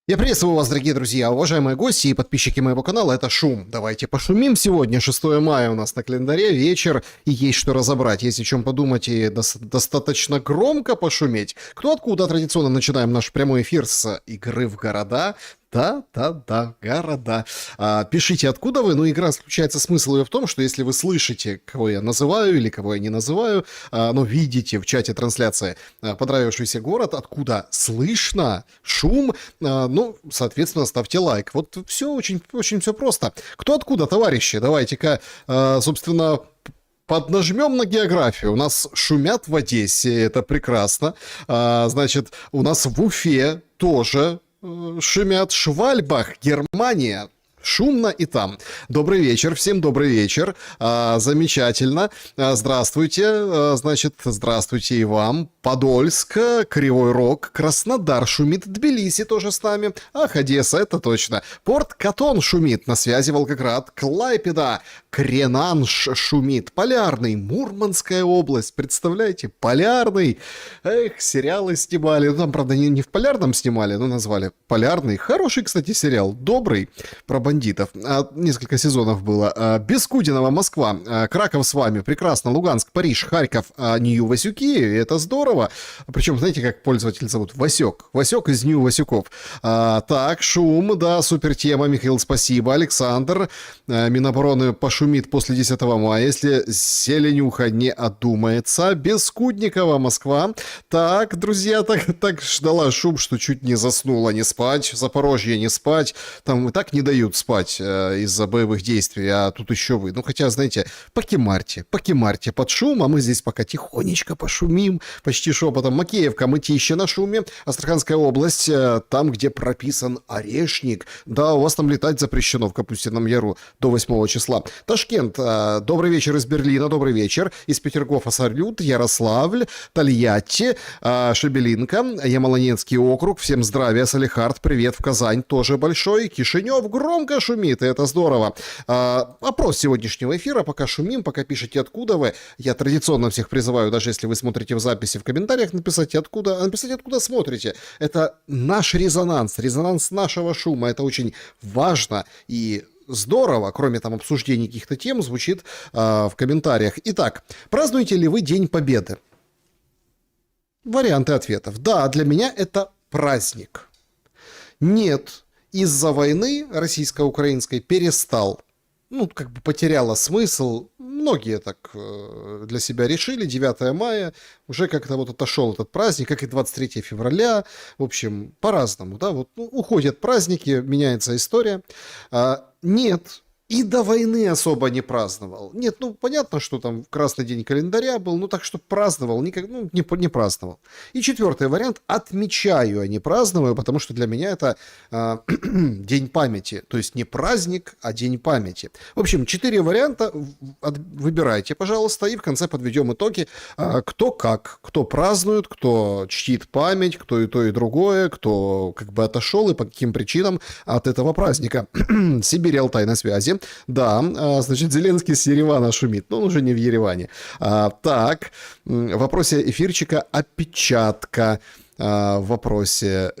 Я приветствую вас, дорогие друзья, уважаемые гости и подписчики моего канала, это Шум. Давайте пошумим сегодня, 6 мая у нас на календаре, вечер, и есть что разобрать, есть о чем подумать и достаточно громко пошуметь. Кто откуда? Традиционно начинаем наш прямой эфир с игры в города. Да, города. Пишите, откуда вы. Ну, игра заключается, смысл ее в том, что если вы слышите, кого я называю или кого я не называю, но видите в чате трансляции понравившийся город, откуда слышно шум, ну, соответственно, ставьте лайк. Вот все очень все просто. Кто откуда, товарищи? Давайте-ка, собственно, поднажмем на географию. У нас шумят в Одессе, это прекрасно. Значит, у нас в Уфе тоже шумят, Швальбах, Германия. Шумно и там. Добрый вечер, всем добрый вечер. Замечательно. Здравствуйте. Значит, здравствуйте и вам. Подольск, Кривой Рог, Краснодар шумит, Тбилиси тоже с нами. Ах, Одесса, это точно. Порт Катон шумит, на связи Волгоград, Клайпеда, Кренанш шумит, Полярный, Мурманская область. Представляете, Полярный. Эх, сериалы снимали. Ну, там, правда, не в Полярном снимали, но назвали Полярный. Хороший, кстати, сериал. Добрый. Про бандитов. Несколько сезонов было. Бескудинова, Москва. Краков с вами. Прекрасно. Луганск, Париж, Харьков, Нью-Васюки. Это здорово. Причем, знаете, как пользователь зовут? Васек. Васек из Нью-Васюков. Так, шум, да, супер тема. Михаил, спасибо. Александр. Минобороны пошумит после 10 мая, если Зеленюха не одумается. Бескудникова, Москва. Так, друзья, так ждала шум, что чуть не заснула. Не спать. Запорожье не спать. Там и так не дают спать из-за боевых действий, а тут еще вы. Ну, хотя, знаете, покемарьте под шум, а мы здесь пока тихонечко пошумим, почти шепотом. Макеевка, Мытища на шуме, Астраханская область, там, где прописан Орешник. Да, у вас там летать запрещено в Капустином Яру до 8 числа. Ташкент, добрый вечер из Берлина, добрый вечер. Из Петергофа салют, Ярославль, Тольятти, Шебелинка, Ямало-Ненецкий округ, всем здравия, Салихард, привет в Казань, тоже большой, Кишинев, громко шумит, и это здорово. Опрос сегодняшнего эфира, пока шумим, пока пишите, откуда вы. Я традиционно всех призываю, даже если вы смотрите в записи, в комментариях написать, откуда смотрите. Это наш резонанс нашего шума, это очень важно и здорово, кроме там обсуждений каких-то тем, звучит в комментариях. Итак, празднуете ли вы День Победы? Варианты ответов. Да, для меня это праздник. Нет, из-за войны российско-украинской перестал. Ну, как бы потеряла смысл. Многие так для себя решили. 9 мая уже как-то вот отошел этот праздник, как и 23 февраля. В общем, по-разному, да, вот уходят праздники, меняется история. Нет. И до войны особо не праздновал. Нет, ну понятно, что там красный день календаря был, ну так что праздновал, не праздновал. И четвертый вариант, отмечаю, а не праздную, потому что для меня это день памяти. То есть не праздник, а день памяти. В общем, 4 варианта, выбирайте, пожалуйста, и в конце подведем итоги, кто как, кто празднует, кто чтит память, кто и то, и другое, кто как бы отошел и по каким причинам от этого праздника. Сибирь, Алтай на связи. Да, значит, Зеленский с Еревана шумит, но он уже не в Ереване. Так, в вопросе эфирчика опечатка. В вопросе,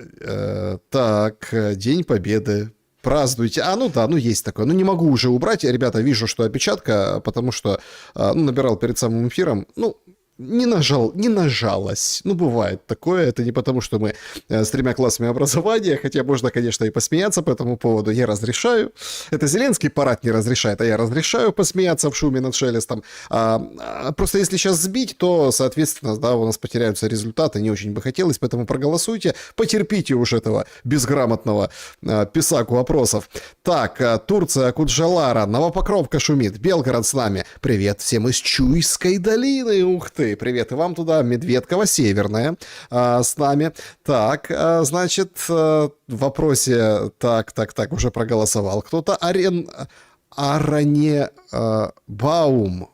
так, День Победы. Празднуйте. Ну да, ну есть такое. Ну не могу уже убрать. Ребята, вижу, что опечатка, потому что набирал перед самым эфиром. Ну, не нажалось. Ну, бывает такое. Это не потому, что мы с 3 классами образования, хотя можно, конечно, и посмеяться по этому поводу. Я разрешаю. Это Зеленский парад не разрешает, а я разрешаю посмеяться в шуме над шелестом. Просто если сейчас сбить, то, соответственно, да, у нас потеряются результаты. Не очень бы хотелось, поэтому проголосуйте. Потерпите уж этого безграмотного писаку вопросов. Так, Турция, Куджалара, Новопокровка шумит, Белгород с нами. Привет всем из Чуйской долины. Ух ты. Привет и вам туда. Медведково, Северная с нами. Так, значит, в вопросе... Так, уже проголосовал кто-то. Аранебаум.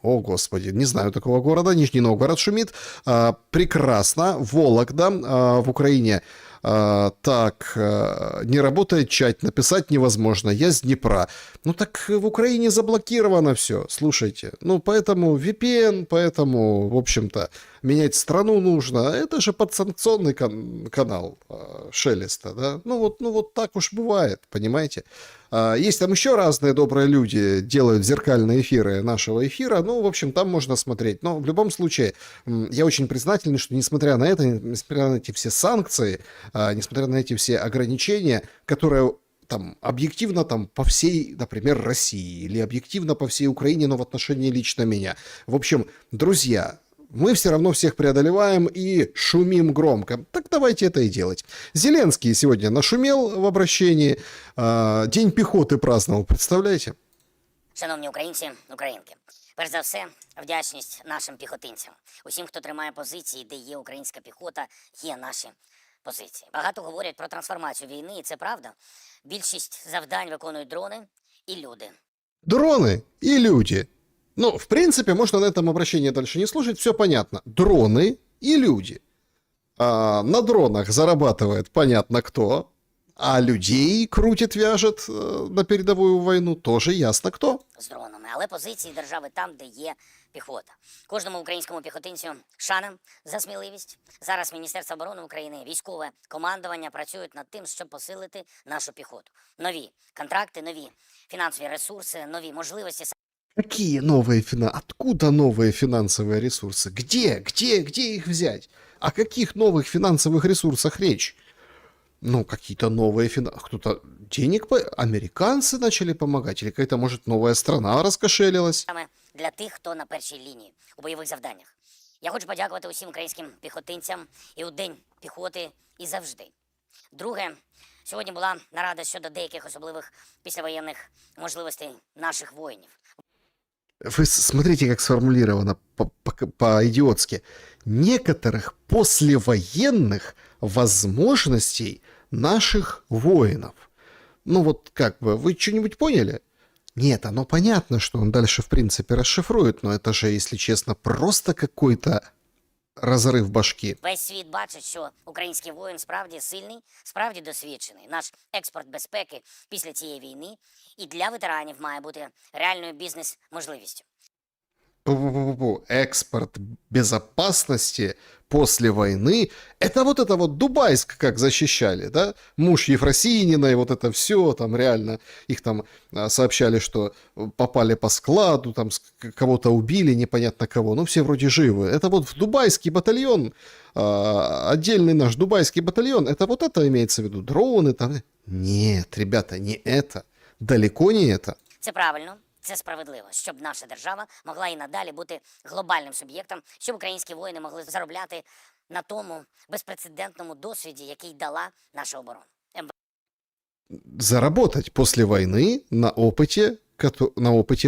О, господи, не знаю такого города. Нижний Новгород шумит. Прекрасно. Вологда в Украине. Так, не работает чат, написать невозможно, я с Днепра. Ну так в Украине заблокировано все, слушайте. Ну поэтому VPN, поэтому, в общем-то, менять страну нужно. Это же подсанкционный канал Шелеста, да? Ну вот так уж бывает, понимаете? Есть там еще разные добрые люди, делают зеркальные эфиры нашего эфира. Ну, в общем, там можно смотреть. Но в любом случае, я очень признателен, что несмотря на это, несмотря на эти все санкции, несмотря на эти все ограничения, которые там объективно там по всей, например, России или объективно по всей Украине, но в отношении лично меня. В общем, друзья, мы все равно всех преодолеваем и шумим громко. Так давайте это и делать. Зеленский сегодня нашумел в обращении. День пехоты праздновал, представляете? Шановні українці, українки, перш за все, вдячність нашим піхотинцям. Усім, хто тримає позиції, де є українська піхота, є наші позиції. Багато говорять про трансформацію війни, і це правда. Більшість завдань виконують дрони і люди. Дроны и люди. Ну, в принципе, можно на этом обращении дальше не слушать, все понятно. Дроны и люди. На дронах зарабатывает понятно кто, а людей крутит, вяжет на передовую войну тоже ясно кто. З дронами, але позиції держави там, де є піхота. Кожному українському піхотинцю шана за сміливість. Зараз Міністерство оборони України, військове командування працюють над тим, щоб посилити нашу піхоту. Нові контракти, нові фінансові ресурси, нові можливості. Какие новые финансы? Откуда новые финансовые ресурсы? Где их взять? О каких новых финансовых ресурсах речь? Ну, какие-то новые финансы. Кто-то денег... Американцы начали помогать? Или какая-то, может, новая страна раскошелилась? Саме для тих, хто на першій лінії у бойових завданнях. Я хочу подякувати усім українським піхотинцям і у День піхоти, і завжди. Друге, сьогодні була нарада щодо деяких особливих післявоєнних можливостей наших воїнів. Вы смотрите, как сформулировано по-идиотски. Некоторых послевоенных возможностей наших воинов. Ну вот как бы, вы что-нибудь поняли? Нет, оно понятно, что он дальше в принципе расшифрует, но это же, если честно, просто какой-то розрив башки. Весь світ бачить, що український воїн справді сильний, справді досвідчений. Наш експорт безпеки після цієї війни і для ветеранів має бути реальною бізнес-можливістю. Экспорт безопасности после войны. Это вот Дубайск как защищали, да? Муж Ефросинина и вот это все, там реально, их там сообщали, что попали по складу, там кого-то убили, непонятно кого, ну все вроде живы. Это вот в Дубайский батальон, отдельный наш Дубайский батальон, это вот это имеется в виду, дроны там. Нет, ребята, не это, далеко не это. Це правильно. Це справедливо, щоб наша держава могла і надалі бути глобальним суб'єктом, щоб українські воїни могли заробляти на тому безпрецедентному досвіді, який дала наша оборона. Заработать после войны на опыте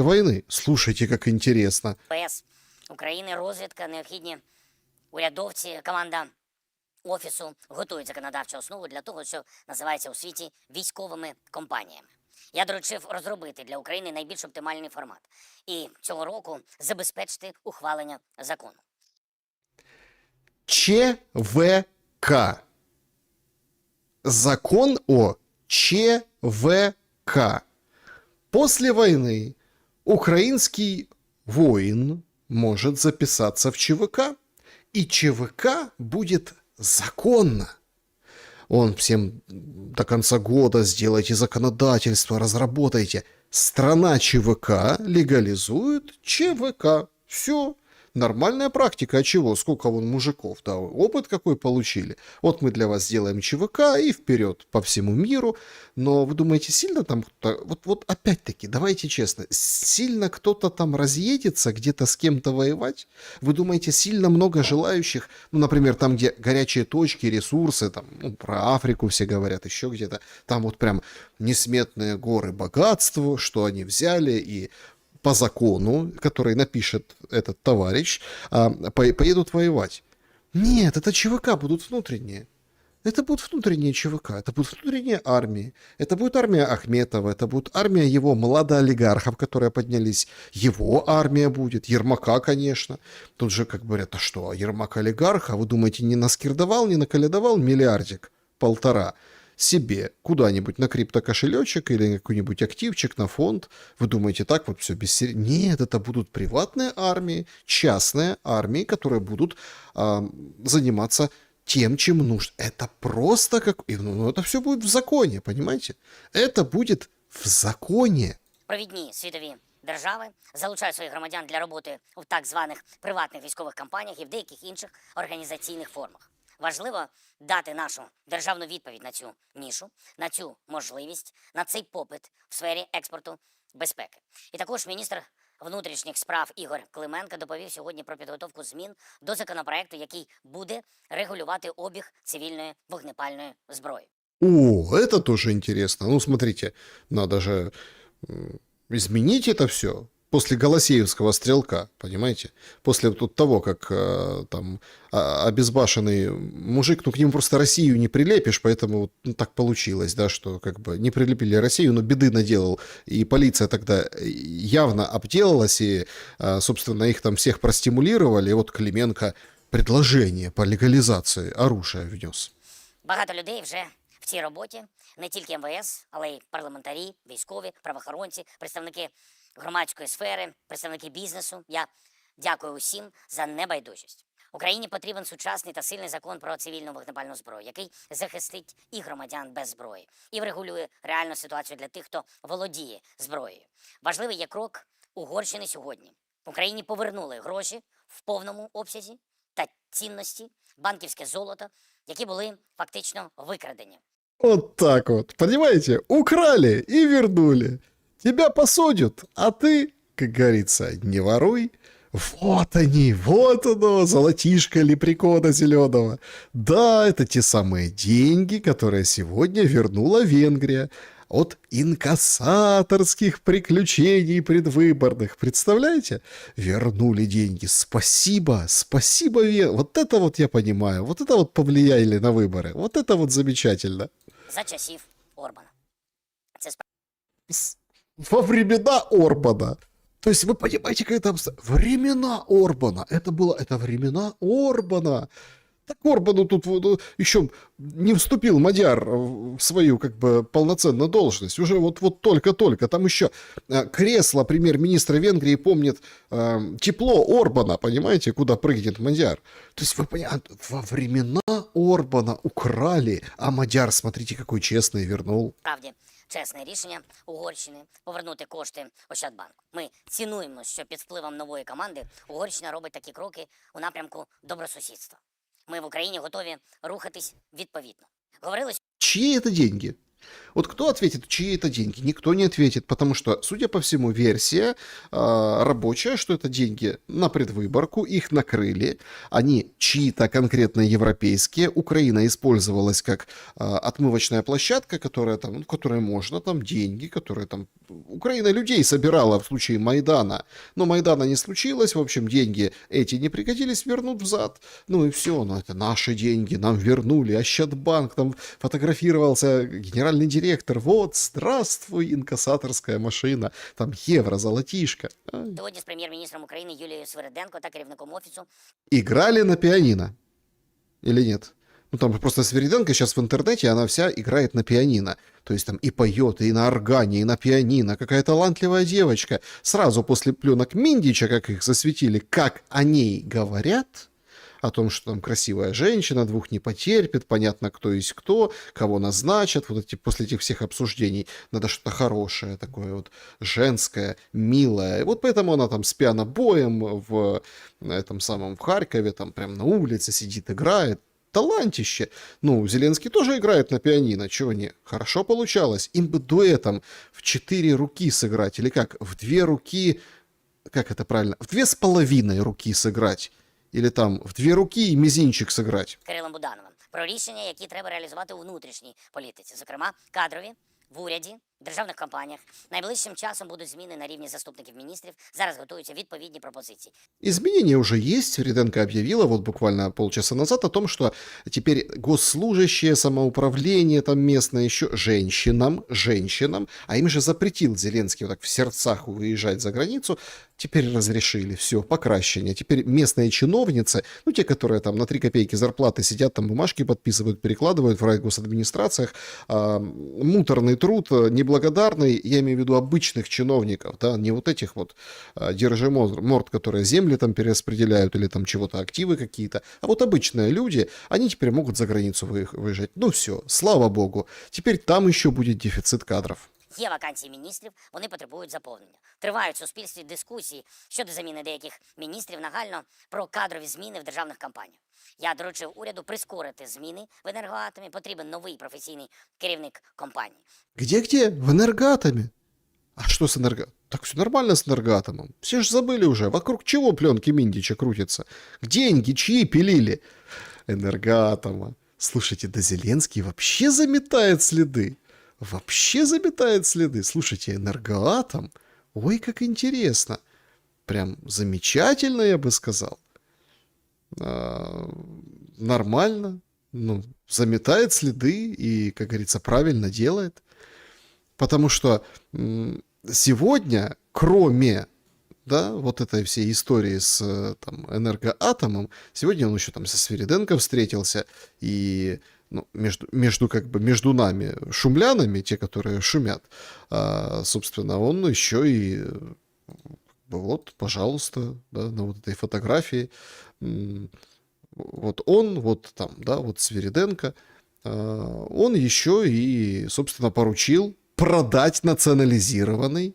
войны. Слушайте, как интересно. ПС України, розвідка, необхідні урядовці, команда Офісу готують законодавчу основу для того, що називається у світі військовими компаніями. Я доручив розробити для України найбільш оптимальний формат. І цього року забезпечити ухвалення закону. ЧВК. Закон о ЧВК. После войны украинский воин может записаться в ЧВК, и ЧВК будет законно. Он всем до конца года сделайте законодательство, разработайте. Страна ЧВК легализует ЧВК. Все. Нормальная практика. А чего? Сколько вон мужиков, да, опыт какой получили. Вот мы для вас сделаем ЧВК и вперед по всему миру. Но вы думаете, сильно там кто-то... Вот опять-таки, давайте честно, сильно кто-то там разъедется где-то с кем-то воевать? Вы думаете, сильно много желающих? Ну, например, там, где горячие точки, ресурсы, там, ну, про Африку все говорят, еще где-то. Там вот прям несметные горы богатства, что они взяли и... по закону, который напишет этот товарищ, поедут воевать. Нет, это ЧВК будут внутренние. Это будут внутренние ЧВК, это будут внутренние армии. Это будет армия Ахметова, это будет армия его младоолигархов, которые поднялись. Его армия будет, Ермака, конечно. Тут же как говорят, а что, Ермак олигарх? А вы думаете, не наскирдовал, не наколядовал миллиардик, полтора? себе куда-нибудь на криптокошелечек или на какой-нибудь активчик, на фонд. Вы думаете, так вот все без Нет, это будут приватные армии, частные армии, которые будут заниматься тем, чем нужно. Это просто как... Ну, это все будет в законе, понимаете? Это будет в законе. Провідні світові держави залучають своїх громадян для роботи у так званих приватних військових компаніях і в деяких інших організаційних формах. Важливо дати нашу державну відповідь на цю нішу, на цю можливість, на цей попит в сфері експорту безпеки. І також міністр внутрішніх справ Ігор Клименко доповів сьогодні про підготовку змін до законопроекту, який буде регулювати обіг цивільної вогнепальної зброї. О, это тоже интересно. Ну, смотрите, надо же изменить это все после Голосеевского стрелка, понимаете? После вот того, как там обезбашенный мужик, ну, к нему просто Россию не прилепишь, поэтому вот, ну, так получилось, да, что как бы не прилепили Россию, но беды наделал. И полиция тогда явно обделалась, и, собственно, их там всех простимулировали, и вот Клименко предложение по легализации оружия внес. Багато людей вже в цій роботі, не тільки МВС, але й парламентарі, військові, правоохоронці, представники громадської сфери, представники бізнесу. Я дякую усім за небайдужість. Україні потрібен сучасний та сильний закон про цивільну вогнепальну зброю, який захистить і громадян без зброї, і врегулює реальну ситуацію для тих, хто володіє зброєю. Важливий є крок Угорщини сьогодні. Україні повернули гроші в повному обсязі та цінності, банківське золото, які були фактично викрадені. Вот так вот, понимаете? Украли и вернули. Тебя посудят, а ты, как говорится, не воруй. Вот они, вот оно, золотишко лепрекона зеленого. Да, это те самые деньги, которые сегодня вернула Венгрия от инкассаторских приключений предвыборных. Представляете? Вернули деньги. Спасибо, спасибо, Вот это вот я понимаю. Вот это вот повлияли на выборы. Вот это вот замечательно. За часів Орбана. Це Во времена Орбана. То есть вы понимаете, как это... Времена Орбана. Это времена Орбана. Так Орбану тут еще не вступил Мадяр в свою как бы полноценную должность. Уже вот только-только. Там еще кресло премьер-министра Венгрии помнит тепло Орбана, понимаете, куда прыгнет Мадяр. То есть вы понимаете, во времена Орбана украли, а Мадяр, смотрите, какой честный, вернул. справді чесне рішення Угорщини повернути кошти Ощадбанку. Ми цінуємо, що під впливом нової команди Угорщина робить такі кроки у напрямку добросусідства. Ми в Україні готові рухатись відповідно. Говорили Чьи это деньги? Вот кто ответит, чьи это деньги? Никто не ответит, потому что, судя по всему, версия рабочая, что это деньги на предвыборку, их накрыли, они чьи-то конкретно европейские, Украина использовалась как отмывочная площадка, которая там, ну, которой можно, там деньги, которые там... Украина людей собирала в случае Майдана, но Майдана не случилось, в общем, деньги эти не пригодились, вернут взад. Ну и все, ну это наши деньги, нам вернули, Ощадбанк, там фотографировался генеральный директор, вот, здравствуй, инкассаторская машина, там евро, золотишко. сьогодні з прем'єр-міністром України Юлією Свириденко та керівником офісу. Играли на пианино? Или нет? Ну, там просто Свириденко сейчас в интернете, она вся играет на пианино. То есть там и поет, и на органе, и на пианино. Какая талантливая девочка. Сразу после пленок Миндича, как их засветили, как о ней говорят, о том, что там красивая женщина, двух не потерпит, понятно, кто есть кто, кого назначат. Вот эти, после этих всех обсуждений надо что-то хорошее, такое вот женское, милое. И вот поэтому она там с пианобоем в этом самом в Харькове, там прям на улице сидит, играет. Талантище. Ну, Зеленский тоже играет на пианино, чего не? Хорошо получалось. Им бы дуэтом в 4 руки сыграть, или как? В 2 руки, как это правильно? В 2,5 руки сыграть. Или там в 2 руки и мизинчик сыграть. Кирилом Будановим про рішення, які треба реалізувати у внутрішній політиці, зокрема кадрові в уряді, державних компаніях. Найближчим часом будуть зміни на рівні заступників міністрів. Зараз готуються відповідні пропозиції. Изменения уже есть. Свериденко объявила вот буквально полчаса назад о том, что теперь госслужащие, самоуправление там местное еще женщинам, а им же запретил Зеленский вот так в сердцах уезжать за границу, теперь разрешили, все, покращение. Теперь местные чиновницы, ну те, которые там на 3 копейки зарплаты сидят, там бумажки подписывают, перекладывают в райгосадминистрациях, муторный труд, неблагодарный, я имею в виду обычных чиновников, да, не вот этих вот держиморд, которые земли там перераспределяют или там чего-то, активы какие-то, а вот обычные люди, они теперь могут за границу выезжать. Ну все, слава богу, теперь там еще будет дефицит кадров. Є вакансії міністрів, вони потребують заповнення. Тривають в суспільстві дискусії щодо заміни деяких міністрів нагально про кадрові зміни в державних компаніях. Я доручив уряду прискорити зміни в енергоатомі. Потрібен новий професійний керівник компанії. Где? В Энергоатоме? А что с Энергоатомом? Так все нормально с Энергоатомом. Все же забыли уже, вокруг чего пленки Миндича крутятся. Деньги чьи пилили? Энергоатома. Слушайте, да Зеленский вообще заметает следы. Вообще заметает следы. Слушайте, Энергоатом? Ой, как интересно. Прям замечательно, я бы сказал. Нормально. Ну, заметает следы и, как говорится, правильно делает. Потому что сегодня, кроме, да, вот этой всей истории с там, Энергоатомом, сегодня он еще там со Свириденко встретился, и ну, между нами, шумлянами, те, которые шумят, собственно, он еще и вот, пожалуйста, да, на вот этой фотографии, вот он, вот там, да, вот Свириденко, он еще и, собственно, поручил продать национализированный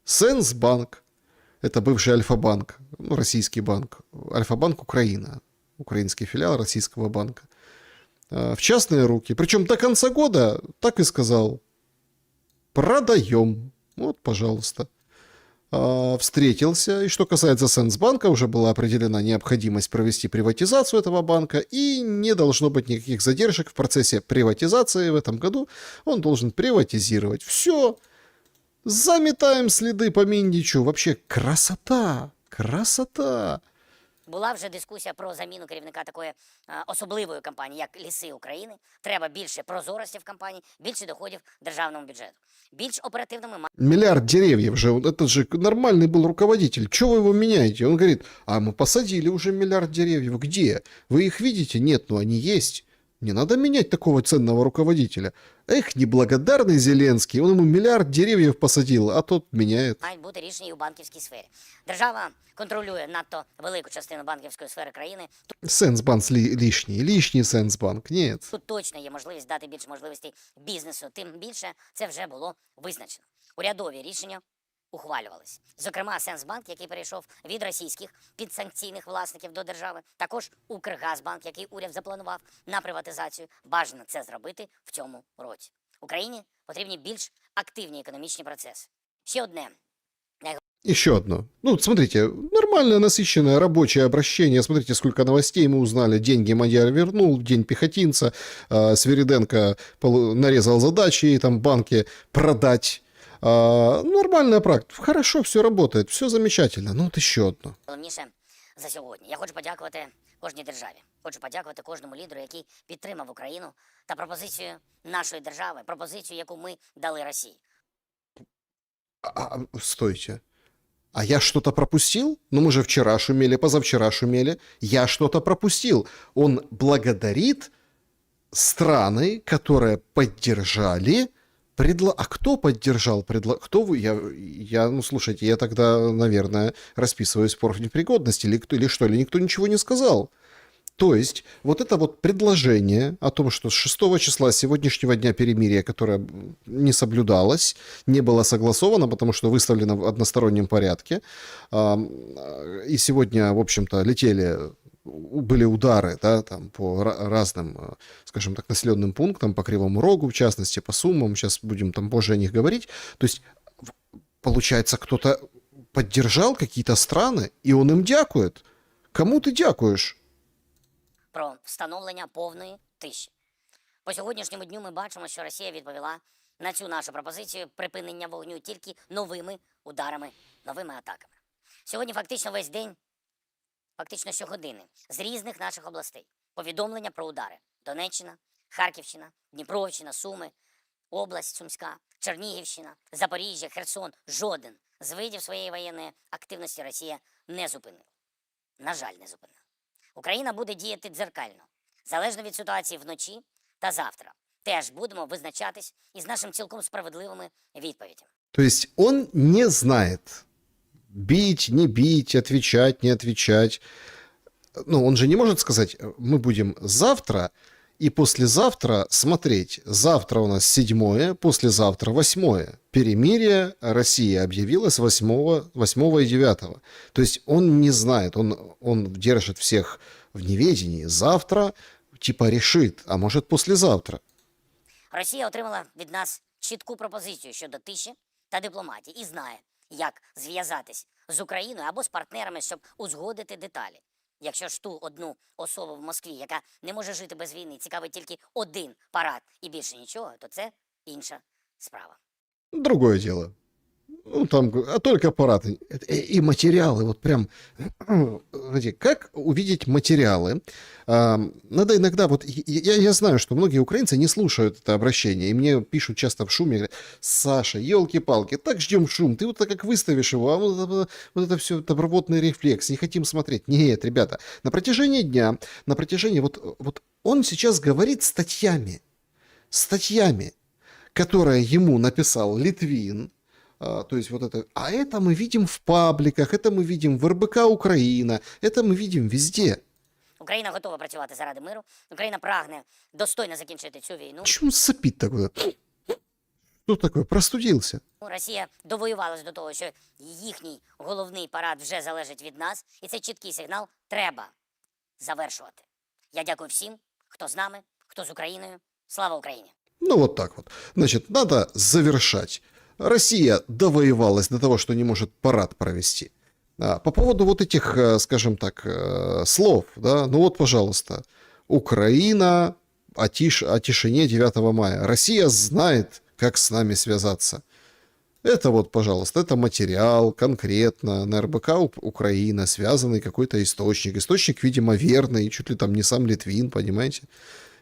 Сенсбанк. Это бывший Альфа-банк, ну, российский банк. Альфа-банк Украина, украинский филиал российского банка. В частные руки. Причем до конца года так и сказал. Продаем. Вот, пожалуйста. Встретился. И что касается Сенсбанка, уже была определена необходимость провести приватизацию этого банка, и не должно быть никаких задержек в процессе приватизации в этом году. Он должен приватизировать. Все. Заметаем следы по Миндичу. Вообще красота. Красота. Була вже дискусія про заміну керівника такої особливої компанії, як Ліси України. Треба більше прозорості в компанії, більше доходів державному бюджету. Більш оперативними Миллиард деревьев же, это же нормальный был руководитель. Чего вы его меняете? Он говорит, а мы посадили уже миллиард деревьев. Где? Вы их видите? Нет, но они есть. Не надо менять такого ценного руководителя. Эх, неблагодарный Зеленский, он ему миллиард деревьев посадил, а тот меняет. мають бути рішення і у банківській сфері. Держава контролює надто велику частину банківської сфери країни. Сенсбанк лишний Сенсбанк, нет. Тут точно є можливість дати більше можливостей бізнесу, тим більше це вже було визначено. Урядові рішення ухвалювались. Зокрема, Сенсбанк, який перейшов від російських підсанкційних власників до держави, також Укргазбанк, який уряд запланував на приватизацію. Бажано це зробити в цьому році. Україні потрібні більш активні економічні процеси. Ще одне. Еще одно. Ну, смотрите, нормальное, насыщенное рабочее обращение. Смотрите, сколько новостей мы узнали. Деньги Мадьяр вернул, день пехотинца. Свириденко нарезал задачи, и там банки продать. Нормальная практика. Хорошо, все работает, все замечательно. Ну, вот еще одно. Головніше за сьогодні. Я хочу подякувати кожній державі. Хочу подякувати кожному лідеру, який підтримав Україну та пропозицію нашої держави, пропозицію, яку ми дали Росії. Стойте. А я что-то пропустил? Ну, мы же вчера шумели, позавчера шумели. Я что-то пропустил. Он благодарит страны, которые поддержали А кто поддержал Кто вы? Ну, слушайте, я тогда, наверное, расписываюсь в профнепригодности или что? Или никто ничего не сказал? То есть, вот это вот предложение о том, что с 6 числа с сегодняшнего дня перемирия, которое не соблюдалось, не было согласовано, потому что выставлено в одностороннем порядке, и сегодня, в общем-то, были удары, да, там, по разным, скажем так, населенным пунктам, по Кривому Рогу, в частности, по Сумам, сейчас будем там позже о них говорить. То есть, получается, кто-то поддержал какие-то страны, и он им дякует. Кому ты дякуешь? Про встановлення повної тиші. По сьогоднішньому дню ми бачимо, що Росія відповіла на цю нашу пропозицію припинення вогню тільки новими ударами, новими атаками. Сьогодні фактично весь день, фактично щогодини, з різних наших областей повідомлення про удари. Донеччина, Харківщина, Дніпровщина, Суми, область Сумська, Чернігівщина, Запоріжжя, Херсон. Жоден з видів своєї воєнної активності Росія не зупинила. На жаль, не зупинила. Україна буде діяти дзеркально, залежно від ситуації вночі та завтра. Теж будемо визначатись із нашим цілком справедливими відповідями. То есть он не знает, бить, не бить, отвечать, не отвечать. Ну, он же не может сказать, мы будем завтра и послезавтра смотреть. Завтра у нас 7-е, послезавтра 8-е. Перемирие Россия объявилась 8 и 9. То есть он не знает, он держит всех в неведении. Завтра типа решит, а может послезавтра. Росія отримала від нас чітку пропозицію щодо тиші та дипломатії і знає, як зв'язатись з Україною або з партнерами, щоб узгодити деталі. Якщо ж ту одну особу в Москві, яка не може жити без війни, цікавить тільки один парад і більше нічого, то це інша справа. Другое дело. Ну, там, а только аппараты. И материалы, вот прям, знаете, как увидеть материалы? Надо иногда, вот я знаю, что многие украинцы не слушают это обращение, и мне пишут часто в шуме, говорят, Саша, елки-палки, так ждем шум, ты вот так как выставишь его, а вот это все, это рвотный рефлекс, не хотим смотреть. Нет, ребята, на протяжении дня, на протяжении, вот он сейчас говорит статьями, которые ему написал Литвин. То есть вот это, а это мы видим в пабликах, это мы видим в РБК Украина, это мы видим везде. Україна готова працювати заради миру. Україна прагне достойно закінчити цю війну. Почему он сопит такое? Что такое? Простудился. Росія довоювалась до того, що їхній головний парад вже залежить від нас, і цей чіткий сигнал треба завершувати. Я дякую всім, хто з нами, хто з Україною. Слава Україні! Ну вот так вот. Значит, надо завершать. Россия довоевалась до того, что не может парад провести. По поводу вот этих, скажем так, слов, да, ну вот, пожалуйста, Украина о тишине 9 мая. Россия знает, как с нами связаться. Это вот, пожалуйста, это материал конкретно на РБК Украина, связанный какой-то источник. Источник, видимо, верный, чуть ли там не сам Литвин, понимаете?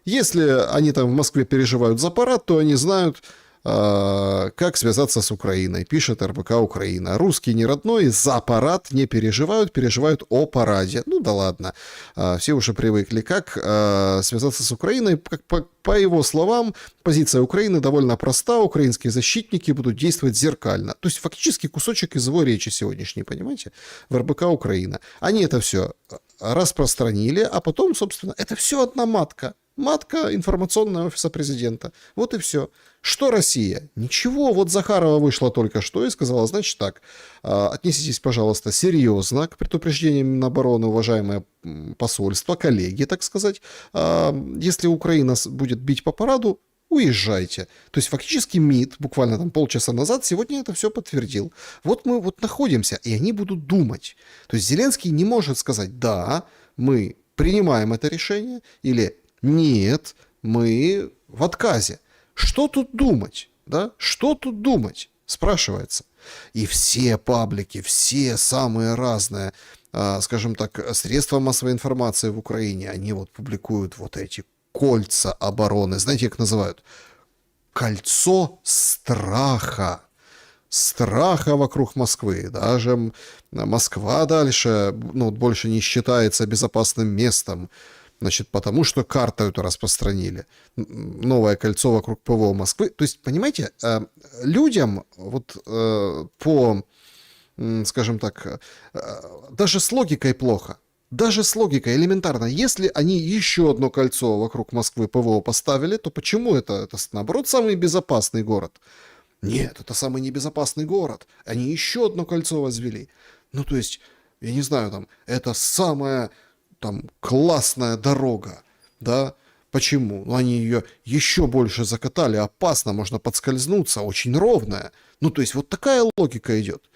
Если они там в Москве переживают за парад, то они знают, как связаться с Украиной, пишет РБК Украина. Русский не родной, за парад не переживают, переживают о параде. Ну да ладно, все уже привыкли. Как связаться с Украиной? По его словам, позиция Украины довольно проста, украинские защитники будут действовать зеркально. То есть фактически кусочек из его речи сегодняшней, понимаете, в РБК Украина. Они это все распространили, а потом, собственно, это все одна матка. Матка информационная офиса президента. Вот и все. Что Россия? Ничего. Вот Захарова вышла только что и сказала, значит так, отнеситесь, пожалуйста, серьезно к предупреждениям Минобороны, уважаемое посольство, коллеги, так сказать. Если Украина будет бить по параду, уезжайте. То есть фактически МИД буквально там полчаса назад сегодня это все подтвердил. Вот мы вот находимся, и они будут думать. То есть Зеленский не может сказать, да, мы принимаем это решение, или нет, мы в отказе. Что тут думать? Да? Что тут думать? Спрашивается. И все паблики, все самые разные, скажем так, средства массовой информации в Украине, они вот публикуют вот эти кольца обороны. Знаете, как называют? Кольцо страха. Страха вокруг Москвы. Даже Москва дальше, ну, больше не считается безопасным местом. Значит, потому что карту эту распространили. Новое кольцо вокруг ПВО Москвы. То есть, понимаете, людям вот по, скажем так, даже с логикой плохо. Даже с логикой элементарно. Если они еще одно кольцо вокруг Москвы ПВО поставили, то почему это наоборот, самый безопасный город? Нет, это самый небезопасный город. Они еще одно кольцо возвели. Ну, то есть, я не знаю, там, это самое... там классная дорога, да? Почему? Ну, они ее еще больше закатали, опасно, можно подскользнуться, очень ровная. Ну, то есть вот такая логика идет.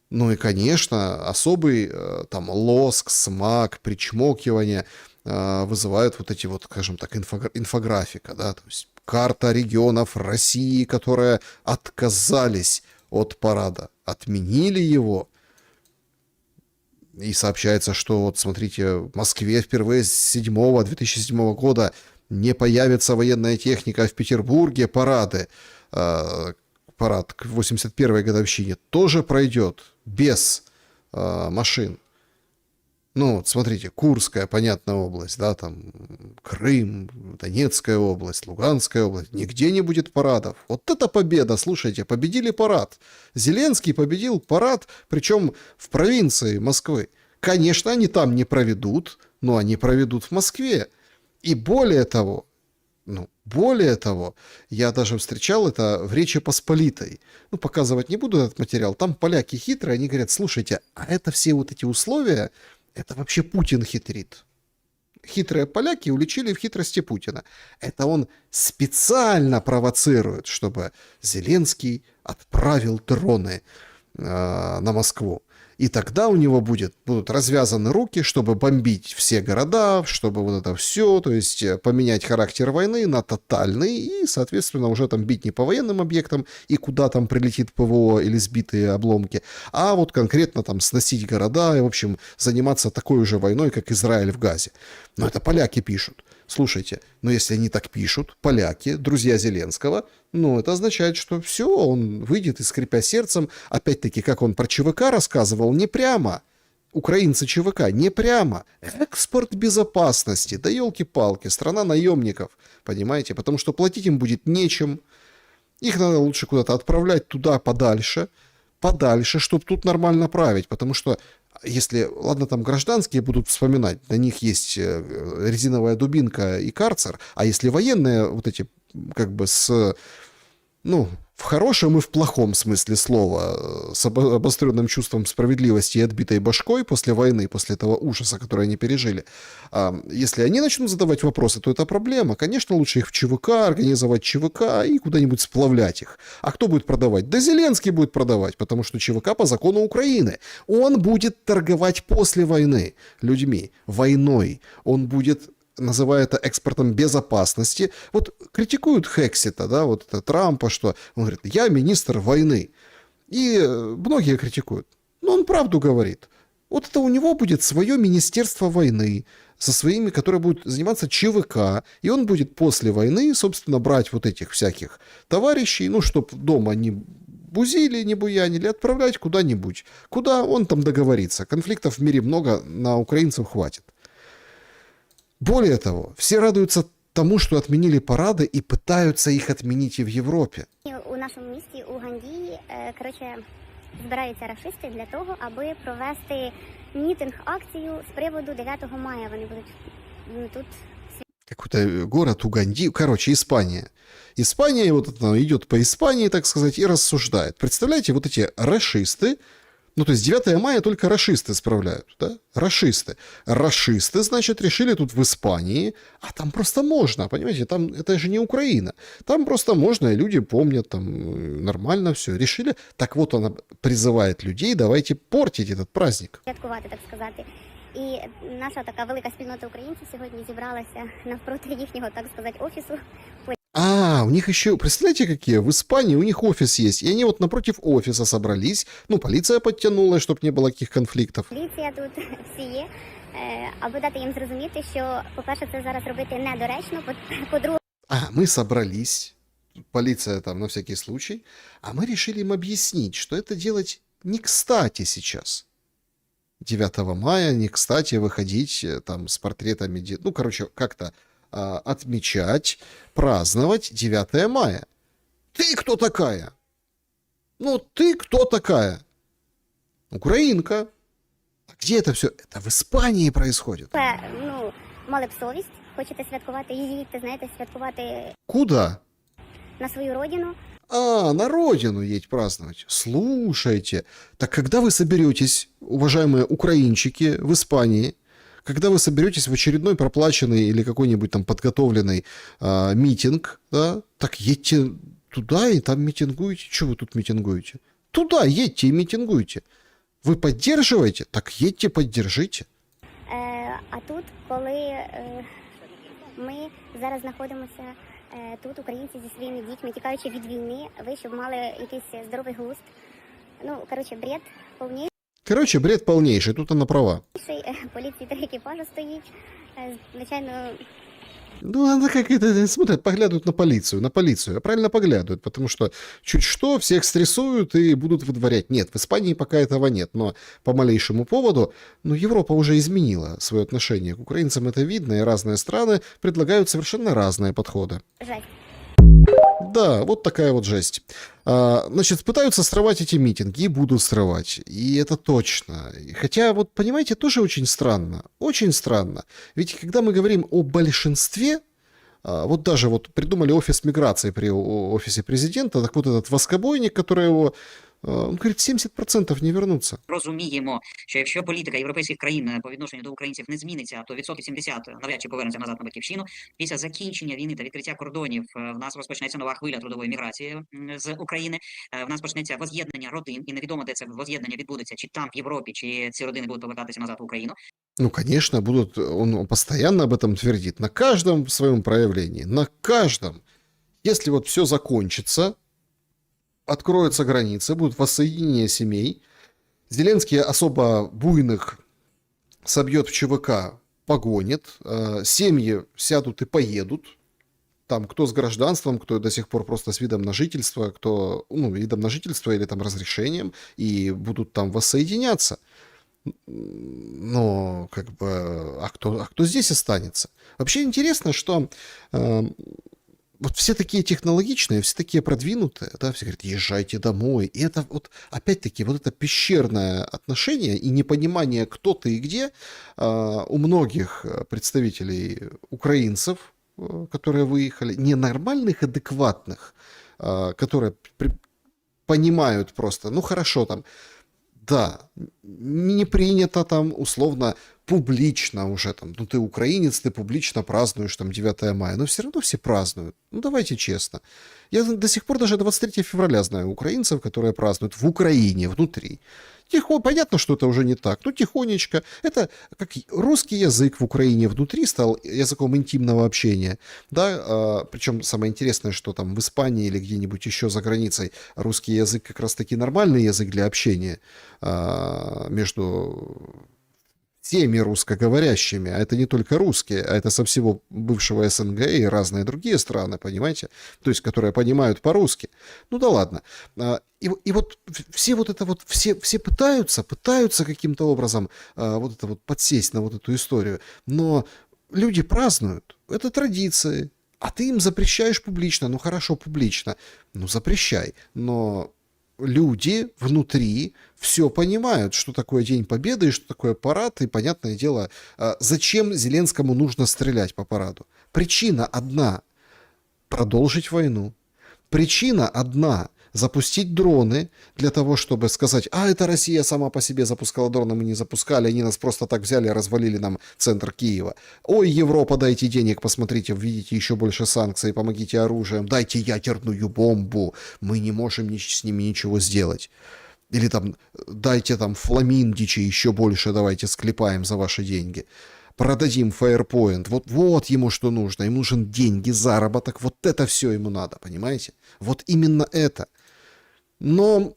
Ну и, конечно, особый там лоск, смак, причмокивание вызывают вот эти вот, скажем так, инфографика, да, то есть карта регионов России, которые отказались от парада, отменили его. И сообщается, что вот смотрите, в Москве впервые с 2007 года не появится военная техника, а в Петербурге парад к 81-й годовщине тоже пройдет без машин. Ну, вот смотрите, Курская, понятная область, да, там Крым, Донецкая область, Луганская область. Нигде не будет парадов. Вот это победа, слушайте, победили парад. Зеленский победил парад, причем в провинции Москвы. Конечно, они там не проведут, но они проведут в Москве. И более того, я даже встречал это в Речи Посполитой. Ну, показывать не буду этот материал. Там поляки хитрые, они говорят, слушайте, а это все вот эти условия, это вообще Путин хитрит. Хитрые поляки уличили в хитрости Путина. Это он специально провоцирует, чтобы Зеленский отправил дроны на Москву. И тогда у него будут развязаны руки, чтобы бомбить все города, чтобы вот это все, то есть поменять характер войны на тотальный и, соответственно, уже там бить не по военным объектам и куда там прилетит ПВО или сбитые обломки, а вот конкретно там сносить города и, в общем, заниматься такой уже войной, как Израиль в Газе. Но это поляки пишут. Слушайте, но если они так пишут, поляки, друзья Зеленского, ну, это означает, что все, он выйдет и, скрипя сердцем, опять-таки, как он про ЧВК рассказывал, не прямо. Украинцы ЧВК, не прямо. Экспорт безопасности, да елки-палки, страна наемников, понимаете, потому что платить им будет нечем. Их надо лучше куда-то отправлять туда подальше, чтобы тут нормально править, потому что если, ладно, там гражданские будут вспоминать, на них есть резиновая дубинка и карцер, а если военные вот эти как бы в хорошем и в плохом смысле слова, с обостренным чувством справедливости и отбитой башкой после войны, после этого ужаса, который они пережили, если они начнут задавать вопросы, то это проблема. Конечно, лучше их в ЧВК, организовать ЧВК и куда-нибудь сплавлять их. А кто будет продавать? Да Зеленский будет продавать, потому что ЧВК по закону Украины. Он будет торговать после войны людьми, войной. Он будет, называя это экспортом безопасности. Вот критикуют Хексита, да, вот это Трампа, что он говорит, я министр войны. И многие критикуют. Но он правду говорит. Вот это у него будет свое министерство войны, со своими, которые будут заниматься ЧВК, и он будет после войны, собственно, брать вот этих всяких товарищей, ну, чтобы дома не бузили, не буянили, отправлять куда-нибудь. Куда он там договорится. Конфликтов в мире много, на украинцев хватит. Более того, все радуются тому, что отменили парады і пытаються їх отменить і в Європі. У нашому місті Угандії, збираються рашисти для того, аби провести мітинг, акцію з приводу 9 мая. Вони будуть тут. Какой-то город Уганди, короче, Испания. Испания, вот она идет по Испании, так сказать, и рассуждает. Представляете, вот эти рашисты, ну, то есть 9 мая только рашисты справляют, да? Рашисты. Рашисты, значит, решили тут в Испании, а там просто можно, понимаете, там это же не Украина. Там просто можно, и люди помнят, там нормально все. Решили, так вот она призывает людей, давайте портить этот праздник. Святкувати, так сказати. І наша така велика спільнота українців сьогодні зібралася навпроти їхнього, так сказати, офісу. А, у них еще, представляете, какие? В Испании у них офис есть, и они вот напротив офиса собрались. Ну, полиция подтянулась, чтобы не было каких конфликтов. Поліція тут всі є, аби дати їм зрозуміти, що, по-перше, це зараз робити недоречно, по-друге... А, мы собрались, полиция там на всякий случай, а мы решили им объяснить, что это делать не кстати сейчас. 9 мая не кстати выходить там с портретами, ну, короче, как-то отмечать, праздновать 9 мая. Ты кто такая? Ну, ты кто такая? Украинка. А где это все? Это в Испании происходит. Ну, мали б совість, хочете святкувати, їдьте, знаєте, святкувати... Куда? На свою родину. А, на родину едь праздновать. Слушайте, так когда вы соберетесь, уважаемые украинчики, в Испании, когда вы соберетесь в очередной проплаченный или какой-нибудь там подготовленный митинг, да, так едьте туда и там митингуйте. Чего вы тут митингуете? Туда едьте и митингуйте. Вы поддерживаете? Так едьте, поддержите. А тут, коли ми зараз знаходимося тут, українці зі своїми дітьми, тікаючи від війни, ви щоб мали якийсь здоровий глузд. Ну, коротше, бред повніший. Короче, бред полнейший, тут она права. Поліції 3 екіпажу стоїть. Звичайно, Ну, она как это смотрят, поглядывают на полицию, а правильно поглядывают, потому что чуть что, всех стрессуют и будут выдворять. Нет, в Испании пока этого нет, но по малейшему поводу, ну, Европа уже изменила свое отношение к украинцам, это видно, и разные страны предлагают совершенно разные подходы. жесть. Да, вот такая вот жесть. Значит, пытаются срывать эти митинги и будут срывать. И это точно. Хотя, вот понимаете, тоже очень странно. Очень странно. Ведь когда мы говорим о большинстве, вот даже вот придумали офис миграции при офисе президента, так вот этот воскобойник, который его, он говорит, 70% не вернутся. Розуміємо, що якщо політика європейських країн по відношенню до українців не зміниться, то відсотків 70 навряд чи повернеться назад на батьківщину. Після закінчення війни та відкриття кордонів в нас розпочнеться нова хвиля трудової міграції з України. В нас почнеться воз'єднання родин, і невідомо, де це воз'єднання відбудеться, чи там в Європі, чи ці родини будуть повертатися назад в Україну. Ну, конечно, будут, он постоянно об этом твердит, на каждом своем проявлении, на каждом. Если вот все закончится, откроются границы, будет воссоединение семей, Зеленский особо буйных собьет в ЧВК, погонит, семьи сядут и поедут, там кто с гражданством, кто до сих пор просто с видом на жительство, кто, ну, видом на жительство или там разрешением, и будут там воссоединяться. Но, как бы, а кто здесь останется? Вообще интересно, что вот все такие технологичные, все такие продвинутые, да, все говорят, езжайте домой. И это вот, опять-таки, вот это пещерное отношение и непонимание, кто ты и где, у многих представителей украинцев, которые выехали, ненормальных, адекватных, которые понимают просто, ну хорошо, там, да, не принято там условно публично уже там, ну ты украинец, ты публично празднуешь там 9 мая, но все равно все празднуют. Ну давайте честно. Я до сих пор даже 23 февраля знаю украинцев, которые празднуют в Украине, внутри. Понятно, что это уже не так, но тихонечко. Это как русский язык в Украине внутри стал языком интимного общения. Да? Причем самое интересное, что там в Испании или где-нибудь еще за границей русский язык как раз-таки нормальный язык для общения между теми русскоговорящими, а это не только русские, а это со всего бывшего СНГ и разные другие страны, понимаете? То есть, которые понимают по-русски. Ну да ладно. И вот все вот это вот, все пытаются каким-то образом вот это вот подсесть на вот эту историю, но люди празднуют, это традиции, а ты им запрещаешь публично, ну хорошо, публично, ну запрещай, но люди внутри все понимают, что такое День Победы и что такое парад, и, понятное дело, зачем Зеленскому нужно стрелять по параду. Причина одна – продолжить войну. Причина одна – запустить дроны для того, чтобы сказать, это Россия сама по себе запускала дроны, мы не запускали, они нас просто так взяли и развалили нам центр Киева. Ой, Европа, дайте денег, посмотрите, введите еще больше санкций, помогите оружием, дайте ядерную бомбу, мы не можем с ними ничего сделать. Или там, дайте там фламиндичей еще больше, давайте склепаем за ваши деньги. Продадим Firepoint, вот ему что нужно, ему нужен деньги, заработок, вот это все ему надо, понимаете? Вот именно это. Но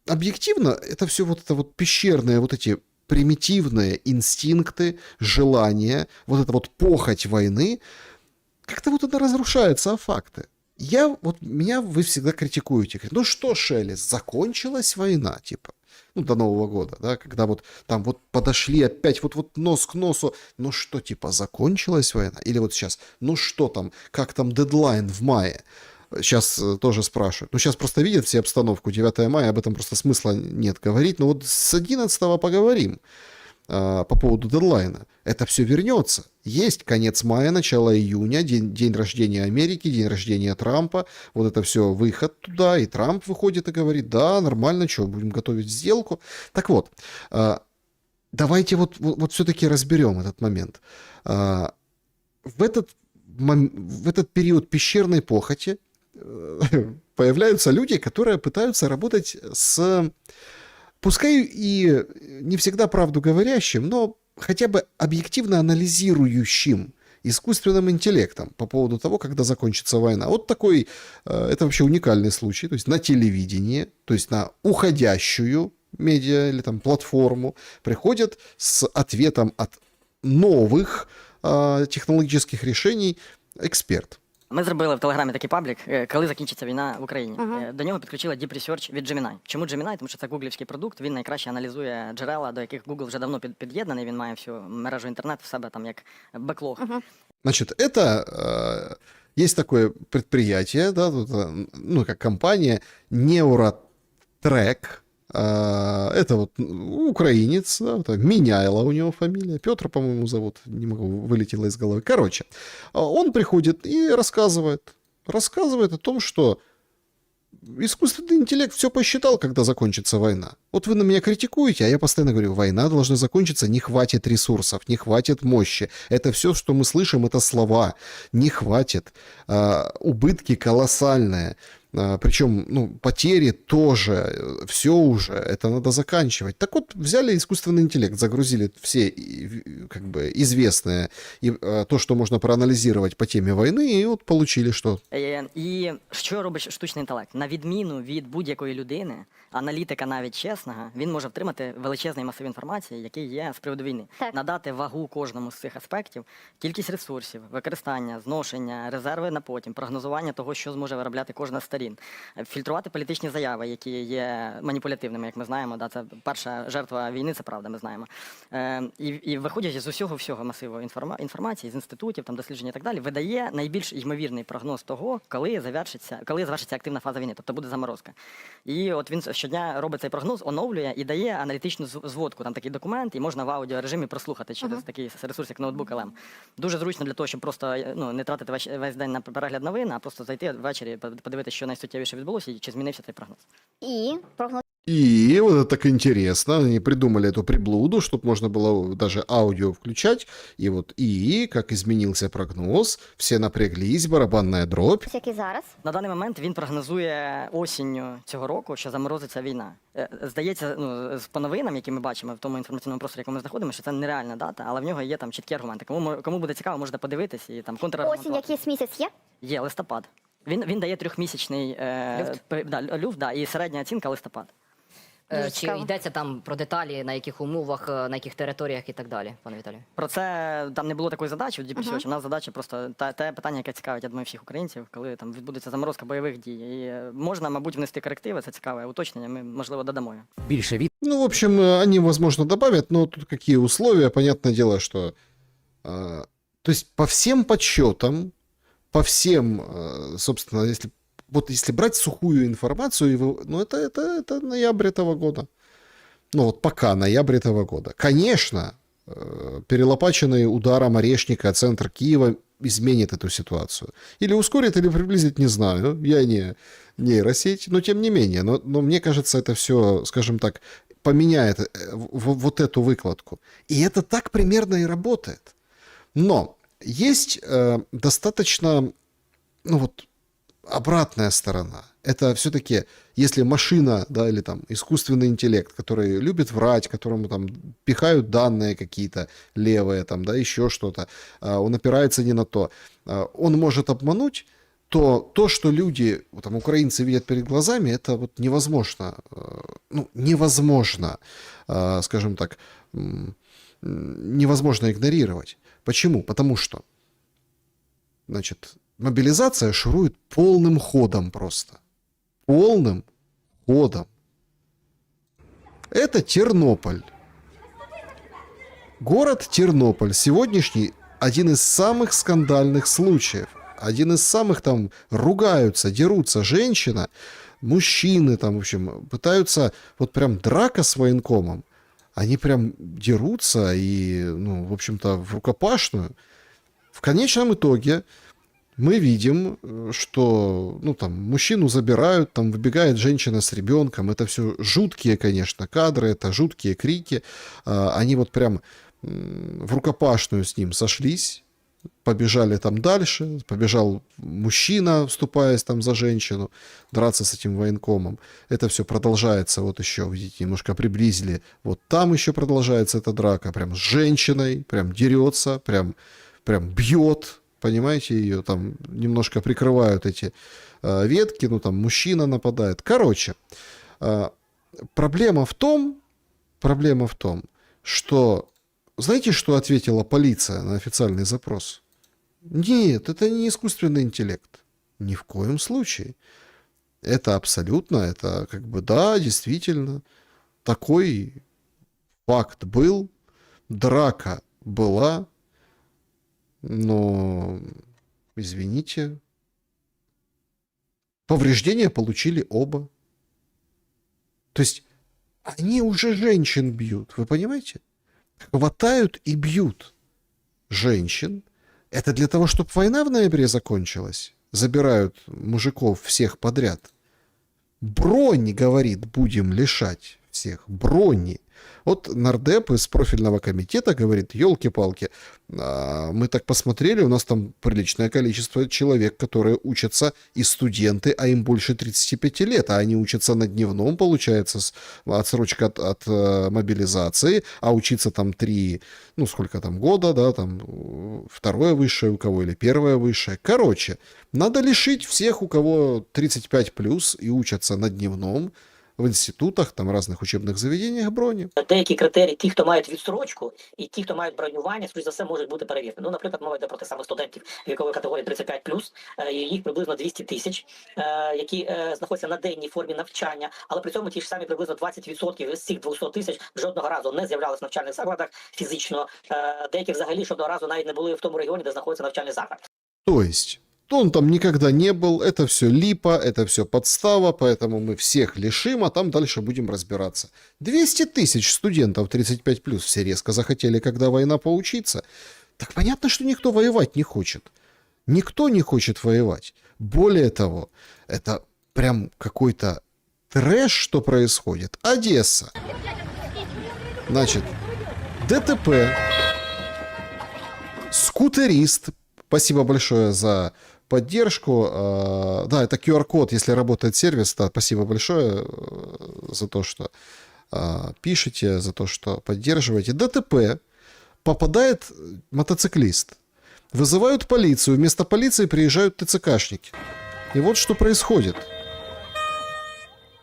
объективно это все вот это вот пещерные, вот эти примитивные инстинкты, желания, вот эта вот похоть войны, как-то вот это разрушается, а факты. Меня вы всегда критикуете, говорите, ну что, Шелест, закончилась война, типа. Ну, до Нового года, да, когда вот там вот подошли опять вот нос к носу, ну что, типа, закончилась война? Или вот сейчас, ну что там, как там дедлайн в мае? Сейчас тоже спрашивают. Ну, сейчас просто видят все обстановку, 9 мая, об этом просто смысла нет говорить, но вот с 11 поговорим по поводу дедлайна. Это все вернется. Есть конец мая, начало июня, день рождения Америки, день рождения Трампа. Вот это все выход туда, и Трамп выходит и говорит, да, нормально, что, будем готовить сделку. Так вот, давайте вот все-таки разберем этот момент. В этот период пещерной похоти появляются люди, которые пытаются работать с, пускай и не всегда правду говорящим, но хотя бы объективно анализирующим искусственным интеллектом по поводу того, когда закончится война. Вот такой, это вообще уникальный случай, то есть на телевидении, то есть на уходящую медиа или там платформу приходят с ответом от новых технологических рішень експерт. Ми зробили в Телеграмі такий паблік, коли закінчиться війна в Україні. До нього підключили Deep Research від Gemini. Чому Gemini? Тому що це гуглівський продукт, він найкраще аналізує джерела, до яких Google вже давно під'єднаний, він має всю мережу інтернет в себе там як беклог. Значит, это есть такое предприятие, да, тут, ну, как компания Neurotrack. Это вот украинец, да, вот, Меняйло у него фамилия, Петр, по-моему, зовут, не могу, вылетело из головы. Короче, он приходит и рассказывает о том, что искусственный интеллект все посчитал, когда закончится война. Вот вы на меня критикуете, а я постоянно говорю, война должна закончиться, не хватит ресурсов, не хватит мощи. Это все, что мы слышим, это слова. Не хватит. Убытки колоссальные. Причем, ну, потери тоже, все уже, это надо заканчивать. Так вот, взяли искусственный интеллект, загрузили все, как бы, известное, и то, что можно проанализировать по теме войны, и вот получили что. І що робить штучний інтелект? На відміну від будь-якої людини, аналітика навіть чесного, він може втримати величезний масив інформації, який є з приводу війни. Так. Надати вагу кожному з цих аспектів, кількість ресурсів, використання, зношення, резерви на потім, прогнозування того, що зможе виробляти кожна з сторін. Фільтрувати політичні заяви, які є маніпулятивними, як ми знаємо. Да, це перша жертва війни, це правда, ми знаємо. І виходячи з усього масиву інформації, з інститутів, там, досліджень і так далі, видає найбільш ймовірний прогноз того, коли завершиться активна фаза війни, тобто буде заморозка. І от він щодня робить цей прогноз, оновлює і дає аналітичну зводку, там такий документ, і можна в аудіорежимі прослухати через такий ресурс, як ноутбук LM. Дуже зручно для того, щоб просто не тратити весь день на перегляд новин, а просто зайти ввечері, подивитися, що найсуттєвіше відбулося, і чи змінився цей прогноз. І прогноз И вот это так интересно, они придумали эту приблуду, чтобы можно было даже аудио включать, и вот как изменился прогноз, все напряглись, барабанная дробь. який зараз. На даний момент він прогнозує осінню цього року, що заморозиться війна. Здається, по новинам, які ми бачимо в тому інформаційному просторі, якому ми знаходимося, що це нереальна дата, але в нього є там чіткі аргументи. Кому буде цікаво, можете подивитись і там Осінь, контраргументувати. якийсь місяць є? Є листопад. Він дає 3-місячний люфт, і середня оцінка листопад. Дуже Чи цікаво. йдеться там про деталі, на яких умовах, на яких територіях і так далі, пане Віталію? Про це там не було такої задачі в Deep Research. У нас задача просто те питання, яке цікавить, я думаю, всіх українців, коли там відбудеться заморозка бойових дій. І можна, мабуть, внести корективи, це цікаве уточнення, ми, можливо, додамо його. Більше Ну, в общем, они, возможно, добавят, но тут какие условия, понятное дело, что... то есть по всем подсчетам, по всем, собственно, если брать сухую информацию, ну, это ноябрь этого года. Ну, вот пока ноябрь этого года. Конечно, перелопаченный ударом Орешника центр Киева изменит эту ситуацию. Или ускорит, или приблизит, не знаю. Я не нейросеть, но тем не менее. Но мне кажется, это все, скажем так, поменяет вот эту выкладку. И это так примерно и работает. Но есть достаточно, ну вот, обратная сторона. Это все-таки, если машина, да, или там искусственный интеллект, который любит врать, которому там пихают данные какие-то левые, там, да, еще что-то, он опирается не на то, он может обмануть, то, что люди, там, украинцы видят перед глазами, это вот невозможно, невозможно, скажем так, невозможно игнорировать. Почему? Потому что, значит, мобилизация шурует полным ходом просто. Полным ходом. Это Тернополь. Город Тернополь. Сегодняшний один из самых скандальных случаев. Один из самых там ругаются, дерутся женщина, мужчины там, в общем, пытаются, вот прям драка с военкомом. Они прям дерутся и, ну, в общем-то, в рукопашную. В конечном итоге мы видим, что, ну, там, мужчину забирают, там, выбегает женщина с ребенком. Это все жуткие, конечно, кадры, это жуткие крики. Они вот прям в рукопашную с ним сошлись. побежали там дальше, побежал мужчина, вступаясь там за женщину, драться с этим военкомом. Это все продолжается, вот еще, видите, немножко приблизили. Вот там еще продолжается эта драка, прям с женщиной, прям дерется, прям бьет, понимаете, ее там немножко прикрывают эти ветки, ну там мужчина нападает. Короче, проблема в том, что... Знаете, что ответила полиция на официальный запрос? Нет, это не искусственный интеллект. Ни в коем случае. Это абсолютно, это как бы, да, действительно, такой факт был, драка была, но, извините, повреждения получили оба. То есть они уже женщин бьют, вы понимаете? Хватают и бьют женщин. Это для того, чтобы война в ноябре закончилась. Забирают мужиков всех подряд. Брони, говорит, будем лишать всех. Брони. Вот нардеп из профильного комитета говорит, елки-палки, мы так посмотрели, у нас там приличное количество человек, которые учатся, и студенты, а им больше 35 лет, а они учатся на дневном, получается, отсрочка от мобилизации, а учиться там 3, ну сколько там, года, да, там второе высшее у кого или первое высшее. Короче, надо лишить всех, у кого 35+, и учатся на дневном, в інститутах, там різних учебних заведеннях броні. Деякі критерії, ті, хто мають відстрочку, і ті, хто мають бронювання, скоріш за все, можуть бути перевірені. Ну, наприклад, мова йде про тих самих студентів вікової категорії 35+, їх приблизно 200 тисяч, які знаходяться на денній формі навчання, але при цьому ті ж самі приблизно 20% з цих 200 тисяч жодного разу не з'являлися в навчальних закладах фізично, деякі взагалі жодного разу навіть не були в тому регіоні, де знаходиться навчальний заклад. То есть он там никогда не был, это все липа, это все подстава, поэтому мы всех лишим, а там дальше будем разбираться. 200 тысяч студентов 35+, все резко захотели, когда война, поучиться. Так понятно, что никто воевать не хочет. Никто не хочет воевать. Более того, это прям какой-то трэш, что происходит. Одесса. Значит, ДТП. Скутерист. Спасибо большое за поддержку. Да, это QR-код, если работает сервис. Да, спасибо большое за то, что пишете, за то, что поддерживаете. ДТП. Попадает мотоциклист. Вызывают полицию. Вместо полиции приезжают ТЦКшники. И вот что происходит.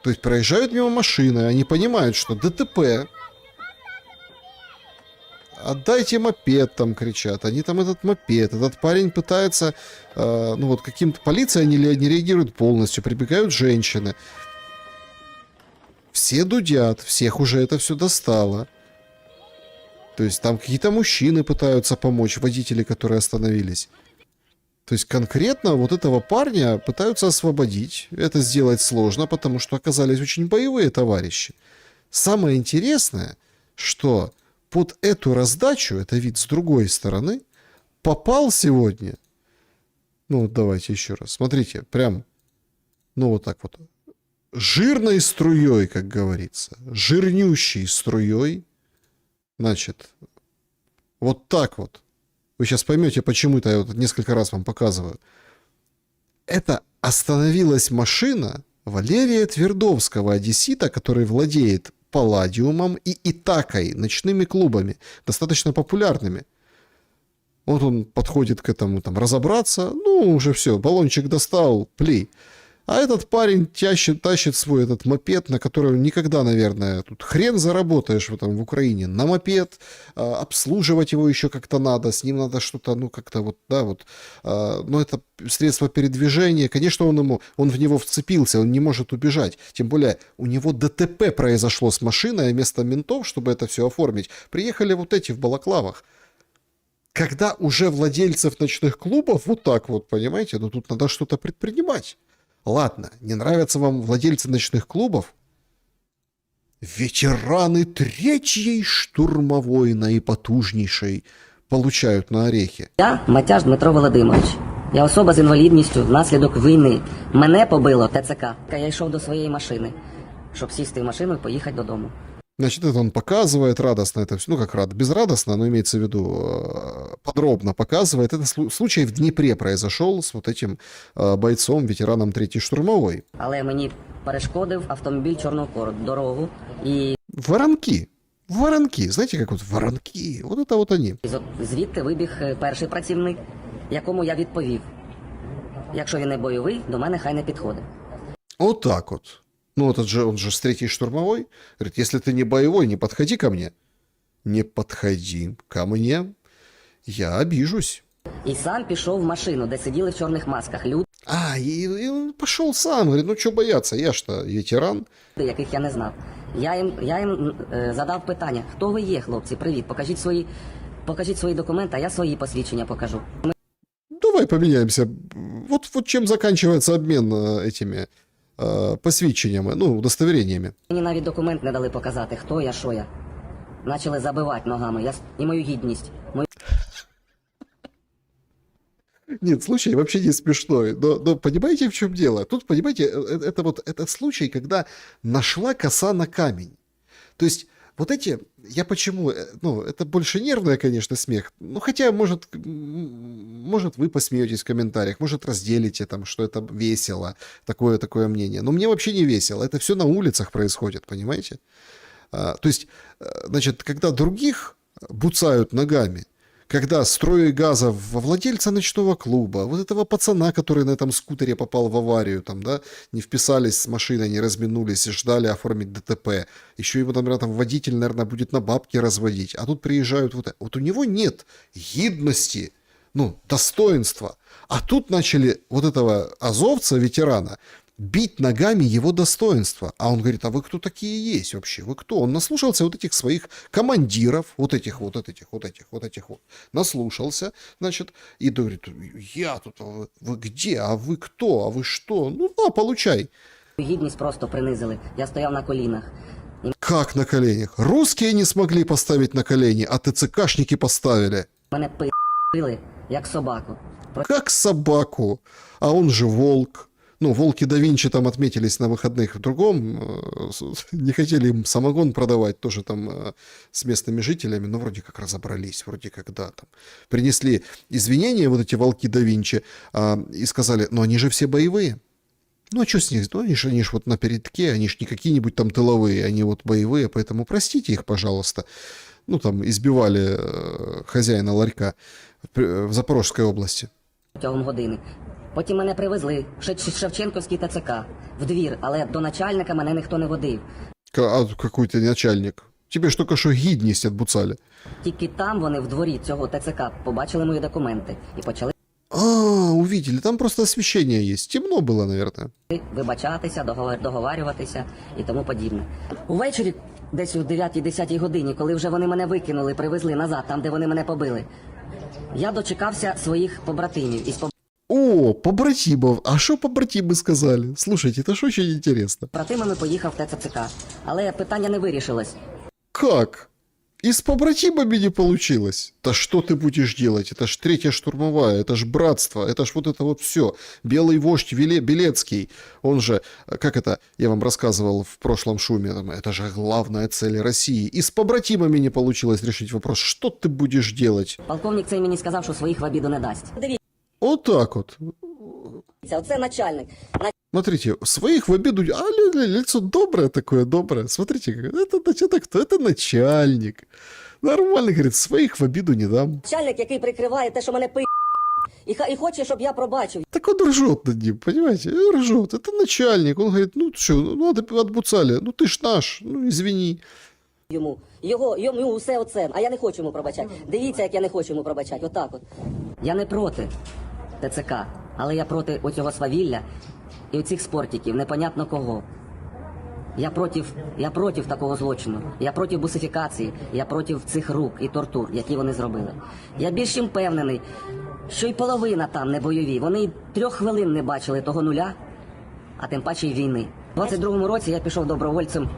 То есть проезжают мимо машины, они понимают, что ДТП. Отдайте мопед, там кричат. Они там этот мопед. Этот парень пытается, ну вот каким-то... Полиция не реагирует полностью. Прибегают женщины. Все дудят. Всех уже это все достало. То есть там какие-то мужчины пытаются помочь, водители, которые остановились. То есть конкретно вот этого парня пытаются освободить. Это сделать сложно, потому что оказались очень боевые товарищи. Самое интересное, что... под эту раздачу, это вид с другой стороны, попал сегодня, ну вот давайте еще раз, смотрите, прям, ну вот так вот, жирной струей, как говорится, жирнющей струей, значит, вот так вот, вы сейчас поймете, почему-то я вот несколько раз вам показываю, это остановилась машина Валерия Твердовского, одессита, который владеет Палладиумом и Итакой, ночными клубами, достаточно популярными. Вот он подходит к этому, там, разобраться, ну, уже все, баллончик достал, плей. А этот парень тащит свой этот мопед, на который никогда, наверное, тут хрен заработаешь в Украине, на мопед, обслуживать его еще как-то надо, с ним надо что-то, ну, как-то вот, да, вот, но это средство передвижения, конечно, он в него вцепился, он не может убежать, тем более у него ДТП произошло с машиной, а вместо ментов, чтобы это все оформить, приехали вот эти в балаклавах. Когда уже владельцев ночных клубов вот так вот, понимаете, ну, тут надо что-то предпринимать. Ладно, не нравятся вам владельцы ночных клубов? Ветераны третьей штурмовой наипотужнішої получають на орехи. Я Матяш Дмитро Володимирович. Я особа з інвалідністю внаслідок війни. Мене побило ТЦК. Я йшов до своєї машини, щоб сісти в машину і поїхати додому. Значит, это он показывает радостно это все, ну как рад, безрадостно, но имеется в виду подробно показывает. Это случай в Днепре произошел с вот этим бойцом, ветераном 3-й штурмовой. Але мені перешкодив автомобіль чорного кольору, дорогу. І Воронки. Воронки. Знаете, как вот воронки? Вот это вот они. звідти вибіг перший працівник, якому я відповів. Якщо він не бойовий, до мене хай не підходить. Вот так вот. Ну, этот же, он же с 3-й штурмовой. Говорит, если ты не боевой, не подходи ко мне. Не подходи ко мне. Я обижусь. І сам пішов в машину, де сиділи в чорних масках люди, И он пошел сам. Говорит, ну что бояться, я что, ветеран. яких я не знав. Я їм задав питання: хто ви є, хлопці? Привіт, покажіть свої документи, а я свої посвідчення покажу. Давай поменяемся. Вот чем заканчивается обмен этими посвідченнями, ну, удостоверениями. Мені навіть документ не дали показати, хто я, що я. Начали забивати ногами і мою гідність. Нет, случай вообще не смешной. Но понимаете, в чем дело? Тут, понимаете, это вот этот случай, когда нашла коса на камень. То есть вот эти, я почему, ну, это больше нервный, конечно, смех. Ну, хотя, может вы посмеетесь в комментариях, может, разделите там, что это весело, такое мнение. Но мне вообще не весело. Это все на улицах происходит, понимаете? То есть, значит, когда других буцают ногами, когда строю газа во владельца ночного клуба, вот этого пацана, который на этом скутере попал в аварию, там, да, не вписались с машиной, не разминулись и ждали оформить ДТП. Еще его, наверное, там водитель, наверное, будет на бабки разводить. А тут приезжают вот у него нет гидности, ну, достоинства. А тут начали вот этого азовца, ветерана, бить ногами его достоинства. А он говорит, а вы кто такие есть вообще? Вы кто? Он наслушался вот этих своих командиров, вот этих. Наслушался, значит, и говорит, я тут, а вы где? А вы кто? А вы что? Ну, на, получай. Гідність просто принизили. Я стояв на колінах. Как на коленях? Русские не смогли поставить на колени, а ТЦКшники поставили. Мене пили, як собаку. Как собаку. А он же волк. Ну, волки да Винчи там отметились на выходных в другом. Не хотели им самогон продавать, тоже там с местными жителями, но вроде как разобрались, вроде как, да, там. Принесли извинения вот эти волки да Винчи и сказали, ну, они же все боевые. Ну, а что с них? Ну, они ж вот на передке, они ж не какие-нибудь там тыловые, они вот боевые, поэтому простите их, пожалуйста. Ну, там избивали хозяина ларька в Запорожской области. Протягом години. Потім мене привезли в Шевченківський ТЦК, в двір, але до начальника мене ніхто не водив. А какой ты начальник? Тебе ж только что гідність отбуцали. Тільки там вони в дворі цього ТЦК побачили мої документи і почали Увидели, там просто освещение есть. Темно было, наверное. вибачатися, договарюватися і тому подібне. Увечері, десь о 9-10 годині, коли вже вони мене викинули, привезли назад, там, де вони мене побили, я дочекався своїх побратимів. О, побратимов. А что побратимы сказали? Слушайте, это ж очень интересно. Побратимами поїхав в ТЦК, але питання не вирішилось. Как? И с побратимами не получилось? Да что ты будешь делать? Это ж 3-я штурмовая, это ж братство, это ж вот это вот все. Белый вождь Белецкий, он же, как это, я вам рассказывал в прошлом шуме, там, это же главная цель России. И с побратимами не получилось решить вопрос, что ты будешь делать? Полковник цей мені сказав, що своїх в обіду не дасть. Вот так вот. Дивіться, оце начальник. Смотрите, своих в обиду... лицо доброе такое, доброе. Смотрите, это кто? Это начальник. Нормально, говорит, своих в обиду не дам. Начальник, який прикриває те, що мене і хоче, щоб я пробачив. Так он ржет над ним, понимаете? Ржет. Это начальник. Он говорит, ну что, ну отбуцали. Ну ты ж наш, ну извини. Йому усе оце, а я не хочу йому пробачати. Дивіться, як я не хочу йому пробачати, отак от. Я не проти ТЦК, але я проти оцього свавілля і оцих спортиків, непонятно кого. Я проти такого злочину, я проти бусифікації, я проти цих рук і тортур, які вони зробили. Я більш чим впевнений, що й половина там не бойові, вони й 3 хвилин не бачили того нуля, а тим паче й війни. У 22-му році я пішов добровольцем.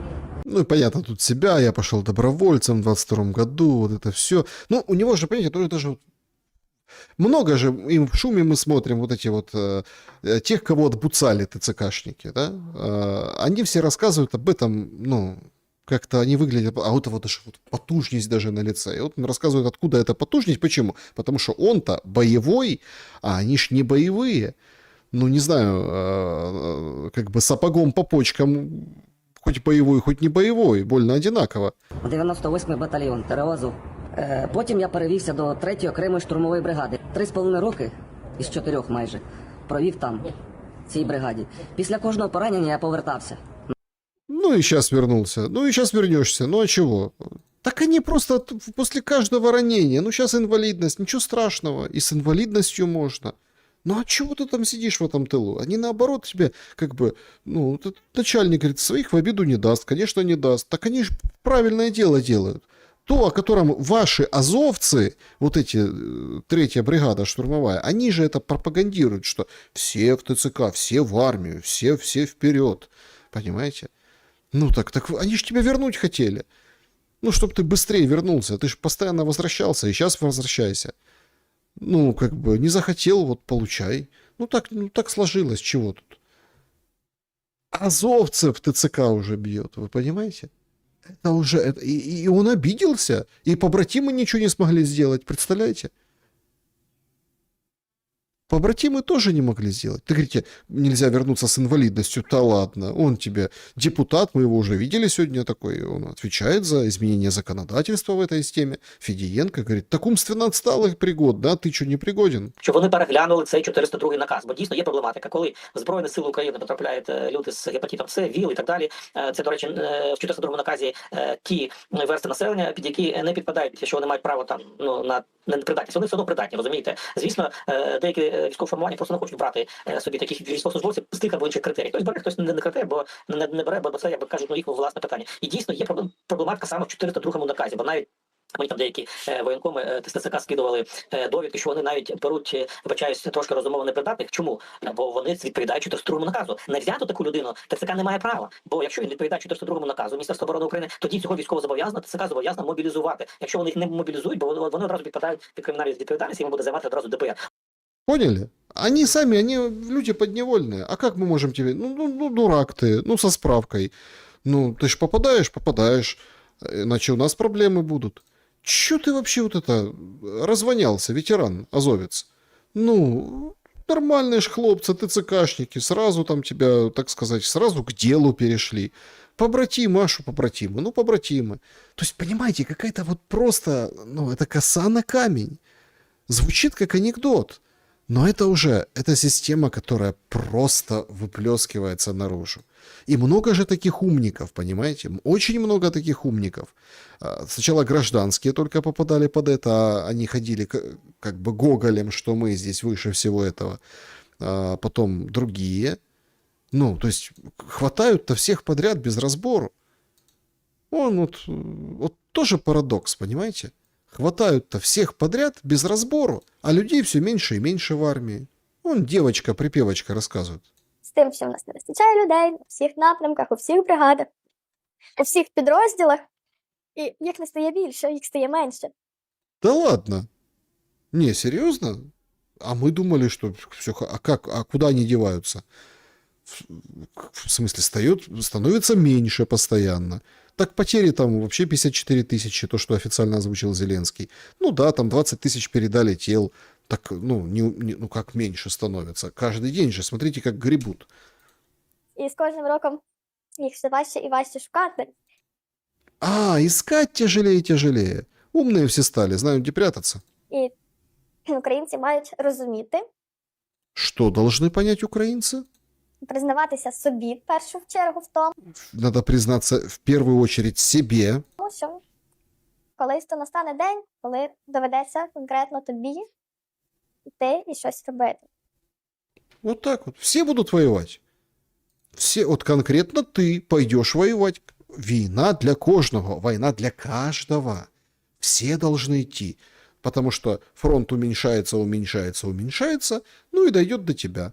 Ну и понятно, тут себя, я пошел добровольцем в 22-м году, вот это все. Ну, у него же, понимаете, тоже даже много же, и в шуме мы смотрим вот эти вот, тех, кого отбуцали ТЦКшники, да, они все рассказывают об этом, ну, как-то они выглядят, а вот даже вот потужность даже на лице. И вот он рассказывает, откуда эта потужность, почему. Потому что он-то боевой, а они ж не боевые. Ну, не знаю, как бы сапогом по почкам, хоть боевой, хоть не боевой, больно одинаково. 98-й батальйон ТРО Азов. Потім я перевівся до 3-ї окремої штурмової бригади. 3,5 роки із 4 майже провів там, в цій бригаді. Після кожного поранення я повертався. Ну и сейчас вернулся. Ну и сейчас вернешься. Ну а чего? Так они просто после каждого ранения. Ну сейчас инвалидность, ничего страшного. И с инвалидностью можно. Ну а чего ты там сидишь в этом тылу? Они наоборот тебе, как бы, ну, начальник говорит, своих в обиду не даст. Конечно, не даст. Так они же правильное дело делают. То, о котором ваши азовцы, вот эти, 3-я бригада штурмовая, они же это пропагандируют, что все в ТЦК, все в армию, все вперед. Понимаете? Ну так они же тебя вернуть хотели. Ну, чтобы ты быстрее вернулся. Ты же постоянно возвращался, и сейчас возвращайся. Ну, как бы, не захотел, вот получай. Ну, так сложилось, чего тут? Азовцев ТЦК уже бьет, вы понимаете? Это уже... и он обиделся, и побратимы ничего не смогли сделать, представляете? Побратимы тоже не могли сделать. Ты говорите, нельзя вернуться с инвалидностью. Да ладно, он тебе депутат, мы его уже видели сегодня такой, он отвечает за изменение законодательства в этой теме. Федієнко говорит, так умственно отсталых пригод, да, ты что, не пригоден? Що вони переглянули цей 402 наказ, бо дійсно є проблематика, коли в Збройні Сили України потрапляють люди з гепатитом С, ВІЛ і так далі. Це, до речі, в 402 наказі ті версти населення, під які не підпадають, що вони мають право там, ну, на непридатність. Вони все одно придатні, розумієте? Звісно, деякі військові формування просто не хочуть брати собі таких військовослужбовців з тих або інших критерій. Хтось бере, хтось не критерій, бо не бере, бо це, як би кажуть, ну, їх власне питання. І дійсно є проблематика саме в 402 наказі, бо навіть мені там деякі воєнкоми з ТЦК скидували довідки, що вони навіть беруть, вибачаюсь, трошки розумово непридатних. Чому? Бо вони відповідають 402 наказу. Не взяти таку людину ТЦК не має права. Бо якщо він відповідає 402 наказу Міністерства оборони України, тоді цього військово зобов'язано, ТЦК зобов'язано мобілізувати. Якщо вони їх не мобілізують, бо вони одразу підпадають під кримінальну відповідальність, йому буде займати одразу ДПР. Поняли? Они сами, они люди подневольные. А как мы можем тебе... Ну, дурак ты, ну, со справкой. Ну, ты ж попадаешь. Иначе у нас проблемы будут. Чё ты вообще вот это развонялся, ветеран, азовец? Ну, нормальные ж хлопцы, ТЦКшники, сразу там тебя, так сказать, сразу к делу перешли. Побратимы, а шо побратимы? Ну, побратимы. То есть, понимаете, какая-то вот просто, ну, это коса на камень. Звучит как анекдот. Но это уже, это система, которая просто выплескивается наружу. И много же таких умников, понимаете? Очень много таких умников. Сначала гражданские только попадали под это, а они ходили как бы гоголем, что мы здесь выше всего этого. А потом другие. Ну, то есть хватают-то всех подряд без разбору. Вот тоже парадокс, понимаете? Хватают-то всех подряд без разбору, а людей все меньше и меньше в армии. Вон девочка-припевочка рассказывает. З тим, що в нас не вистачає людей у всіх напрямках, у всіх бригадах, у всіх підрозділах. І їх не стає більше, їх стає менше. Да ладно? Не, серьезно? А мы думали, что все... А куда они деваются? В смысле, становится меньше постоянно. Так потери там вообще 54 тысячи, то, что официально озвучил Зеленский. Ну да, там 20 тысяч передали тел. Так, ну как меньше становится. Каждый день же, смотрите, как гребут. І з кожним роком їх все важче і важче шукати. Искать тяжелее и тяжелее. Умные все стали, знают, где прятаться. І українці мають розуміти, Что должны понять украинцы? признаватися собі в першу чергу в тому, Надо признаться в первую очередь себе. що колись то настане день, коли доведеться конкретно тобі йти і щось робити. Вот так вот. Все будут воевать. Все, вот конкретно ты пойдешь воевать. Война для кожного, война для каждого. Все должны идти. Потому что фронт уменьшается, уменьшается, уменьшается, ну и дойдет до тебя.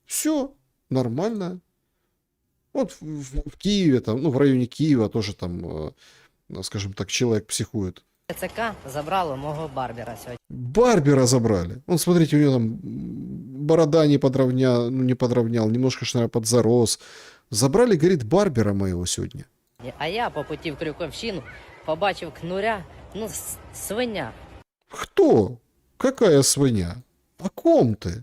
Все нормально. Вот в Киеве, там, ну в районе Киева тоже там, скажем так, человек психует. ТЦК забрало мого Барбера сьогодні. Барбера забрали. Вон, смотрите, у него там борода не подровнял, немножко, наверное, подзарос. Забрали, говорит, Барбера моего сегодня. А я по путі в Крюковщину побачив кнуря, ну, свиня. Кто? Какая свинья? О ком ты?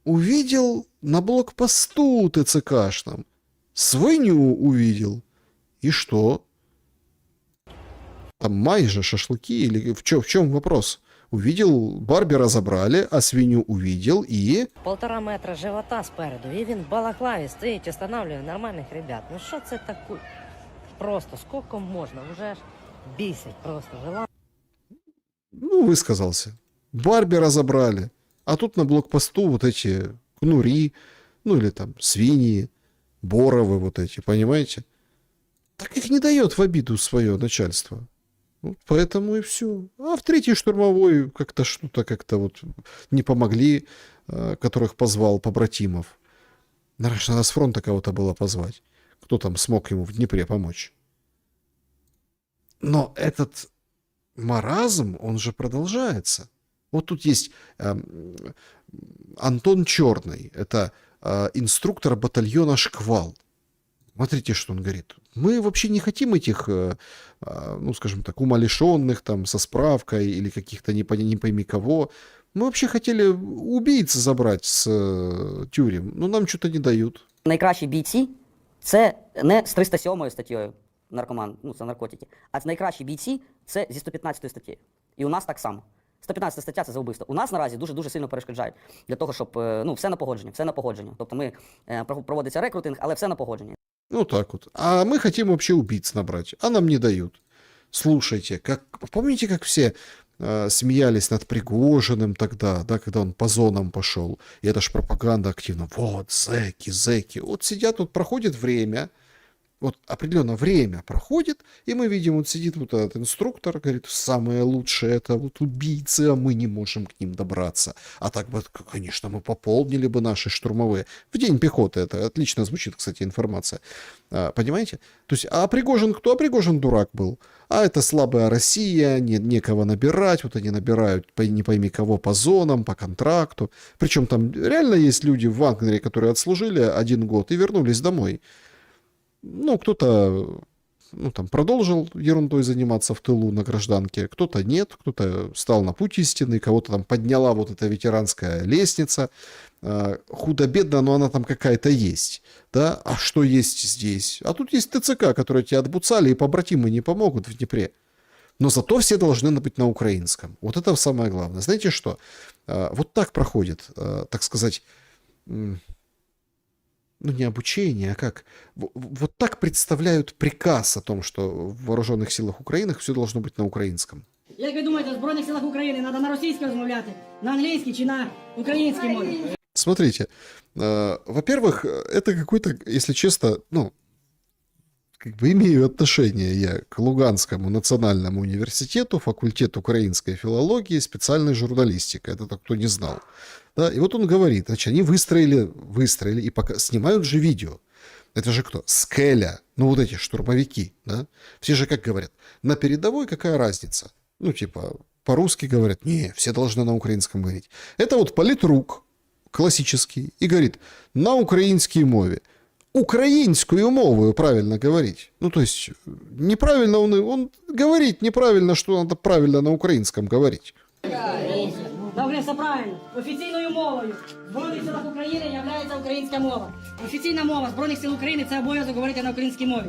Увидел на блокпосту ТЦКшном. Свинью увидел. И что? Там майже шашлыки или в чем вопрос? Увидел, Барбера забрали, а свинью увидел и... 1,5 метра живота спереду, і він в балаклаві стоїть, останавливає нормальних ребят. Ну що це таке? Просто, скільки можна? Уже ж бісить просто. Ну, высказался. Барбера забрали. А тут на блокпосту вот эти кнури, ну или там свиньи, боровы вот эти, понимаете? Так их не дает в обиду свое начальство. Вот поэтому и все. А в 3-й штурмовой как-то что-то как-то вот не помогли, которых позвал побратимов. Наверное, надо с фронта кого-то было позвать. Кто там смог ему в Днепре помочь? Но этот маразм, он же продолжается. Вот тут есть Антон Черный, это инструктор батальона «Шквал». Смотрите, что он говорит. Мы вообще не хотим этих, ну, скажем так, умалишенных там со справкой или каких-то не пойми кого. Мы вообще хотели убийц забрать с тюрем, но нам что-то не дают. Найкращі бійці – це не з 307 статтею наркоман, ну, це наркотики, а найкращі бійці – це зі 115 статтею. І у нас так само. 115 стаття – це за вбивство. У нас наразі дуже сильно перешкоджають для того, щоб, ну, все на погодження. Тобто ми, проводиться рекрутинг, але все на погодження. Ну так вот. А мы хотим вообще убийц набрать, а нам не дают. Слушайте, помните, как все смеялись над Пригожиным тогда, да, когда он по зонам пошел, и это ж пропаганда активно. Вот, зэки. Вот сидят, вот проходит время, вот определенно время проходит, и мы видим, вот сидит вот этот инструктор, говорит, самое лучшее это вот убийцы, а мы не можем к ним добраться. А так бы, конечно, мы пополнили бы наши штурмовые. В день пехоты это отлично звучит, кстати, информация. Понимаете? То есть, а Пригожин кто? А Пригожин дурак был. А это слабая Россия, некого набирать, вот они набирают не пойми кого по зонам, по контракту. Причем там реально есть люди в Вагнере, которые отслужили 1 год и вернулись домой. Ну, кто-то, ну, там, продолжил ерундой заниматься в тылу на гражданке, кто-то нет, кто-то стал на путь истины, кого-то там подняла вот эта ветеранская лестница. Худо-бедно, но она там какая-то есть. Да? А что есть здесь? А тут есть ТЦК, которые тебя отбуцали, и побратимы не помогут в Днепре. Но зато все должны быть на украинском. Вот это самое главное. Знаете что? Вот так проходит, так сказать... Ну, не обучение, а как? Вот так представляют приказ о том, что в вооруженных силах Украины все должно быть на украинском. Як ви думаєте, в Збройних силах України треба на російській розмовляти, на англійській чи на українській мові? Смотрите, во-первых, это какой-то, если честно, ну, как бы имею отношение я к Луганскому национальному университету, факультет украинской филологии, специальной журналистики. Это кто не знал. Да, и вот он говорит, значит, они выстроили и пока снимают же видео. Это же кто? Скеля. Ну, вот эти штурмовики, да? Все же как говорят, на передовой какая разница? Ну, типа, по-русски говорят, не, все должны на украинском говорить. Это вот политрук классический и говорит, на украинской мове. Украинскую мову правильно говорить. Ну, то есть, неправильно он говорит неправильно, что надо правильно на украинском говорить. Добре, все правильно. Офіційною мовою Збройних сил України є українська мова. Офіційна мова Збройних сил України – це обов'язок говорити на українській мові.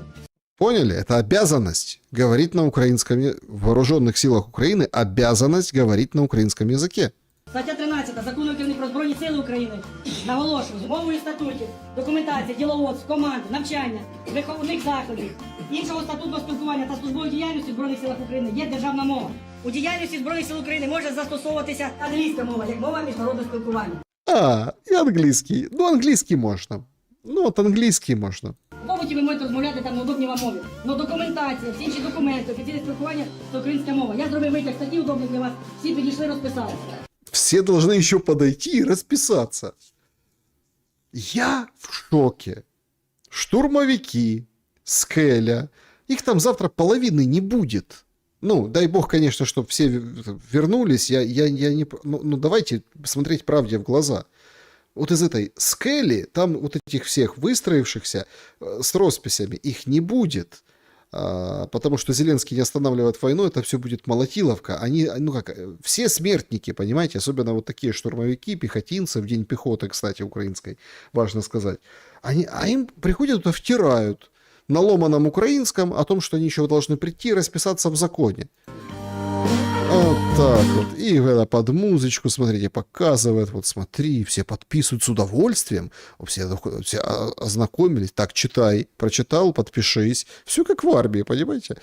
Поняли? Это обязанность говорить на украинском, в вооруженных силах Украины обязанность говорить на украинском языке. Стаття 13 Закону України про Збройні сили України наголошує, з мовою статутів, документації, діловодств, команд, навчання, виховних заходів, іншого статутного спілкування та службової діяльності в Збройних силах України є державна мова. У діяльності Збройних сил України може застосовуватися англійська мова, як мова міжнародного спілкування. И английский. Ну, английский можно. Ну, вот английский можно. В побуті ви можете розмовляти там на удобній вам мові. Но документація, всі інші документи, офіційне спілкування – це українська мова. Я зробив витяг статті удобних для вас, всі підійшли, розписали. Все должны еще подойти и расписаться. Я в шоке. Штурмовики, Скеля. Их там завтра половины не будет. Ну, дай бог, конечно, чтобы все вернулись. Я не... Ну, давайте смотреть правде в глаза. вот из этой скели, там вот этих всех выстроившихся с росписями, их не будет. Потому что Зеленский не останавливает войну, это все будет молотиловка. Они, ну как, все смертники, понимаете, особенно вот такие штурмовики, пехотинцы, в день пехоты, кстати, украинской, важно сказать, им приходят туда, втирают на ломаном украинском о том, что они еще должны прийти и расписаться в законе. Вот так вот. И это под музычку, смотрите, показывает. Вот смотри, все подписывают с удовольствием. Все ознакомились. Так, читай. Прочитал, подпишись. Все как в армии, понимаете?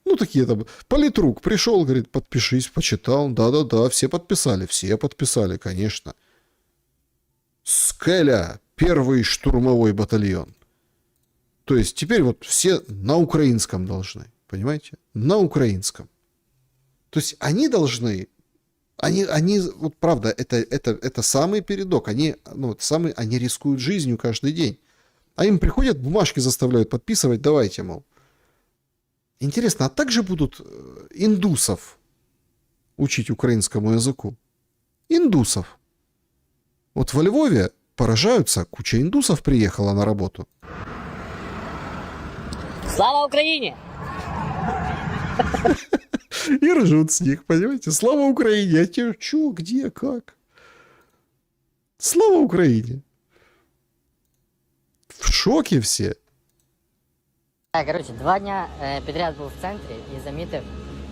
Ну, такие там. Политрук пришел, говорит, подпишись, почитал. Да-да-да, все подписали, конечно. Скеля, первый штурмовой батальон. То есть теперь вот все на украинском должны. Понимаете? На украинском. То есть они должны, они вот правда, это самый передок, они рискуют жизнью каждый день. А им приходят, бумажки заставляют подписывать, давайте, мол. Интересно, а также будут индусов учить украинскому языку? Индусов. Вот во Львове поражаются, куча индусов приехала на работу. Слава Україні! И ржут с них, понимаете? Слава Украине! А те, чё, где, как? Слава Украине! В шоке все. Коротше, 2 дня підряд був в центрі і замітив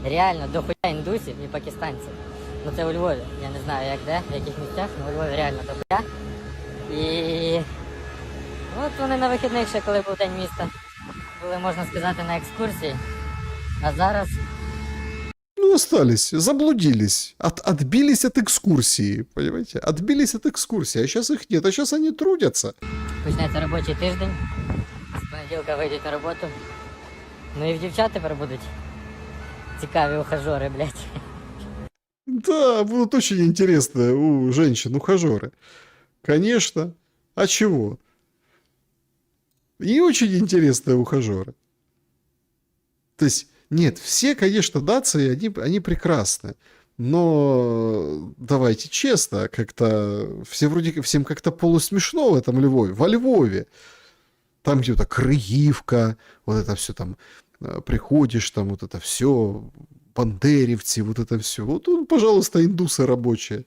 реально дохуя індусів і пакистанців. Ну це у Львові, я не знаю як де, в яких місцях, але у Львові реально дохуя. І от вони на вихідних ще, коли був день міста, були, можна сказати, на екскурсії. А зараз... Ну, остались, заблудились, отбились от экскурсии, понимаете? Отбились от экскурсии, а сейчас их нет, а сейчас они трудятся. Почнеться робочий тиждень, з понеділка вийдуть на роботу. Ну і в дівчат тепер будуть цікаві ухажори, блядь. Да, будут очень интересные у женщин ухажеры. Конечно. А чего? И очень интересные ухажеры. То есть, нет, все, конечно, нации, они прекрасны. Но давайте честно, как-то все вроде всем как-то полусмешно в этом Львове. Во Львове. Там где-то Крыевка, вот это все там приходишь, там вот это все, бандеревцы, вот это все. Вот, пожалуйста, индусы рабочие.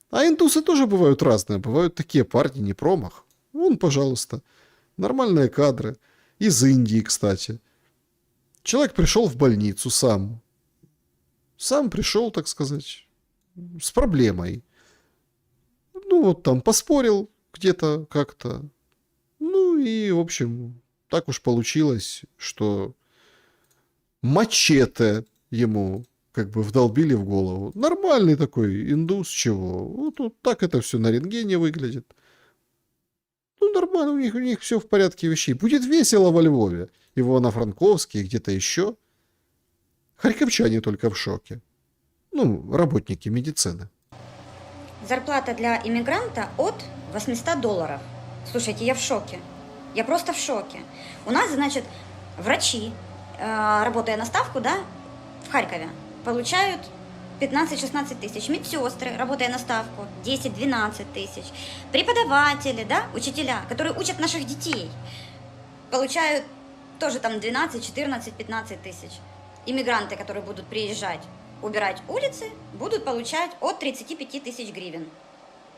А индусы тоже бывают разные. Бывают такие парни, не промах. Вон, пожалуйста. Нормальные кадры. Из Индии, кстати. Человек пришел в больницу сам. Сам пришел, так сказать, с проблемой. Ну, вот там поспорил где-то как-то. Ну, и, в общем, так уж получилось, что мачете ему как бы вдолбили в голову. Нормальный такой индус, чего. Вот так это все на рентгене выглядит. Ну, нормально, у них все в порядке вещей. Будет весело во Львове. И в Ивано-Франковске, и где-то еще. Харьковчане только в шоке. Ну, работники медицины. Зарплата для иммигранта от $800. Слушайте, я в шоке. Я просто в шоке. У нас, значит, врачи, работая на ставку, да, в Харькове, получают 15-16 тысяч. Медсестры, работая на ставку, 10-12 тысяч. Преподаватели, да, учителя, которые учат наших детей, получают тоже там 12, 14, 15 тысяч. Иммигранты, которые будут приезжать, убирать улицы, будут получать от 35 тысяч гривен.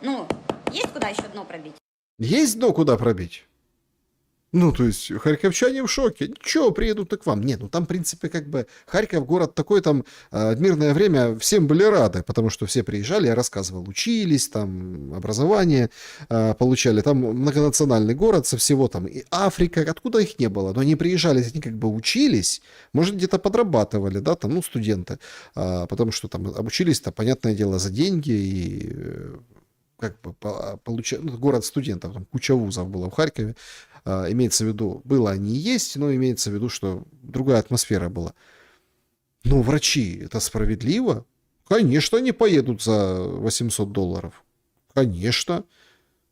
Ну, есть куда еще дно пробить? Есть дно куда пробить? Ну, то есть, харьковчане в шоке. Ничего, приедут и к вам. Нет, ну там, в принципе, как бы, Харьков город такой, там, в мирное время всем были рады, потому что все приезжали, я рассказывал, учились, там, образование получали. Там многонациональный город со всего, там, и Африка, откуда их не было. Но они приезжали, они как бы учились, может, где-то подрабатывали, да, там, ну, студенты, потому что там обучились-то, понятное дело, за деньги и как бы город студентов, там куча вузов было в Харькове. Имеется в виду, было они и есть, но имеется в виду, что другая атмосфера была. Но врачи, это справедливо? Конечно, они поедут за $800. Конечно.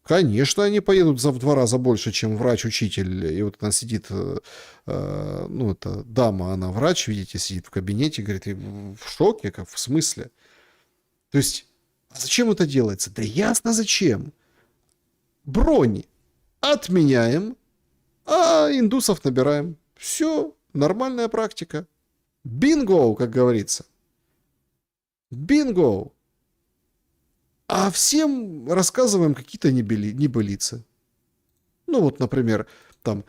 Конечно, они поедут в 2 раза больше, чем врач-учитель. И вот она сидит, ну, это дама, она врач, видите, сидит в кабинете, говорит, и в шоке, как в смысле? То есть, а зачем это делается? Да ясно зачем. Брони отменяем, а индусов набираем. Все, нормальная практика. Бинго, как говорится. Бинго. А всем рассказываем какие-то небылицы. Ну вот, например, там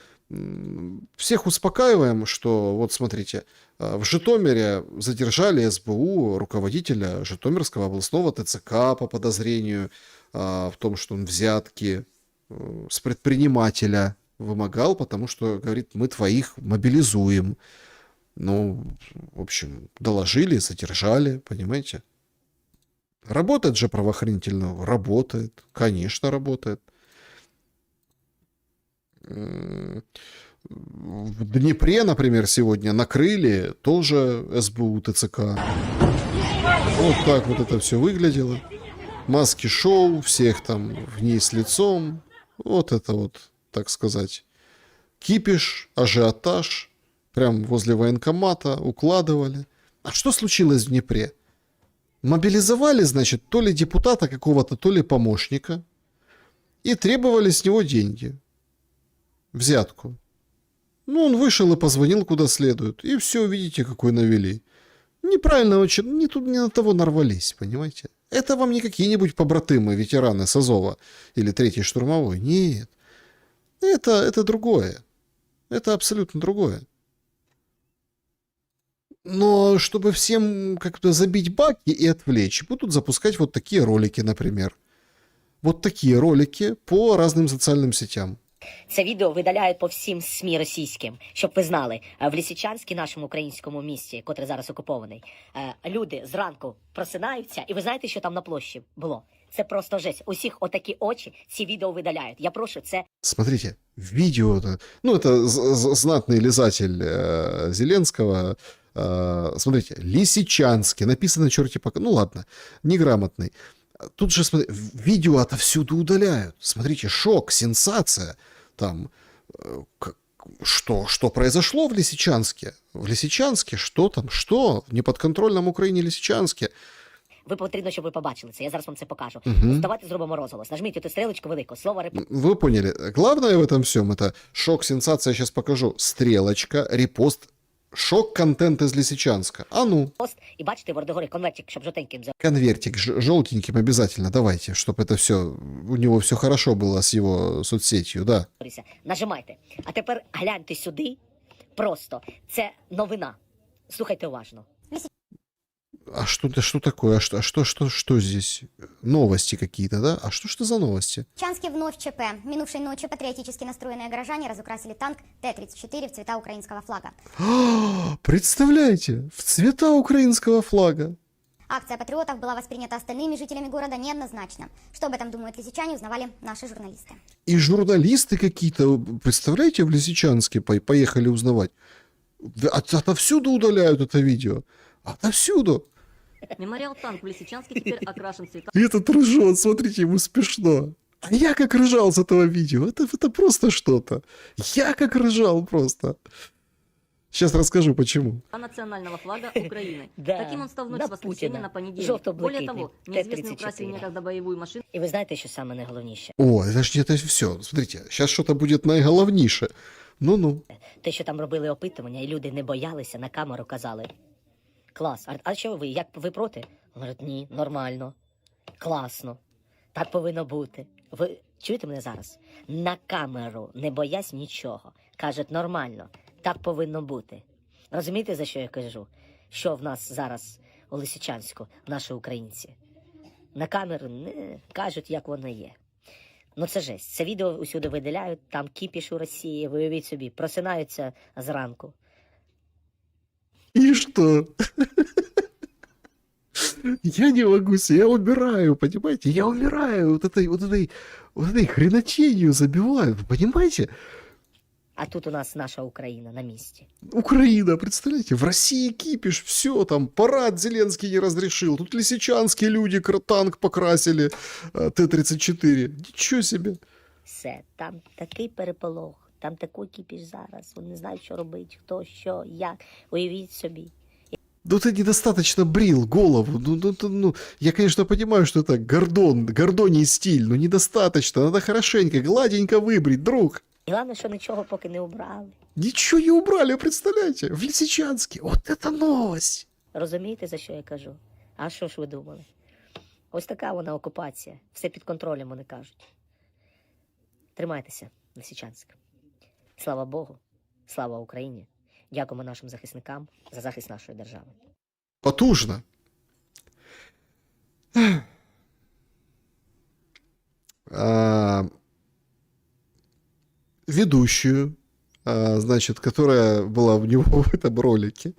всех успокаиваем, что вот смотрите, в Житомире задержали СБУ руководителя Житомирского областного ТЦК по подозрению в том, что он взятки с предпринимателя вымогал, потому что, говорит, мы твоих мобилизуем. Ну, в общем, доложили, задержали, понимаете? Работает же правоохранительно? Работает. Конечно, работает. В Днепре, например, сегодня накрыли тоже СБУ, ТЦК. Вот так вот это все выглядело. Маски-шоу, всех там вниз лицом. Вот это вот, так сказать, кипиш, ажиотаж. Прям возле военкомата укладывали. А что случилось в Днепре? Мобилизовали, значит, то ли депутата какого-то, то ли помощника. И требовали с него деньги. Взятку. Ну, он вышел и позвонил куда следует. И все, видите, какой навели. Неправильно очень, не на того нарвались, понимаете? Это вам не какие-нибудь побратимы, ветераны с Азова или 3-й штурмовой. Нет. Это другое. Это абсолютно другое. Но чтобы всем как-то забить баки и отвлечь, будут запускать вот такие ролики, например. Вот такие ролики по разным социальным сетям. Це відео видаляють по всім СМІ російським, щоб ви знали, в Лисичанській, нашому українському місті, котрий зараз окупований, люди зранку просинаються, і ви знаєте, що там на площі було? Це просто жесть. Усіх отакі очі ці відео видаляють. Я прошу, це... Смотрите, видео, ну это знатный лизатель Зеленского. Смотрите, Лисичанский, написано черти пока, ну ладно, неграмотный. Тут же, смотрите, видео отовсюду удаляют. Смотрите, шок, сенсация. Там, что произошло в Лисичанске? В Лисичанске? Что там? Что? В неподконтрольном Україні Лисичанске? Ви потрібно, щоб ви побачили це. Я зараз вам це покажу. Угу. Давайте зробимо розголос. Нажміть эту стрілочку велику. Слово репост. Вы поняли. Главное в этом всем это шок, сенсация. Я сейчас покажу. Стрелочка, репост. Шок контент из Лисичанска. А ну. І бачите, вордогори, конвертик, щоб жовтеньким Конвертик желтеньким обязательно. Давайте, чтобы это все, у него все хорошо было с его соцсетью, да. Нажимайте. А тепер гляньте сюди. Просто. Це новина. Слухайте уважно. А что такое? Что здесь? Новости какие-то, да? А что ж это за новости? Лисичанске вновь ЧП. Минувшей ночью патриотически настроенные горожане разукрасили танк Т-34 в цвета украинского флага. Представляете? В цвета украинского флага. Акция патриотов была воспринята остальными жителями города неоднозначно. Что об этом думают лисичане, узнавали наши журналисты. И журналисты какие-то, представляете, в Лисичанске поехали узнавать. Отовсюду удаляют это видео. Отовсюду. Мемориал танк в Лисичанске теперь окрашен цвета. И этот ржет, смотрите, ему смешно. А я как ржал с этого видео. Это просто что-то. Я как ржал просто. Сейчас расскажу, почему. Национального флага Украины. Таким он стал в ночь с воскресенья на понедельник. Более того, неизвестные украсили некогда боевую машину. І ви знаєте, що саме найголовніше? О, это все. Смотрите, сейчас что-то будет наиголовніше. Ну-ну. Те, що там робили опитування, і люди не боялися, на камеру казали. Клас. А що ви? Як ви проти? Говорять, ні, нормально. Класно. Так повинно бути. Ви чуєте мене зараз? На камеру, не боясь нічого. Кажуть, нормально. Так повинно бути. Розумієте, за що я кажу? Що в нас зараз у Лисичанську, наші українці? На камеру не кажуть, як воно є. Ну це жесть. Це відео усюди видаляють, там кіпіш у Росії, виявіть собі, просинаються зранку. И что? Я не могу себе, я умираю, понимаете? Я умираю вот этой хренотенью забиваю, вы понимаете? А тут у нас наша Україна на місці. Украина, представляете, в России кипиш, все, там парад Зеленский не разрешил, тут лисичанские люди танк покрасили, Т-34, ничего себе. Все, там такий переполох, там такий кіпіш зараз, вони не знають, що робити, хто, що, як, уявіть собі. Ну, ты недостаточно брил голову. Ну, я, конечно, понимаю, что это гордоний стиль, но недостаточно. Надо хорошенько, гладенько выбрить, друг. І головне, що нічого поки не убрали. Ничего не убрали, представляете? В Лисичанске. Вот это новость. Розумієте, за що я кажу? А що ж ви думали? Ось така вона окупація. Все під контролем, вони кажуть. Тримайтеся, Лисичанськ. Слава Богу, слава Україні. Дякуємо нашим захисникам за захист нашої держави. Потужно. Ведущую, значит, которая была у него в этом ролике,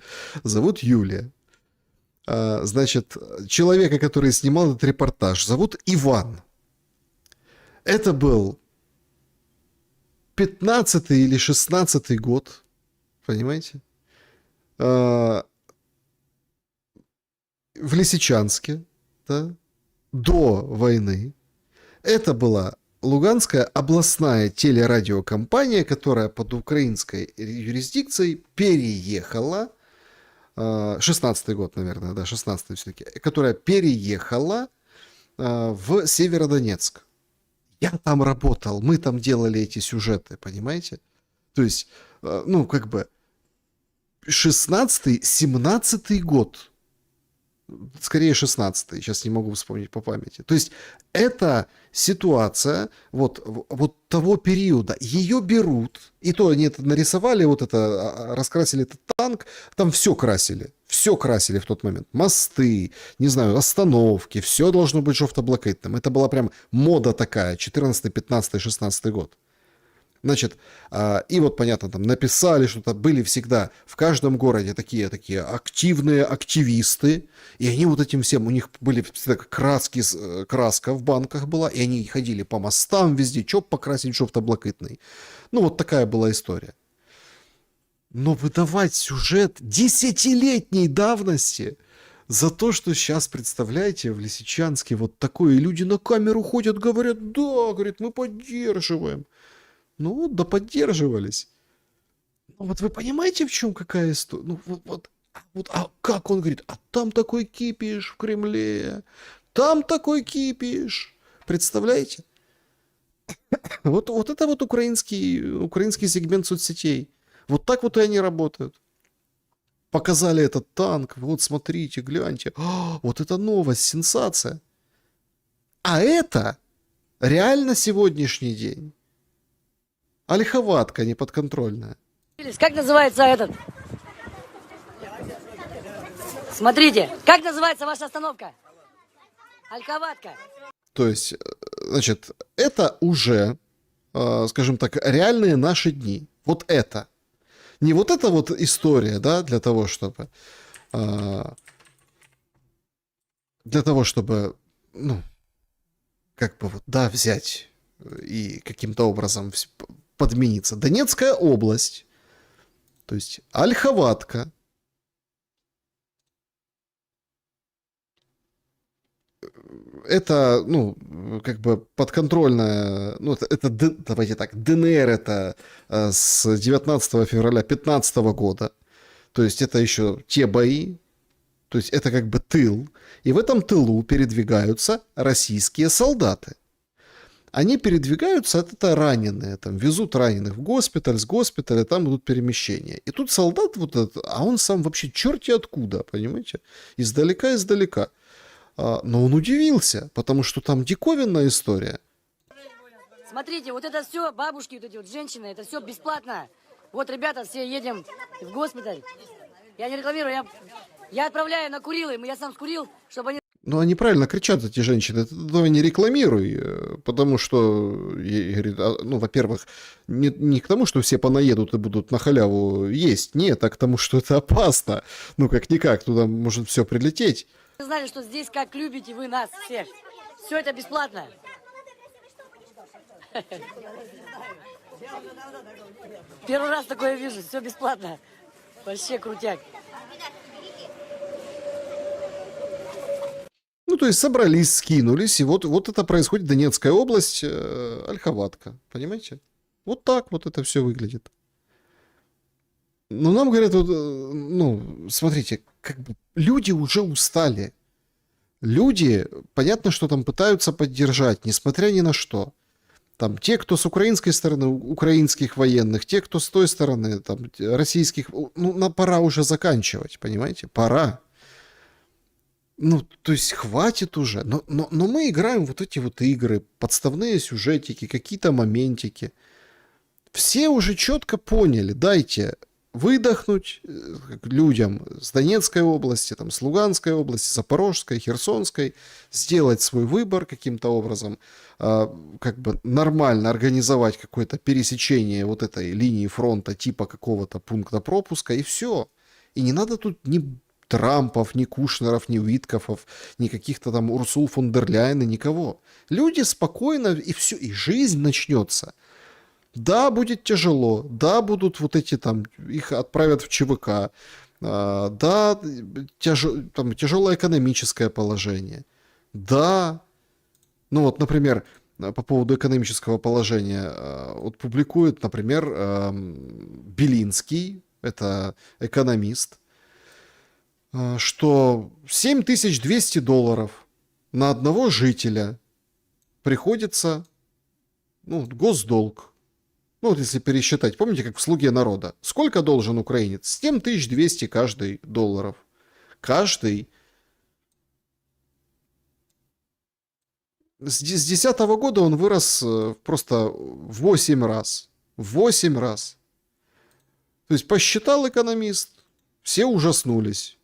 зовут Юлия. Значит, человека, который снимал этот репортаж, зовут Иван. Это был 15-й или 16-й год, понимаете? В Лисичанске, да, до войны. Это была Луганская областная телерадиокомпания, которая под украинской юрисдикцией переехала, 16-й год, наверное, да, 16-й все-таки, которая переехала в Северодонецк. Я там работал, мы там делали эти сюжеты, понимаете? То есть, ну, как бы, 16-й, 17-й год. Скорее 16-й, сейчас не могу вспомнить по памяти. То есть это ситуация вот того периода. Ее берут, и то они это нарисовали, вот это, раскрасили этот танк, там все красили в тот момент. Мосты, не знаю, остановки, все должно быть жовто-блакитным. Это была прям мода такая, 14, 15, 16 год. Значит, и вот, понятно, там написали что-то, были всегда в каждом городе такие активные активисты, и они вот этим всем, у них были всегда краска в банках была, и они ходили по мостам везде, что покрасить жовто-блакитный. Ну, вот такая была история. Но выдавать сюжет 10-летней давности за то, что сейчас, представляете, в Лисичанске вот такое, и люди на камеру ходят, говорят, да, говорит, мы поддерживаем. Ну, да поддерживались. Ну, вот вы понимаете, в чем какая история? Ну, а как он говорит? А там такой кипиш в Кремле. Там такой кипиш. Представляете? Вот это вот украинский сегмент соцсетей. Вот так вот и они работают. Показали этот танк. Вот смотрите, гляньте. Вот это новость, сенсация. А это реально сегодняшний день. Ольховатка неподконтрольная. Как называется этот? Смотрите, как называется ваша остановка? Ольховатка. То есть, значит, это уже, скажем так, реальные наши дни. Вот это. Не вот эта вот история, да, для того, чтобы, ну, как бы вот, да, взять и каким-то образом подмениться. Донецкая область, то есть Ольховатка, это, ну, как бы подконтрольная, ну, это давайте так, ДНР это с 19 февраля 2015 года, то есть это еще те бои, то есть это как бы тыл, и в этом тылу передвигаются российские солдаты. Они передвигаются, это раненые, там, везут раненых в госпиталь, с госпиталя там идут перемещения. И тут солдат вот этот, а он сам вообще черти откуда, понимаете? Издалека. Но он удивился, потому что там диковинная история. Смотрите, вот это все, бабушки, вот эти вот женщины, это все бесплатно. Вот, ребята, все едем в госпиталь. Я не рекламирую, я отправляю на Курилы, я сам скурил, чтобы они... Ну, они правильно кричат, эти женщины. Это давай не рекламируй, потому что, говорит, ну, во-первых, не к тому, что все понаедут и будут на халяву есть, нет, а к тому, что это опасно. Ну, как-никак, туда может все прилететь. Вы знали, что здесь как любите вы нас всех. Все это бесплатно. Первый раз такое вижу, все бесплатно. Вообще крутяк. Ну, то есть собрались, скинулись, и вот это происходит, Донецкая область, Ольховатка, понимаете? Вот так вот это все выглядит. Ну, нам говорят, вот, ну, смотрите, как бы люди уже устали. Люди, понятно, что там пытаются поддержать, несмотря ни на что. Там те, кто с украинской стороны, украинских военных, те, кто с той стороны, там, российских, ну, пора уже заканчивать, понимаете? Пора. Ну, то есть хватит уже. Но мы играем вот эти вот игры, подставные сюжетики, какие-то моментики. Все уже четко поняли, дайте выдохнуть людям с Донецкой области, там, с Луганской области, Запорожской, Херсонской, сделать свой выбор каким-то образом, как бы нормально организовать какое-то пересечение вот этой линии фронта типа какого-то пункта пропуска, и все. И не надо тут ни Трампов, ни Кушнеров, ни Уиткофов, ни каких-то там Урсул фон дер Ляйен, никого. Люди спокойно, и все, и жизнь начнется. Да, будет тяжело, да, будут вот эти там, их отправят в ЧВК, да, там, тяжелое экономическое положение, да, ну вот, например, по поводу экономического положения, вот публикует, например, Белинский, это экономист, что $7200 на одного жителя приходится, ну, госдолг. Ну, вот если пересчитать, помните, как в «Слуге народа»? Сколько должен украинец? 7200 каждый долларов. Каждый. С 2010 года он вырос просто в 8 раз. В 8 раз. То есть посчитал экономист, все ужаснулись.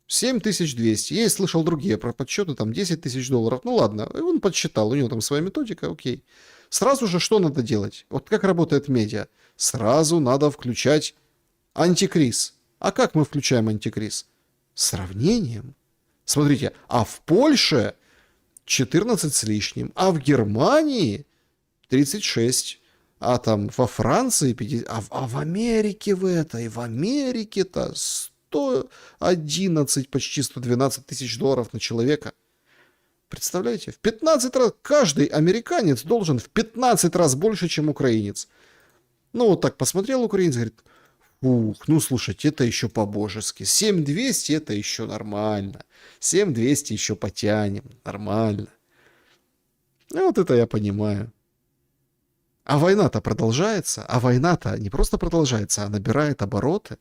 7200. Я и слышал другие про подсчеты, там $10 000. Ну ладно, он подсчитал, у него там своя методика, окей. Сразу же что надо делать? Вот как работает медиа? Сразу надо включать антикриз. А как мы включаем антикриз? Сравнением. Смотрите, а в Польше 14 с лишним, а в Германии 36, а там во Франции 50, а в Америке в Америке-то 111, почти $112 000 на человека. Представляете? В 15 раз каждый американец должен в 15 раз больше, чем украинец. Ну, вот так посмотрел украинец, говорит, ух, ну, слушайте, это еще по-божески. 7200 это еще нормально. 7200 еще потянем. Нормально. Ну, вот это я понимаю. А война-то продолжается. А война-то не просто продолжается, а набирает обороты.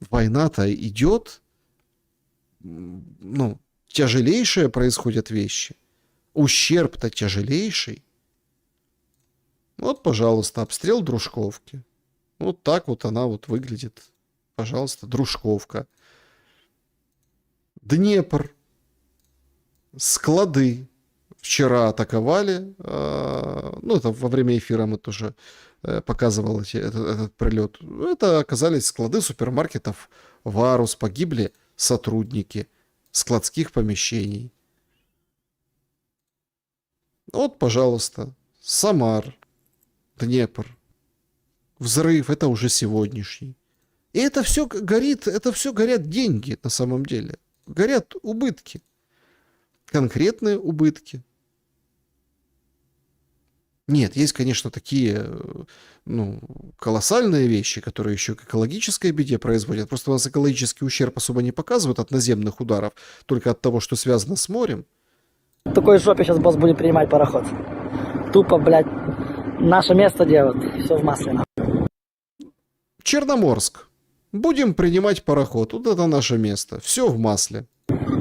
Война-то идет, ну, тяжелейшие происходят вещи. Ущерб-то тяжелейший. Вот, пожалуйста, обстрел Дружковки. Вот так вот она вот выглядит. Пожалуйста, Дружковка. Днепр. Склады. Вчера атаковали. Ну, это во время эфира мы тоже показывал этот прилет. Это оказались склады супермаркетов «Варус». Погибли сотрудники складских помещений. Вот, пожалуйста, Самар, Днепр. Взрыв, это уже сегодняшний. И это все горит, это все горят деньги на самом деле. Горят убытки. Конкретные убытки. Нет, есть, конечно, такие, ну, колоссальные вещи, которые еще к экологической беде производят. Просто у нас экологический ущерб особо не показывают от наземных ударов, только от того, что связано с морем. В такой жопе сейчас босс будет принимать пароход. Тупо, блядь, наше место делают. Все в масле. Черноморск. Будем принимать пароход. Вот это наше место. Все в масле.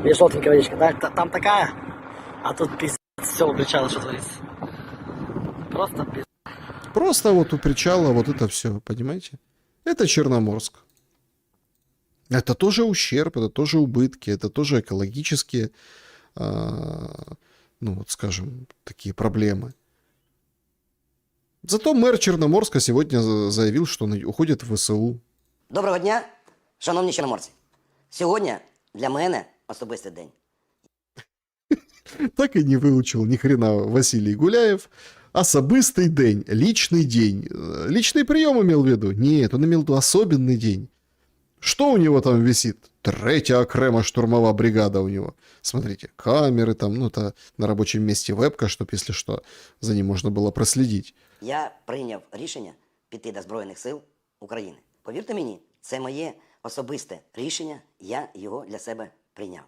И желтенькая водичка, да? Там такая, а тут пиздец, все у причала, что творится. Просто пиздец. Просто вот у причала вот это все, понимаете? Это Черноморск. Это тоже ущерб, это тоже убытки, это тоже экологические, ну вот скажем, такие проблемы. Zато мэр Черноморска сегодня заявил, что он уходит в ВСУ. Доброго дня, шановні чорноморці. Сьогодні для мене особистий день. Так и не выучил ни хрена Василий Гуляев. Особистый день, личный день. Личный прием имел в виду? Нет, он имел в виду особенный день. Что у него там висит? 3-я окрема штурмова бригада у него. Смотрите, камеры там, ну это на рабочем месте вебка, чтобы, если что, за ним можно было проследить. Я прийняв рішення піти до Збройних сил України. Повірте мені, це моє особисте рішення, я його для себе прийняв.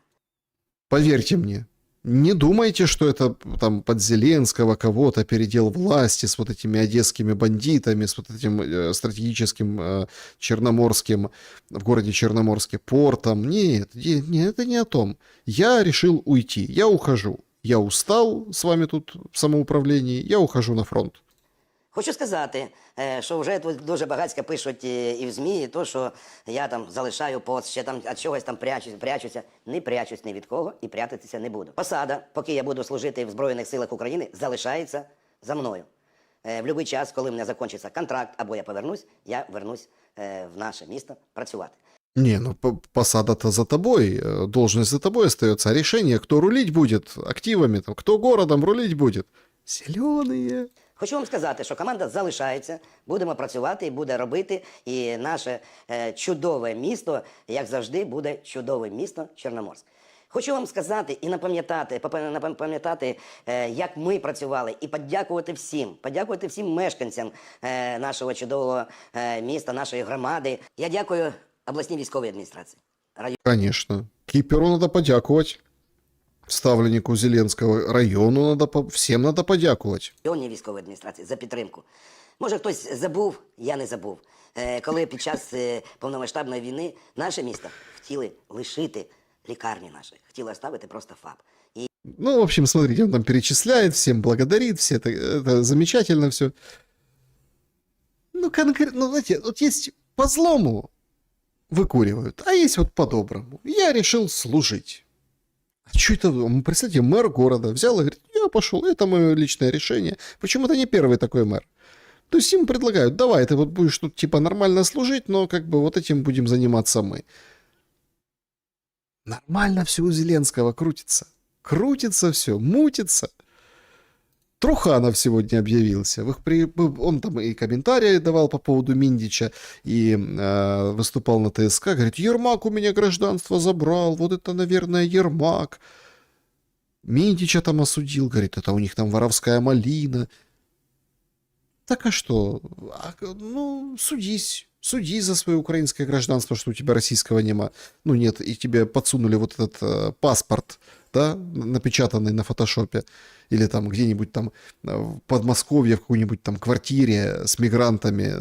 Поверьте мне, не думайте, что это там под Зеленского кого-то передел власти с вот этими одесскими бандитами, с вот этим стратегическим черноморским, в городе Черноморске портом. Нет, это не о том. Я решил уйти, я ухожу. Я устал с вами тут в самоуправлении, я ухожу на фронт. Хочу сказати, що вже тут дуже багатько пишуть і в ЗМІ, і то, що я там залишаю пост, ще там від чогось там прячуся. Не прячусь ні від кого і прятатися не буду. Посада, поки я буду служити в Збройних силах України, залишається за мною. В будь-який час, коли в мене закінчиться контракт, або я вернусь в наше місто працювати. Не, ну посада-то за тобой, должность за тобой остается, а решение, кто рулить будет активами, там, кто городом рулить будет. Зеленые. Хочу вам сказати, що команда залишається, будемо працювати і буде робити, і наше чудове місто, як завжди, буде чудовим місто Чорноморськ. Хочу вам сказати і напам'ятати, як ми працювали, і подякувати всім мешканцям нашого чудового міста, нашої громади. Я дякую обласній військовій адміністрації. Конечно. Киперу надо подякувати. Ставленнику Зеленского району всім надо подякувати. Районній військовій адміністрації за підтримку. Може хтось забув, я не забув. Коли під час повномасштабної війни наше місто хотіли лишити лікарні наші, хотіли оставити просто ФАП. Ну, в общем, смотрите, он там перечисляет, всем благодарит, все это замечательно все. Ну, конкретно, знаете, вот есть по-злому выкуривают, а есть вот по-доброму. Я решил служить. А что это? Представьте, мэр города взял и говорит, я пошел, это мое личное решение. Почему это не первый такой мэр? То есть ему предлагают, давай, ты вот будешь тут типа нормально служить, но как бы вот этим будем заниматься мы. Нормально все у Зеленского крутится. Крутится все, мутится. Труханов сегодня объявился. Он там и комментарии давал по поводу Миндича, и выступал на ТСК. Говорит, Ермак у меня гражданство забрал, вот это, наверное, Ермак. Миндича там осудил, говорит, это у них там воровская малина. Так а что? Ну, судись. Судись за свое украинское гражданство, что у тебя российского нема. Ну, нет, и тебе подсунули вот этот паспорт, да, напечатанный на фотошопе. Или там где-нибудь там в Подмосковье в какой-нибудь там квартире с мигрантами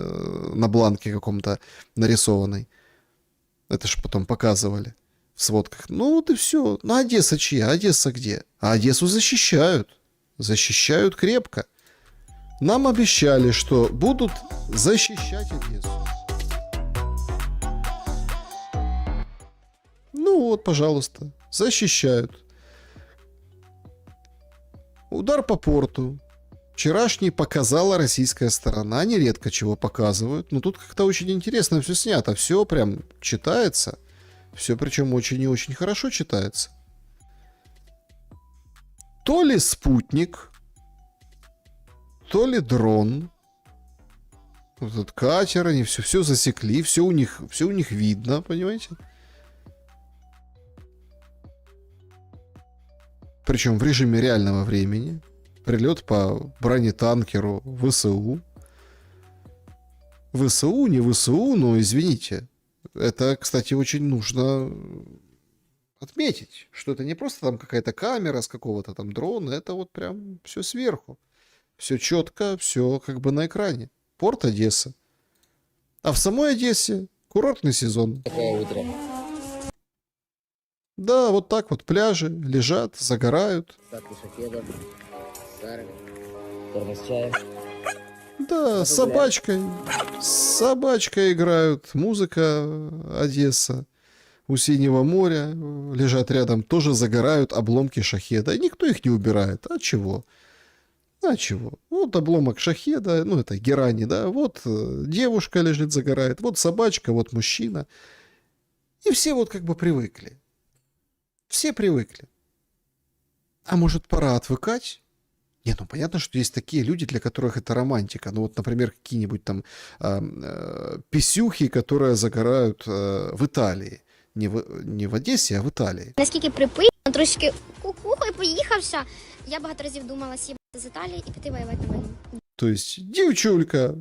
на бланке каком-то нарисованной. Это ж потом показывали в сводках. Ну вот и все. Ну Одесса чья? Одесса где? А Одессу защищают. Защищают крепко. Нам обещали, что будут защищать Одессу. Ну вот, пожалуйста, защищают. Удар по порту. Вчерашний показала российская сторона. Они редко чего показывают. Но тут как-то очень интересно все снято. Все прям читается. Все причем очень и очень хорошо читается. То ли спутник, то ли дрон. Вот этот катер, они все засекли. Все у них видно, понимаете? Причем в режиме реального времени. Прилет по бронетанкеру ВСУ. ВСУ, не ВСУ, но извините. Это, кстати, очень нужно отметить, что это не просто там какая-то камера с какого-то там дрона, это вот прям все сверху. Все четко, все как бы на экране. Порт Одесса. А в самой Одессе курортный сезон. Да, вот так вот пляжи лежат, загорают. Да, с собачкой играют, музыка Одесса. У Синего моря лежат рядом, тоже загорают обломки шахеда. И никто их не убирает. А чего? А чего? Вот обломок шахеда, ну это герани, да. Вот девушка лежит, загорает. Вот собачка, вот мужчина. И все вот как бы привыкли. Все привыкли. А может, пора отвыкать? Не, ну понятно, что есть такие люди, для которых это романтика. Ну вот, например, какие-нибудь там писюхи, которые загорают в Италии. Не в Одесі, а в Італії. Наскільки припив, трошки кукухою поїхався. Я багато разів думала с'їбати з Італії і піти воювати на війну. То есть девчулька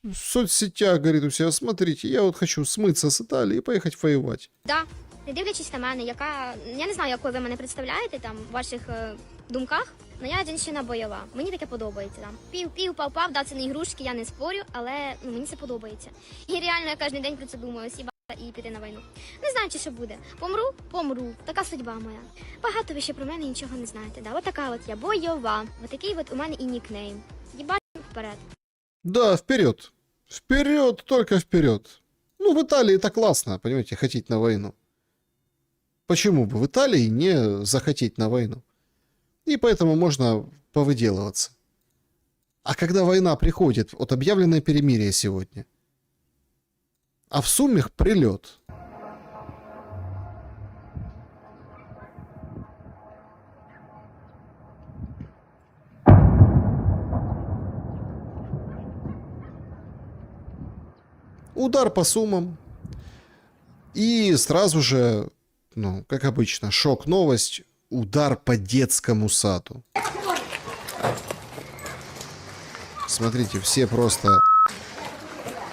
в соцсетях, говорит, у себя, смотрите, я вот хочу смыться с Италии и поехать воевать. Да, не дивлячись на мене, яка я не знаю, якою ви мене представляєте там в ваших думках. але я жінка бойова. Мені таке подобається. Там пів, пав, да, це не ігрушки, я не спорю, але ну мені це подобається. І реально я кожен день про це думаю, сіба і піти на війну. Не знаю, чи що буде. Помру. Така судьба моя. Багато ви ще про мене нічого не знаєте. Да, от така от я бойова. От такий от у мене і нікнейм. Їбать вперед. Да, вперед. Вперед, только вперед. Ну, в Италии это классно, понимаете, хотеть на войну. Почему бы в Италии не захотеть на войну? И поэтому можно повыделываться. А когда война приходит, вот объявленное перемирие сегодня, а в Сумах прилет. Удар по Сумам. И сразу же, ну, как обычно, шок-новость. Удар по детскому саду. Смотрите, все просто,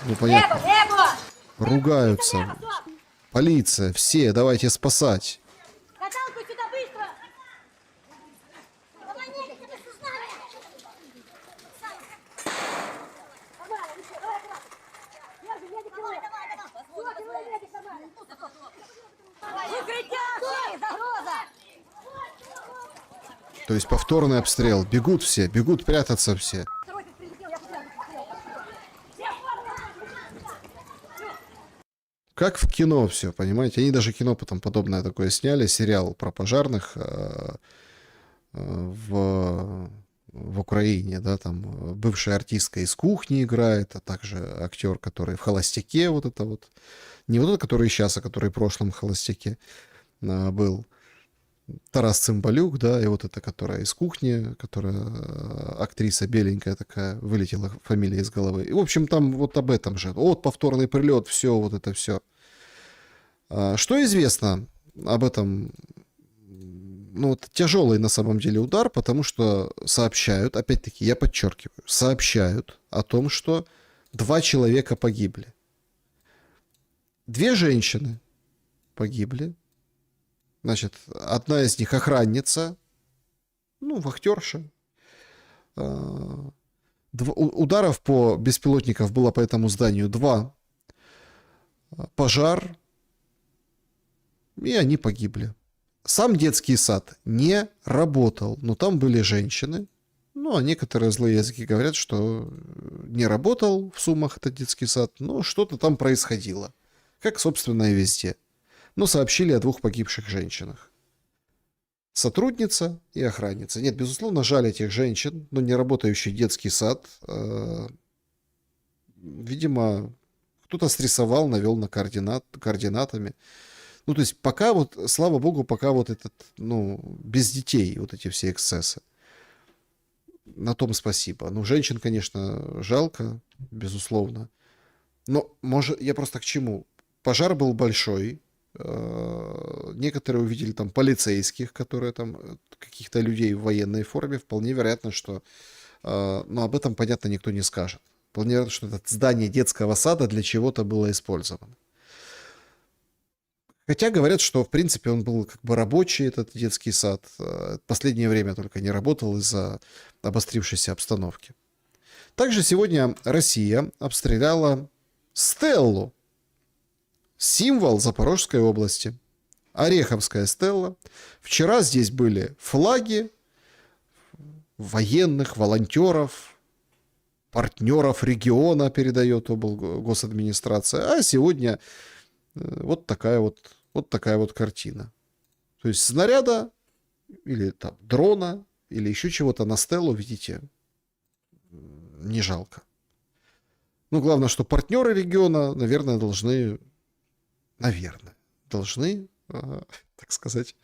ну, понятно, ругаются. Полиция, все, давайте спасать. Каталку сюда, быстро! То есть повторный обстрел. Бегут все, бегут прятаться все. Как в кино все, понимаете? Они даже кино потом подобное такое сняли, сериал про пожарных в Украине, да, там бывшая артистка из кухни играет, а также актер, который в «Холостяке», вот это вот. Не вот этот, который сейчас, а который в прошлом «Холостяке» был. Тарас Цымбалюк, да, и вот эта, которая из кухни, которая актриса беленькая такая, вылетела фамилия из головы. И, в общем, там вот об этом же. Вот повторный прилет, все, вот это все. Что известно об этом? Ну, вот тяжелый на самом деле удар, потому что сообщают, опять-таки, я подчеркиваю, сообщают о том, что 2 человека погибли. 2 женщины погибли. Значит, одна из них охранница, ну, вахтерша. Ударов по беспилотников было по этому зданию 2. Пожар. И они погибли. Сам детский сад не работал, но там были женщины. Ну, а некоторые злые языки говорят, что не работал в Сумах этот детский сад, но что-то там происходило. Как, собственно, и везде. Но сообщили о 2 погибших женщинах. Сотрудница и охранница. Нет, безусловно, жаль этих женщин, но не работающий детский сад. Видимо, кто-то стрессовал, навел на координатами. Ну, то есть пока вот, слава богу, пока вот этот, ну, без детей вот эти все эксцессы. На том спасибо. Ну, женщин, конечно, жалко, безусловно. Но, может, я просто к чему? Пожар был большой. Некоторые увидели там полицейских, которые там, каких-то людей в военной форме. Вполне вероятно, что... Но об этом, понятно, никто не скажет. Вполне вероятно, что это здание детского сада для чего-то было использовано. Хотя говорят, что, в принципе, он был как бы рабочий, этот детский сад. В последнее время только не работал из-за обострившейся обстановки. Также сегодня Россия обстреляла Стеллу. Символ Запорожской области. Ореховская Стелла. Вчера здесь были флаги военных, волонтеров, партнеров региона, передает облгосадминистрация. А сегодня вот такая вот картина. То есть снаряда или там дрона или еще чего-то на Стеллу, видите, не жалко. Ну, главное, что партнеры региона, наверное, должны, так сказать,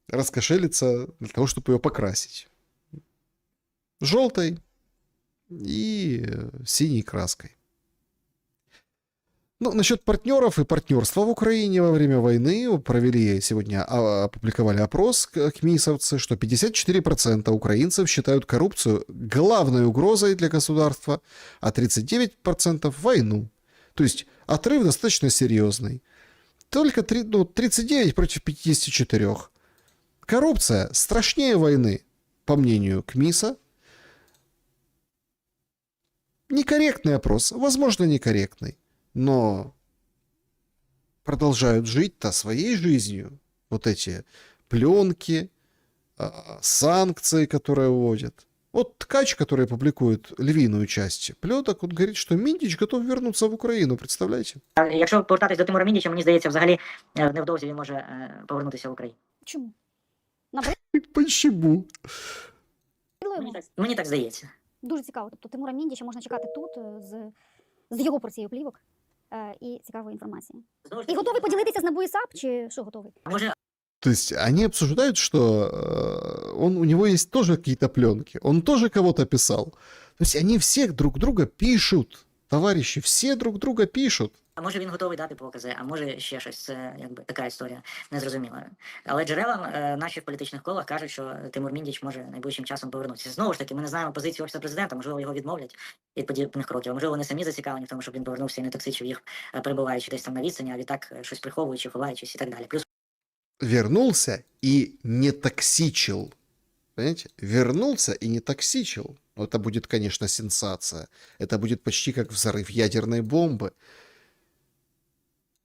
раскошелиться для того, чтобы ее покрасить. Желтой и синей краской. Ну, насчет партнеров и партнерства в Украине во время войны провели сегодня, опубликовали опрос КМИСовцы, что 54% украинцев считают коррупцию главной угрозой для государства, а 39% войну. То есть отрыв достаточно серьезный. Только 39 против 54. Коррупция страшнее войны, по мнению КМИСа. Некорректный опрос, возможно, некорректный. Но продолжают жить-то своей жизнью. Вот эти пленки, санкции, которые вводят. Вот Ткач, который публикует львиную часть плеток, он говорит, что Міндіч готов вернуться в Україну, представляєте? Якщо повертатись до Тимура Міндіча, мені здається, взагалі невдовзі він може повернутися в Україну. Чому? Почему? Мені так здається. Дуже цікаво. Тобто Тимура Міндіча можна чекати тут з його порцією плівок і цікавої інформації. І готовий поділитися з НАБУ і САП, чи що готовий? Може, То есть они обсуждают, что у него есть тоже какие-то пленки, он тоже кого-то писал. То есть они всех друг друга пишут, товарищи, все друг друга пишут. а може він готовий дати покази, а може ще щось. Це якби така історія незрозуміла. Але джерела наші в політичних колах кажуть, що Тимур Міндіч може найближчим часом повернутися. Знову ж таки, ми не знаємо позицію Офісу президента, можливо, його відмовлять від подібних кроків, а можливо, вони самі зацікавлені в тому, щоб він повернувся і не токсичив їх, перебуваючи десь там на відстані, а відтак щось приховуючи, ховаючись і так далі. Плюс Вернулся и не токсичил. Понимаете? Вернулся и не токсичил. Это будет, конечно, сенсация. Это будет почти как взрыв ядерной бомбы.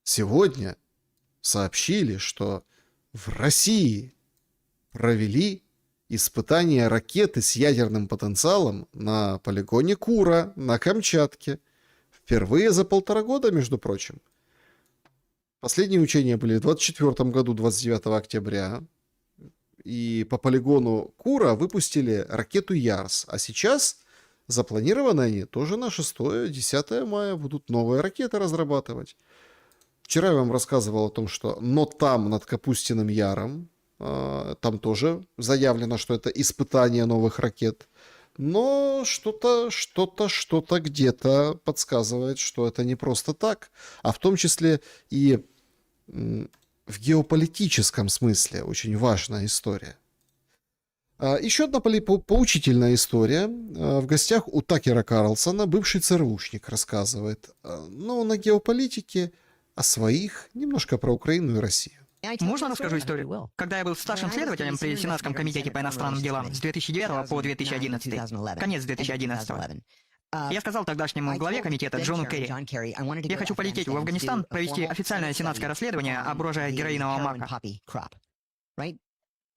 Сегодня сообщили, что в России провели испытания ракеты с ядерным потенциалом на полигоне Кура на Камчатке. Впервые за 1,5 года, между прочим. Последние учения были в 2024 году, 29 октября. И по полигону Кура выпустили ракету Ярс. А сейчас запланированы они тоже на 6-10 мая. Будут новые ракеты разрабатывать. Вчера я вам рассказывал о том, что там над Капустиным Яром, там тоже заявлено, что это испытание новых ракет. Но что-то где-то подсказывает, что это не просто так, а в том числе и в геополитическом смысле очень важная история. Еще одна поучительная история. В гостях у Такера Карлсона бывший ЦРУшник рассказывает, на геополитике о своих, немножко про Украину и Россию. Можно расскажу историю? Когда я был старшим следователем при Сенатском комитете по иностранным делам с 2009 по 2011, конец 2011, я сказал тогдашнему главе комитета Джону Керри, я хочу полететь в Афганистан, провести официальное сенатское расследование об урожае героинового мака.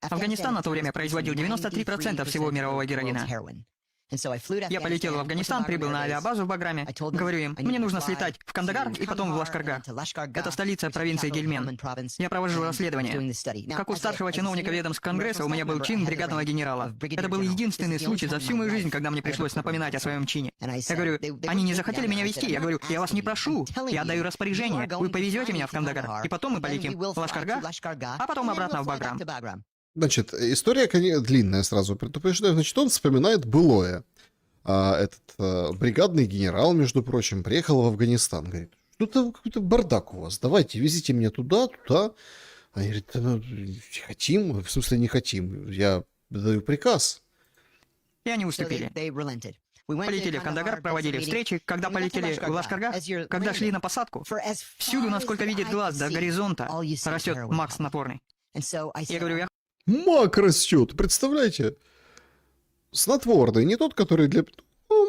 Афганистан на то время производил 93% всего мирового героина. Я полетел в Афганистан, прибыл на авиабазу в Баграме. Говорю им, мне нужно слетать в Кандагар и потом в Лашкаргах. Это столица провинции Гельман. Я провожу расследование. Как у старшего чиновника ведомств Конгресса у меня был чин бригадного генерала. Это был единственный случай за всю мою жизнь, когда мне пришлось напоминать о своем чине. Я говорю, они не захотели меня везти. Я говорю, я вас не прошу. Я даю распоряжение. Вы повезете меня в Кандагар, и потом мы полетим в Лашкаргах, а потом обратно в Баграм. Значит, история длинная, сразу предупреждаю. Значит, он вспоминает былое. Этот бригадный генерал, между прочим, приехал в Афганистан. Говорит, что-то какой-то бардак у вас. Давайте, везите меня туда. Они говорят, хотим. В смысле, не хотим. Я даю приказ. И они уступили. Полетели в Кандагар, проводили встречи. Когда полетели в Лашкаргах, когда шли на посадку, всюду, насколько видит глаз, до горизонта, растет мак снотворный. Я говорю, Мак растет, представляете? Снотворный, не тот, который для...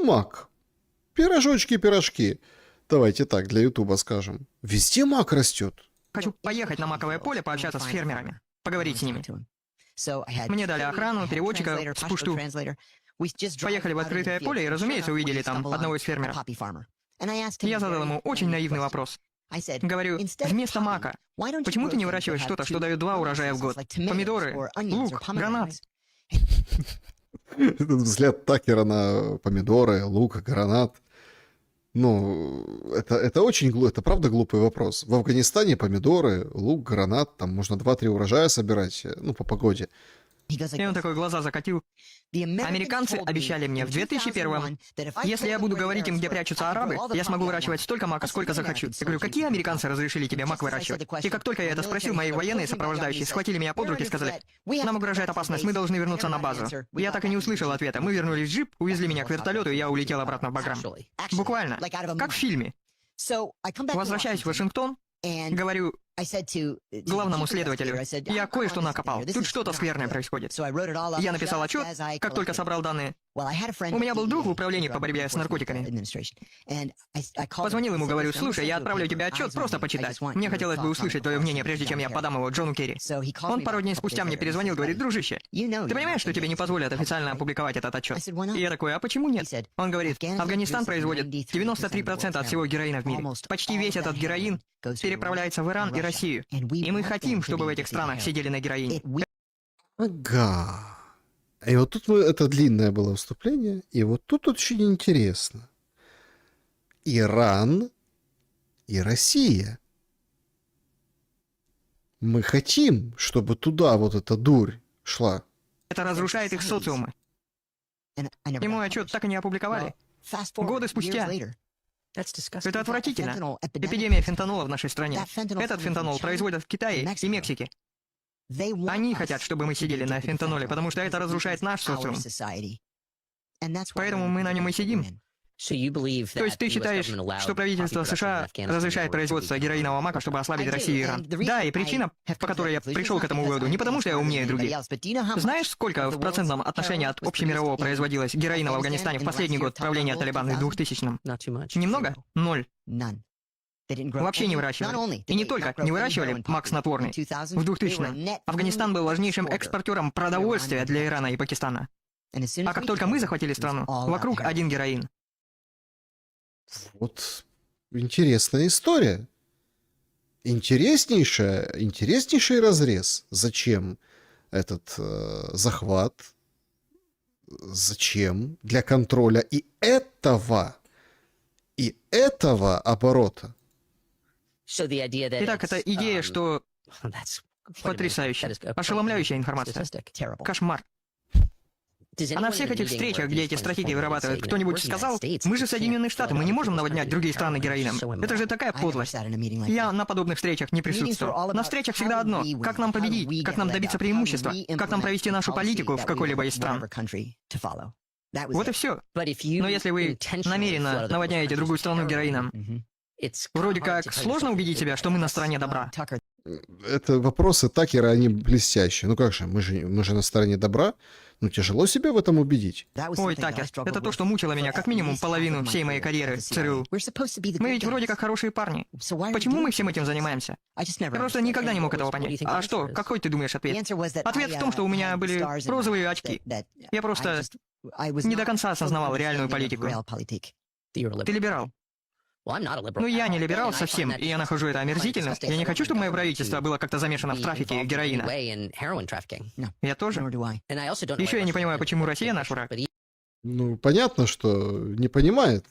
мак. Пирожки. Давайте так, для Ютуба скажем. Везде мак растет. Хочу поехать на маковое поле, пообщаться с фермерами, поговорить с ними. Мне дали охрану, переводчика, спушту. Поехали в открытое поле и, разумеется, увидели там одного из фермеров. Я задал ему очень наивный вопрос. Говорю, вместо мака, почему ты не выращиваешь что-то, что дает 2 урожая в год? Помидоры, лук, гранат. Этот взгляд Такера на помидоры, лук, гранат. Это правда глупый вопрос. В Афганистане помидоры, лук, гранат, там можно 2-3 урожая собирать, по погоде. И он такой глаза закатил. Американцы обещали мне в 2001-м, если я буду говорить им, где прячутся арабы, я смогу выращивать столько мака, сколько захочу. Я говорю, какие американцы разрешили тебе мак выращивать? И как только я это спросил, мои военные сопровождающие схватили меня под руки и сказали, нам угрожает опасность, мы должны вернуться на базу. Я так и не услышал ответа. Мы вернулись в джип, увезли меня к вертолету, и я улетел обратно в Баграм. Буквально, как в фильме. Возвращаюсь в Вашингтон, говорю главному следователю, я кое-что накопал, тут что-то скверное происходит. Я написал отчет, как только собрал данные. У меня был друг в управлении по борьбе с наркотиками. Позвонил ему, говорю, слушай, я отправлю тебе отчет, просто почитать. Мне хотелось бы услышать твое мнение, прежде чем я подам его Джону Керри. Он пару дней спустя мне перезвонил, говорит, дружище, ты понимаешь, что тебе не позволят официально опубликовать этот отчет? И я такой, а почему нет? Он говорит, Афганистан производит 93% от всего героина в мире. Почти весь этот героин переправляется в Иран и Россию. И мы хотим, чтобы в этих странах сидели на героине. Ага. И вот тут это длинное было выступление, и вот тут очень интересно. Иран и Россия. Мы хотим, чтобы туда вот эта дурь шла. Это разрушает их социумы. И мой отчет так и не опубликовали. Годы спустя. Это отвратительно. Эпидемия фентанола в нашей стране. Этот фентанол производят в Китае и Мексике. Они хотят, чтобы мы сидели на фентаноле, потому что это разрушает наш социум. Поэтому мы на нем и сидим. То есть ты считаешь, что правительство США разрешает производство героинового мака, чтобы ослабить Россию и Иран? Да, и причина, по которой я пришел к этому выводу, не потому что я умнее других. Знаешь, сколько в процентном отношении от общемирового производилось героина в Афганистане в последний год правления Талибана в 2000-м? Немного? 0. Вообще не выращивали. И не только не выращивали мак снотворный. В 2000-м Афганистан был важнейшим экспортером продовольствия для Ирана и Пакистана. А как только мы захватили страну, вокруг один героин. Вот интересная история. Интереснейший разрез. Зачем этот захват? Зачем? Для контроля и этого оборота. Итак, это идея, что... Потрясающе. Ошеломляющая информация. Кошмар. А на всех этих встречах, где эти стратегии вырабатывают, кто-нибудь сказал, мы же Соединенные Штаты, мы не можем наводнять другие страны героином. Это же такая подлость. Я на подобных встречах не присутствовал. На встречах всегда одно. Как нам победить? Как нам добиться преимущества? Как нам провести нашу политику в какой-либо из стран? Вот и все. Но если вы намеренно наводняете другую страну героином, вроде как сложно убедить себя, что мы на стороне добра. Это вопросы Такера, они блестящие. Ну как же, мы же на стороне добра. Ну тяжело себя в этом убедить. Ой, Такер, это то, что мучило меня как минимум половину всей моей карьеры в ЦРУ. Мы ведь вроде как хорошие парни. Почему мы всем этим занимаемся? Я просто никогда не мог этого понять. А что, какой ты думаешь ответ? Ответ в том, что у меня были розовые очки. Я просто не до конца осознавал реальную политику. Ты либерал. Ну, я не либерал совсем, и я нахожу это омерзительным. Я не хочу, чтобы мое правительство было как-то замешано в трафике героина. Я тоже. Еще я не понимаю, почему Россия наш враг. Ну, понятно, что не понимает.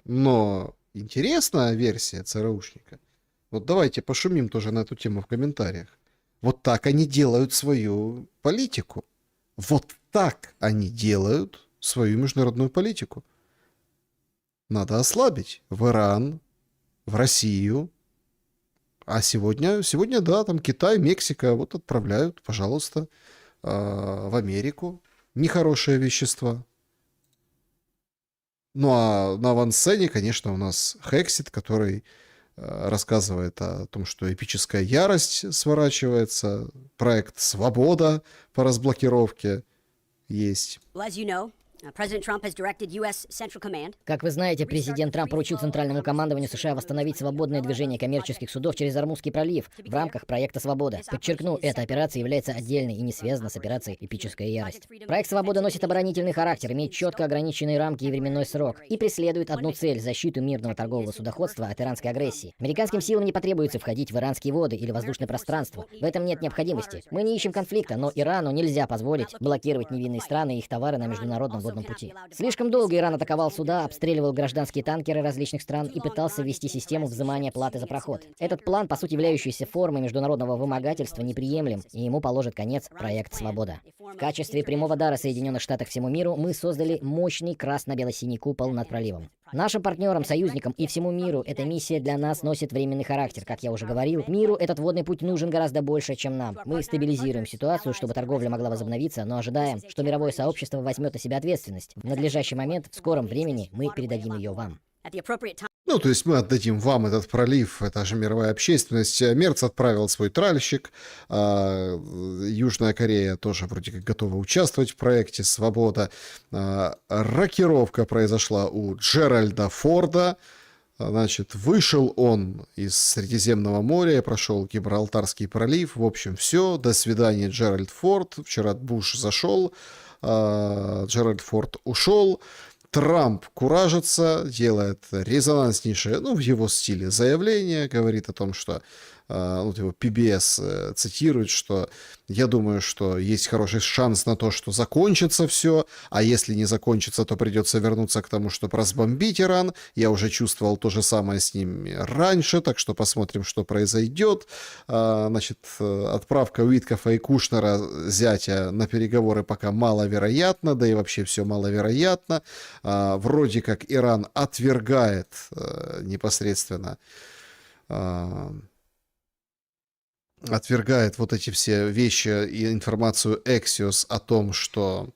Но интересная версия ЦРУшника. Вот давайте пошумим тоже на эту тему в комментариях. Вот так они делают свою политику. Вот так они делают свою международную политику. Надо ослабить в Иран, в Россию. А сегодня, да, там Китай, Мексика, вот отправляют, пожалуйста, в Америку нехорошие вещества. Ну а на авансцене, конечно, у нас Hexit, который рассказывает о том, что эпическая ярость сворачивается, проект «Свобода» по разблокировке есть. Как вы знаете, президент Трамп поручил Центральному командованию США восстановить свободное движение коммерческих судов через Ормузский пролив в рамках проекта «Свобода». Подчеркну, эта операция является отдельной и не связана с операцией «Эпическая ярость». Проект «Свобода» носит оборонительный характер, имеет четко ограниченные рамки и временной срок и преследует одну цель — защиту мирного торгового судоходства от иранской агрессии. Американским силам не потребуется входить в иранские воды или воздушное пространство. В этом нет необходимости. Мы не ищем конфликта, но Ирану нельзя позволить блокировать невинные страны и их товары на международном водном мореходном пути. Слишком долго Иран атаковал суда, обстреливал гражданские танкеры различных стран и пытался ввести систему взимания платы за проход. Этот план, по сути являющийся формой международного вымогательства, неприемлем, и ему положит конец проект «Свобода». В качестве прямого дара Соединенных Штатов всему миру мы создали мощный красно-бело-синий купол над проливом. Нашим партнерам, союзникам и всему миру эта миссия для нас носит временный характер. Как я уже говорил, миру этот водный путь нужен гораздо больше, чем нам. Мы стабилизируем ситуацию, чтобы торговля могла возобновиться, но ожидаем, что мировое сообщество возьмет на себя ответственность. В надлежащий момент, в скором времени, мы передадим ее вам. Ну, то есть мы отдадим вам этот пролив, это же мировая общественность. Мерц отправил свой тральщик, Южная Корея тоже вроде как готова участвовать в проекте «Свобода». Рокировка произошла у Джеральда Форда. Значит, вышел он из Средиземного моря, прошел Гибралтарский пролив. В общем, все. До свидания, Джеральд Форд. Вчера Буш зашел, Джеральд Форд ушел. Трамп куражится, делает резонанснейшее, ну, в его стиле заявление, говорит о том, что, вот его PBS цитирует, что я думаю, что есть хороший шанс на то, что закончится все, а если не закончится, то придется вернуться к тому, чтобы разбомбить Иран. Я уже чувствовал то же самое с ним раньше, так что посмотрим, что произойдет. Значит, отправка Уиткофа и Кушнера, зятя, на переговоры пока маловероятно, да и вообще все маловероятно. Вроде как Иран отвергает непосредственно отвергает вот эти все вещи и информацию Axios о том, что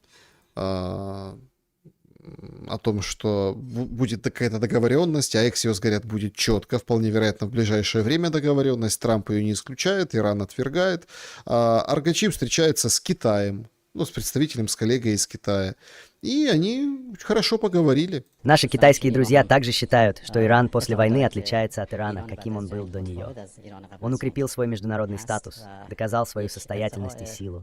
будет какая-то договоренность, а Axios, говорят, будет четко, вполне вероятно, в ближайшее время договоренность. Трамп ее не исключает, Иран отвергает. Аргачи встречается с Китаем, ну, с представителем, с коллегой из Китая. И они хорошо поговорили. Наши китайские друзья также считают, что Иран после войны отличается от Ирана, каким он был до нее. Он укрепил свой международный статус, доказал свою состоятельность и силу.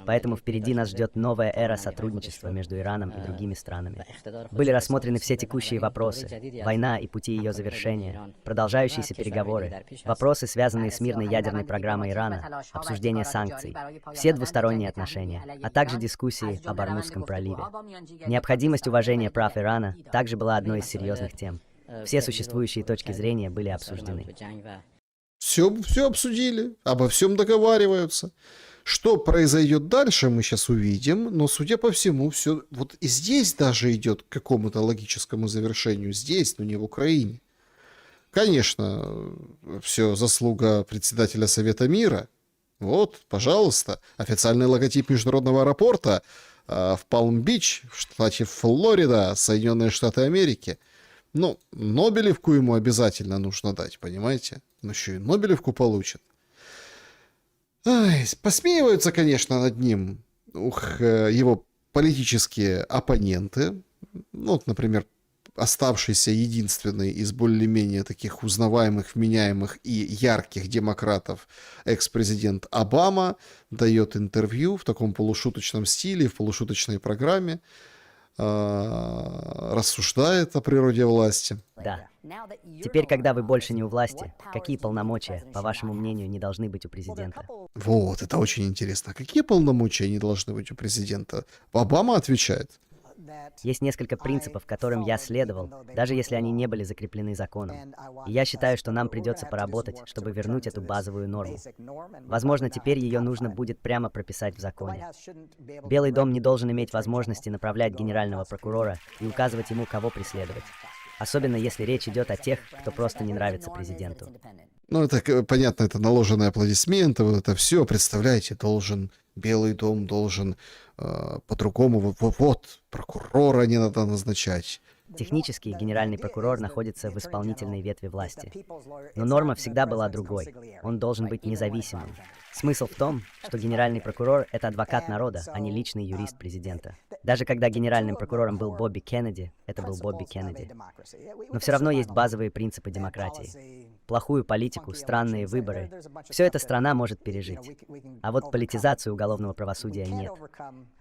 Поэтому впереди нас ждет новая эра сотрудничества между Ираном и другими странами. Были рассмотрены все текущие вопросы: война и пути ее завершения, продолжающиеся переговоры, вопросы, связанные с мирной ядерной программой Ирана, обсуждение санкций, все двусторонние отношения, а также дискуссии об Ормузском проливе. Необходимость уважения прав Ирана также была одной из серьезных тем. Все существующие точки зрения были обсуждены. Все обсудили, обо всем договариваются. Что произойдет дальше, мы сейчас увидим, но, судя по всему, все вот и здесь даже идет к какому-то логическому завершению. Здесь, но не в Украине. Конечно, все заслуга председателя Совета мира. Вот, пожалуйста, официальный логотип международного аэропорта в Палм-Бич, в штате Флорида, Соединенные Штаты Америки. Ну, Нобелевку ему обязательно нужно дать, понимаете? Он еще и Нобелевку получит. Ай, посмеиваются, конечно, над ним его политические оппоненты. Ну, вот, например, оставшийся единственный из более-менее таких узнаваемых, вменяемых и ярких демократов экс-президент Обама дает интервью в таком полушуточном стиле, в полушуточной программе, рассуждает о природе власти. Да. Теперь, когда вы больше не у власти, какие полномочия, по вашему мнению, не должны быть у президента? Вот, это очень интересно. Какие полномочия не должны быть у президента? Обама отвечает: есть несколько принципов, которым я следовал, даже если они не были закреплены законом. И я считаю, что нам придется поработать, чтобы вернуть эту базовую норму. Возможно, теперь ее нужно будет прямо прописать в законе. Белый дом не должен иметь возможности направлять генерального прокурора и указывать ему, кого преследовать. Особенно если речь идет о тех, кто просто не нравится президенту. Ну, это понятно, это наложенные аплодисменты, вот это все, представляете, Белый дом должен по-другому, вот, прокурора не надо назначать. Технически генеральный прокурор находится в исполнительной ветви власти. Но норма всегда была другой. Он должен быть независимым. Смысл в том, что генеральный прокурор — это адвокат народа, а не личный юрист президента. Даже когда генеральным прокурором был Бобби Кеннеди, это был Бобби Кеннеди. Но все равно есть базовые принципы демократии. Плохую политику, странные выборы — все это страна может пережить. А вот политизацию уголовного правосудия нет.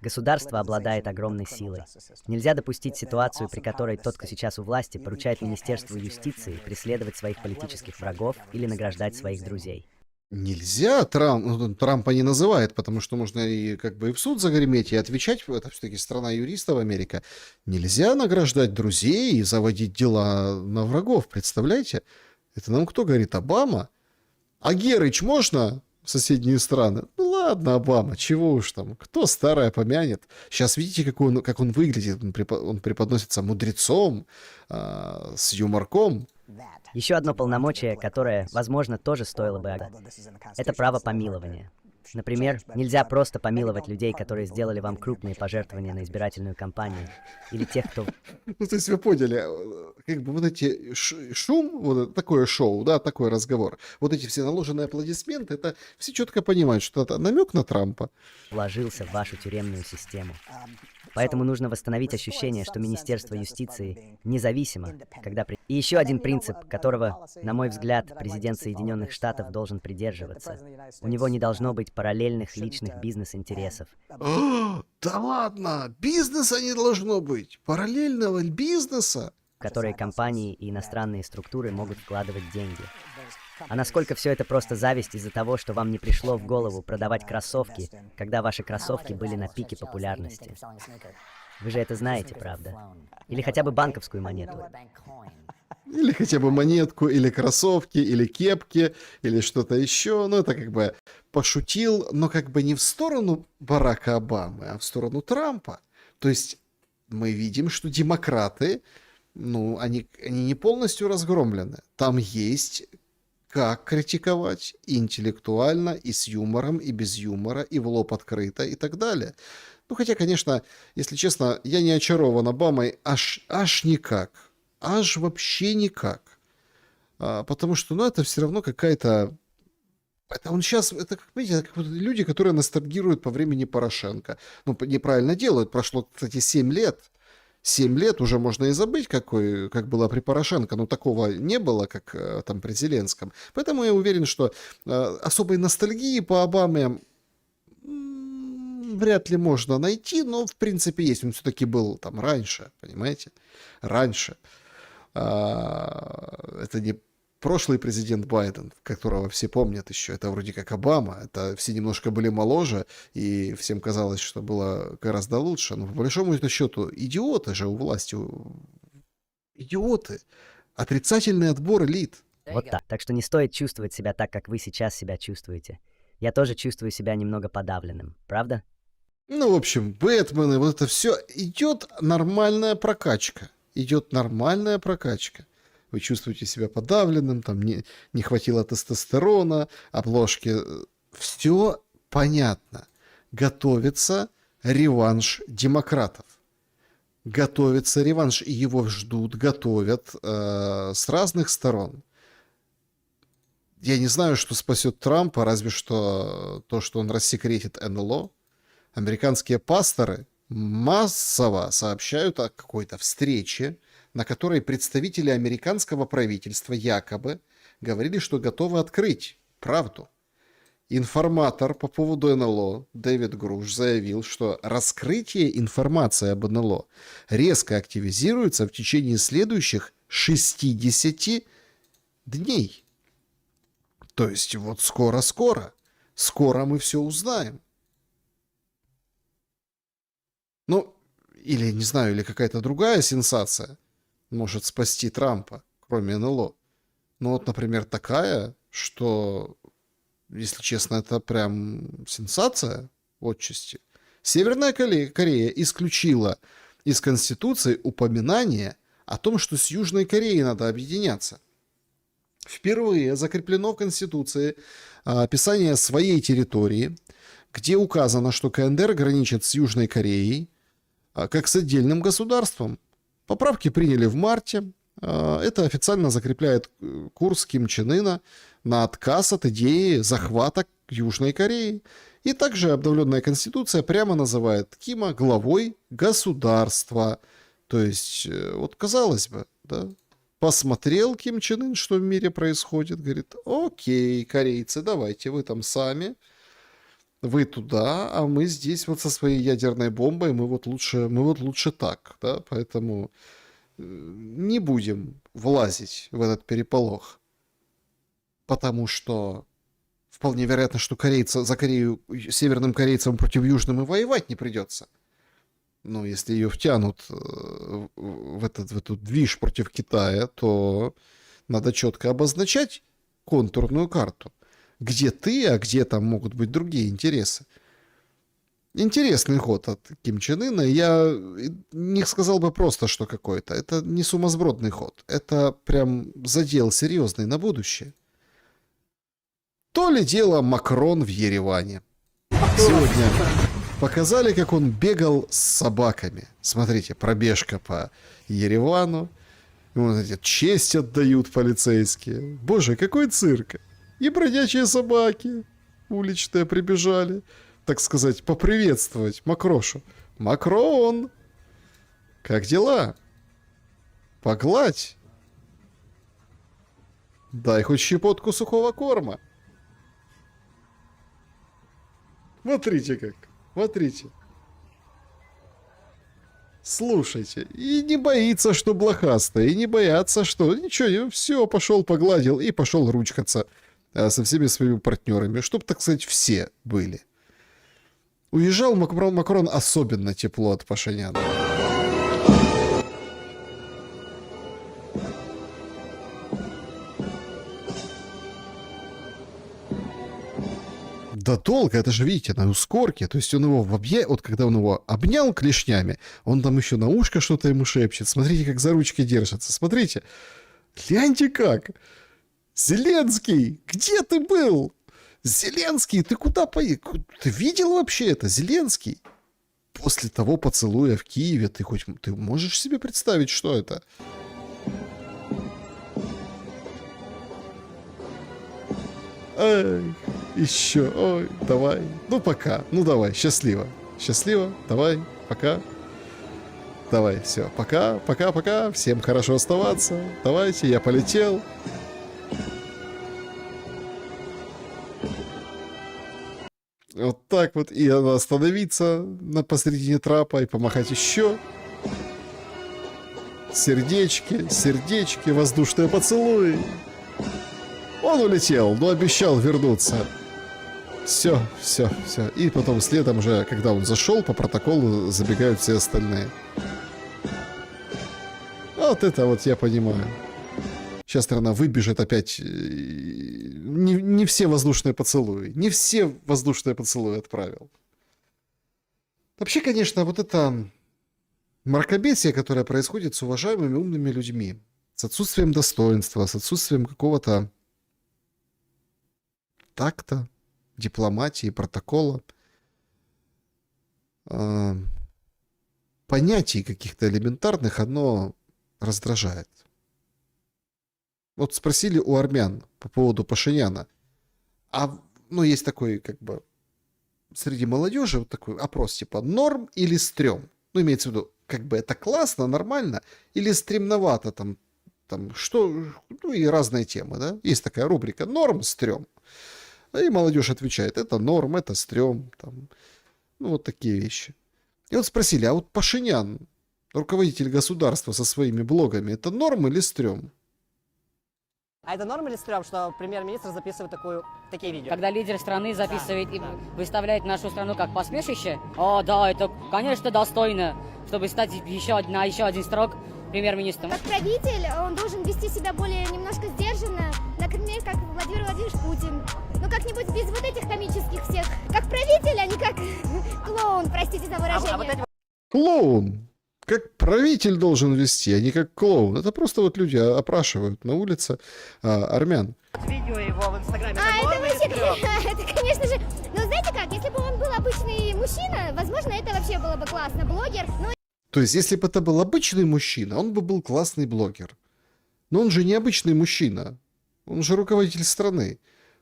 Государство обладает огромной силой. Нельзя допустить ситуацию, при которой тот, кто сейчас у власти, поручает Министерству юстиции преследовать своих политических врагов или награждать своих друзей. Нельзя, Трампа не называет, потому что можно и как бы и в суд загреметь, и отвечать, это все-таки страна юристов Америка. Нельзя награждать друзей и заводить дела на врагов, представляете? Это нам кто говорит? Обама? А Герыч можно в соседние страны? Ну ладно, Обама, чего уж там, кто старое помянет. Сейчас видите, как он выглядит, он преподносится мудрецом, с юморком. Еще одно полномочие, которое, возможно, тоже стоило бы это право помилования. Например, нельзя просто помиловать людей, которые сделали вам крупные пожертвования на избирательную кампанию, или тех, кто... Ну, то есть вы поняли, как бы вот эти шум, вот такое шоу, да, такой разговор, вот эти все наложенные аплодисменты, это все четко понимают, что это намек на Трампа. Вложился в вашу тюремную систему. Поэтому нужно восстановить ощущение, что Министерство юстиции независимо, когда... И еще один принцип, которого, на мой взгляд, президент Соединенных Штатов должен придерживаться. У него не должно быть параллельных личных бизнес-интересов. Да ладно, бизнеса не должно быть, параллельного бизнеса. В которые компании и иностранные структуры могут вкладывать деньги. А насколько все это просто зависть из-за того, что вам не пришло в голову продавать кроссовки, когда ваши кроссовки были на пике популярности? Вы же это знаете, правда? Или хотя бы банковскую монету. Или хотя бы монетку, или кроссовки, или кепки, или что-то еще. Ну, это как бы пошутил, но как бы не в сторону Барака Обамы, а в сторону Трампа. То есть мы видим, что демократы, ну, они не полностью разгромлены. Там есть как критиковать и интеллектуально, и с юмором, и без юмора, и в лоб открыто, и так далее. Ну, хотя, конечно, если честно, я не очарован Обамой аж никак. Аж вообще никак. Потому что, ну, это все равно какая-то... Это он сейчас, это, как, видите, как вот люди, которые ностальгируют по времени Порошенко. Ну, неправильно делают. Прошло, кстати, 7 лет. 7 лет уже можно и забыть, как было при Порошенко, но такого не было, как там при Зеленском. Поэтому я уверен, что особой ностальгии по Обаме вряд ли можно найти, но в принципе есть. Он все-таки был там раньше, понимаете? Раньше. Это не прошлый президент Байден, которого все помнят еще. Это вроде как Обама. Это все немножко были моложе, и всем казалось, что было гораздо лучше. Но по большому счету идиоты же у власти. Идиоты. Отрицательный отбор элит. Вот так. Так что не стоит чувствовать себя так, как вы сейчас себя чувствуете. Я тоже чувствую себя немного подавленным, правда? Ну, в общем, Бэтмены, вот это все. Идет нормальная прокачка. Идет нормальная прокачка. Вы чувствуете себя подавленным, там не хватило тестостерона, обложки. Все понятно. Готовится реванш демократов. Готовится реванш, и его ждут, готовят с разных сторон. Я не знаю, что спасет Трампа, разве что то, что он рассекретит НЛО. Американские пасторы массово сообщают о какой-то встрече, на которой представители американского правительства якобы говорили, что готовы открыть правду. Информатор по поводу НЛО Дэвид Груш заявил, что раскрытие информации об НЛО резко активизируется в течение следующих 60 дней. То есть вот скоро мы все узнаем. Ну, или, не знаю, или какая-то другая сенсация может спасти Трампа, кроме НЛО. Ну вот, например, такая, что, если честно, это прям сенсация отчасти. Северная Корея исключила из Конституции упоминание о том, что с Южной Кореей надо объединяться. Впервые закреплено в Конституции описание своей территории, где указано, что КНДР граничит с Южной Кореей, как с отдельным государством. Поправки приняли в марте. Это официально закрепляет курс Ким Чен Ына на отказ от идеи захвата Южной Кореи. И также обновленная Конституция прямо называет Кима главой государства. То есть, вот казалось бы, да, посмотрел Ким Чен Ын, что в мире происходит, говорит: окей, корейцы, давайте вы там сами, вы туда, а мы здесь вот со своей ядерной бомбой, мы вот лучше так, да, поэтому не будем влазить в этот переполох, потому что в вполне вероятно, что за Корею северным корейцам против южным и воевать не придется. Но если ее втянут в эту движ против Китая, то надо четко обозначать контурную карту. Где ты, а где там могут быть другие интересы. Интересный ход от Ким Чен Ына. Я не сказал бы просто, что какой-то. Это не сумасбродный ход. Это прям задел серьезный на будущее. То ли дело Макрон в Ереване. Сегодня показали, как он бегал с собаками. Смотрите, пробежка по Еревану. Ему, знаете, честь отдают полицейские. Боже, какой цирк. И бродячие собаки уличные прибежали, так сказать, поприветствовать Макрошу. Макрон! Как дела? Погладь. Дай хоть щепотку сухого корма. Смотрите как. Смотрите. Слушайте. И не боится, что блохастая. И не боятся, что... Ничего, все, пошел, погладил и пошел ручкаться со всеми своими партнерами. Чтобы, так сказать, все были. Уезжал Макрон особенно тепло от Пашиняна. Да долго, это же, видите, на ускорке. То есть он его вот когда он его обнял клешнями, он там еще на ушко что-то ему шепчет. Смотрите, как за ручки держится. Смотрите. Гляньте как. Зеленский, где ты был? Зеленский, ты куда поехал? Ты видел вообще это, Зеленский? После того поцелуя в Киеве ты можешь себе представить, что это? Ай, еще, ой, давай. Ну, пока. Ну, давай, счастливо. Счастливо, давай, пока. Давай, все, пока, пока, пока. Всем хорошо оставаться. Давайте, я полетел. Вот так вот. И надо остановиться посредине трапа и помахать еще. Сердечки, сердечки, воздушные поцелуи. Он улетел, но обещал вернуться. Все, все, все. И потом следом уже, когда он зашел, по протоколу забегают все остальные. Вот это вот я понимаю. Сейчас, наверное, выбежит опять... Не все воздушные поцелуи. Не все воздушные поцелуи отправил. Вообще, конечно, вот это мракобесие, которое происходит с уважаемыми умными людьми, с отсутствием достоинства, с отсутствием какого-то такта, дипломатии, протокола, понятий каких-то элементарных, оно раздражает. Вот спросили у армян по поводу Пашиняна. Есть такой, как бы, среди молодежи вот такой опрос, типа, норм или стрём? Ну, имеется в виду, как бы это классно, нормально, или стремновато там что, ну, и разные темы, да? Есть такая рубрика «Норм, стрём». И молодежь отвечает, это норм, это стрём, там, ну, вот такие вещи. И вот спросили, а вот Пашинян, руководитель государства со своими блогами, это норм или стрём? А это норма или стрём, что премьер-министр записывает такие видео? Когда лидер страны записывает и выставляет нашу страну как посмешище, о, да, это, конечно, достойно, чтобы стать еще один срок премьер-министром. Как правитель, он должен вести себя более немножко сдержанно, например, как Владимир Владимирович Путин. Ну, как-нибудь без вот этих комических всех. Как правитель, а не как клоун, простите за выражение. Клоун! Как правитель должен вести, а не как клоун. Это просто вот люди опрашивают на улице армян. Видео его в Инстаграме. Это вообще, это, конечно же... Но знаете как, если бы он был обычный мужчина, возможно, это вообще было бы классно. Блогер, но... То есть, если бы это был обычный мужчина, он бы был классный блогер. Но он же не обычный мужчина. Он же руководитель страны.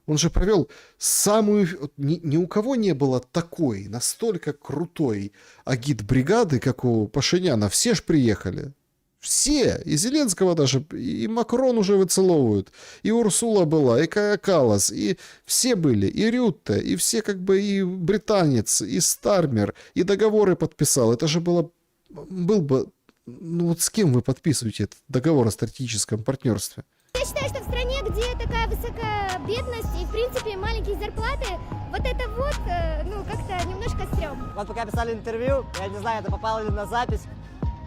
Он же провел самую... Ни у кого не было такой, настолько крутой агитбригады, как у Пашиняна. Все ж приехали. Все. И Зеленского даже. И Макрон уже выцеловывают. И Урсула была, и Кая Каллас. И все были. И Рютте. И все как бы и британец, и Стармер. И договоры подписал. Это же был бы... Ну вот с кем вы подписываете этот договор о стратегическом партнерстве? Я считаю, что в стране, где такая высокая бедность и, в принципе, маленькие зарплаты, вот это вот, ну, как-то немножко стрёмно. Вот пока писали интервью, я не знаю, это попало ли на запись,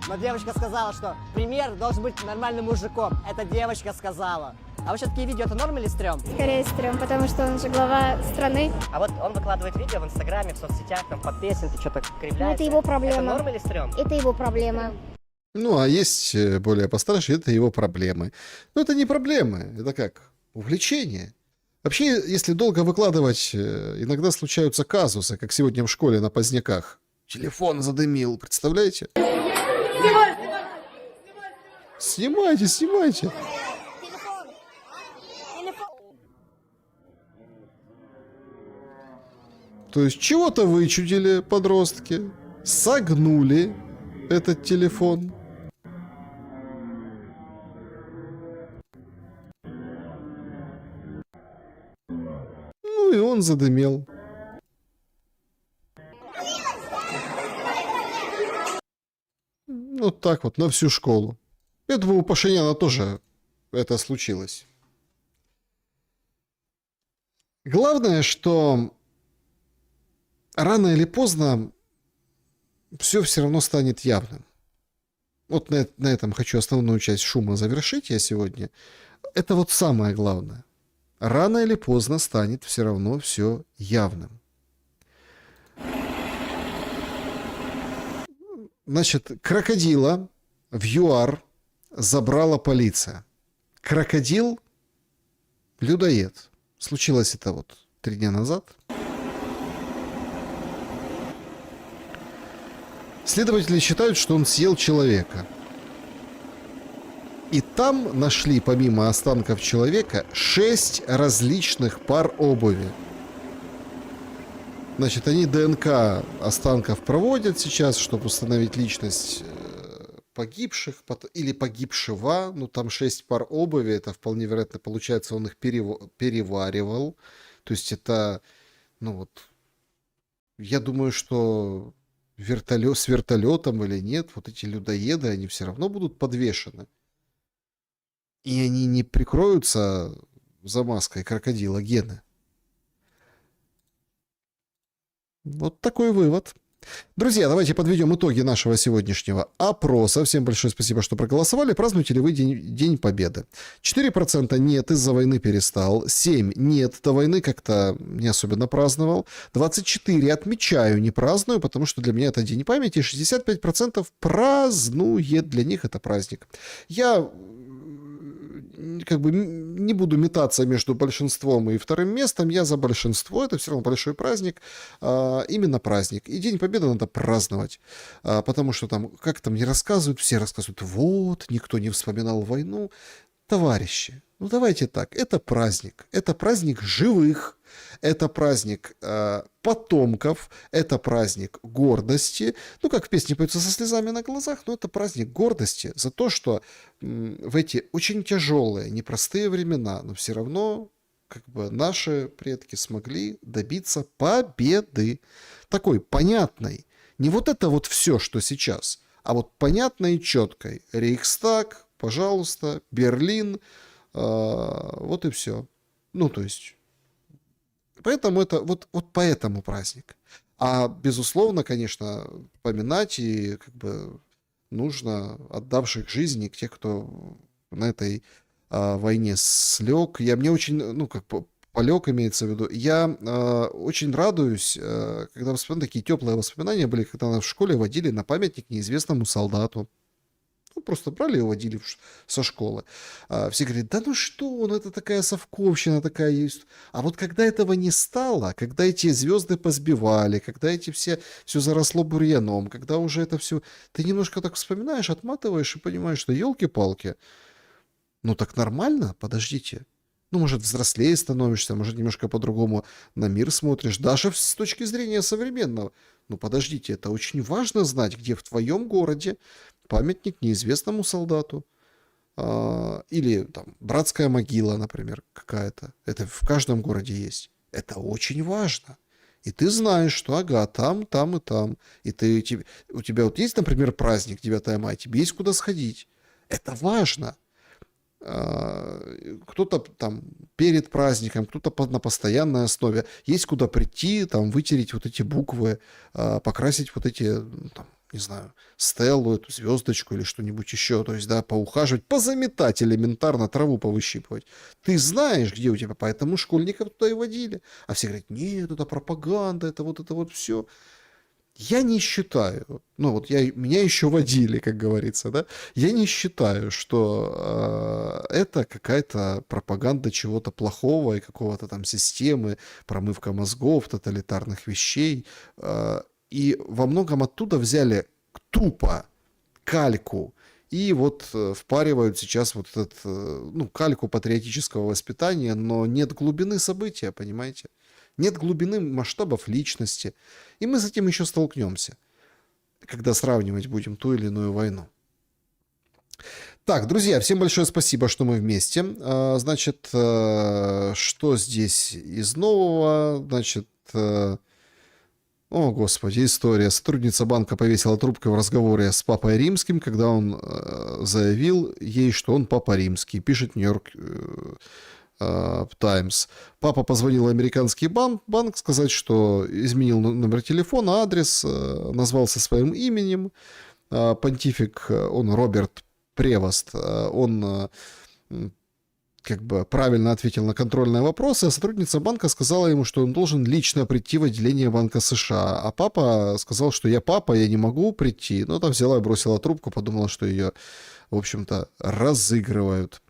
но девочка сказала, что пример должен быть нормальным мужиком. Это девочка сказала. А вообще такие видео, это норм или стрём? Скорее стрём, потому что он же глава страны. А вот он выкладывает видео в Инстаграме, в соцсетях, там под песенки, что-то кривляется. Ну, это его проблема. Это норм или стрём? Это его проблема. Ну, а есть более постарше, это его проблемы. Но это не проблемы, это как? Увлечение. Вообще, если долго выкладывать, иногда случаются казусы, как сегодня в школе на поздняках. Телефон задымил, представляете? Снимайте, снимайте. То есть чего-то вычудили подростки, согнули этот телефон. Ну и он задымел. Вот так вот, на всю школу. Я думаю, у Пашиняна тоже это случилось. Главное, что рано или поздно все равно станет явным. Вот на этом хочу основную часть шума завершить я сегодня. Это вот самое главное. Рано или поздно станет все равно все явным. Значит, крокодила в ЮАР забрала полиция. Крокодил — людоед. Случилось это вот 3 дня назад. Следователи считают, что он съел человека. И там нашли, помимо останков человека, 6 различных пар обуви. Значит, они ДНК останков проводят сейчас, чтобы установить личность погибших или погибшего. Ну, там 6 пар обуви, это вполне вероятно, получается, он их переваривал. То есть это, ну вот, я думаю, что с вертолетом или нет, вот эти людоеды, они все равно будут подвешены. И они не прикроются за маской крокодила Гены. Вот такой вывод. Друзья, давайте подведем итоги нашего сегодняшнего опроса. Всем большое спасибо, что проголосовали. Празднуете ли вы День Победы? 4% нет, из-за войны перестал. 7% нет, до войны как-то не особенно праздновал. 24% отмечаю, не праздную, потому что для меня это День памяти. 65% празднует, для них это праздник. Я как бы не буду метаться между большинством и вторым местом, я за большинство, это все равно большой праздник, именно праздник. И День Победы надо праздновать, потому что там, как там не рассказывают, все рассказывают, вот, никто не вспоминал войну. Товарищи, ну давайте так, это праздник живых, это праздник потомков, это праздник гордости. Ну, как в песне поется со слезами на глазах, но это праздник гордости за то, что в эти очень тяжелые, непростые времена, но все равно как бы наши предки смогли добиться победы. Такой понятной. Не вот это вот все, что сейчас, а вот понятной и четкой. Рейхстаг, пожалуйста, Берлин, вот и все. Ну, то есть, поэтому это вот поэтому праздник. А, безусловно, конечно, поминать и как бы нужно отдавших жизни, тех, кто на этой войне слег. Мне очень, ну, как полег имеется в виду. Я очень радуюсь, когда такие теплые воспоминания были, когда нас в школе водили на памятник неизвестному солдату. Ну, просто брали и водили со школы. Все говорят, да ну что, это такая совковщина такая есть. А вот когда этого не стало, когда эти звезды позбивали, когда все заросло бурьяном, когда уже это все, ты немножко так вспоминаешь, отматываешь и понимаешь, что елки-палки, ну так нормально, подождите. Ну, может, взрослее становишься, может, немножко по-другому на мир смотришь, даже с точки зрения современного. Ну, подождите, это очень важно знать, где в твоем городе памятник неизвестному солдату. Или там братская могила, например, какая-то. Это в каждом городе есть. Это очень важно. И ты знаешь, что ага, там и там. И у тебя вот есть, например, праздник 9 мая, тебе есть куда сходить. Это важно. кто-то там перед праздником, кто-то на постоянной основе. Есть куда прийти, там вытереть вот эти буквы, покрасить вот эти, там, не знаю, стеллу, эту звездочку или что-нибудь еще. То есть, да, поухаживать, позаметать элементарно, траву повыщипывать. Ты знаешь, где у тебя, поэтому школьников туда и водили. А все говорят, нет, это пропаганда, это вот все. Я не считаю, ну вот меня еще водили, как говорится, да, я не считаю, что это какая-то пропаганда чего-то плохого и какого-то там системы, промывка мозгов, тоталитарных вещей. И во многом оттуда взяли тупо кальку и вот впаривают сейчас вот этот, ну, кальку патриотического воспитания, но нет глубины события, понимаете? Нет глубины масштабов личности. И мы с этим еще столкнемся, когда сравнивать будем ту или иную войну. Так, друзья, всем большое спасибо, что мы вместе. Значит, что здесь из нового? Значит, о, господи, история. Сотрудница банка повесила трубку в разговоре с Папой Римским, когда он заявил ей, что он Папа Римский. Пишет Нью-Йорк Таймс. Папа позвонил в американский банк сказать, что изменил номер телефона, адрес, назвался своим именем. Понтифик, он Роберт Превост, он как бы правильно ответил на контрольные вопросы, а сотрудница банка сказала ему, что он должен лично прийти в отделение Банка США. А папа сказал, что я папа, я не могу прийти. Ну, там взяла и бросила трубку, подумала, что ее, в общем-то, разыгрывают.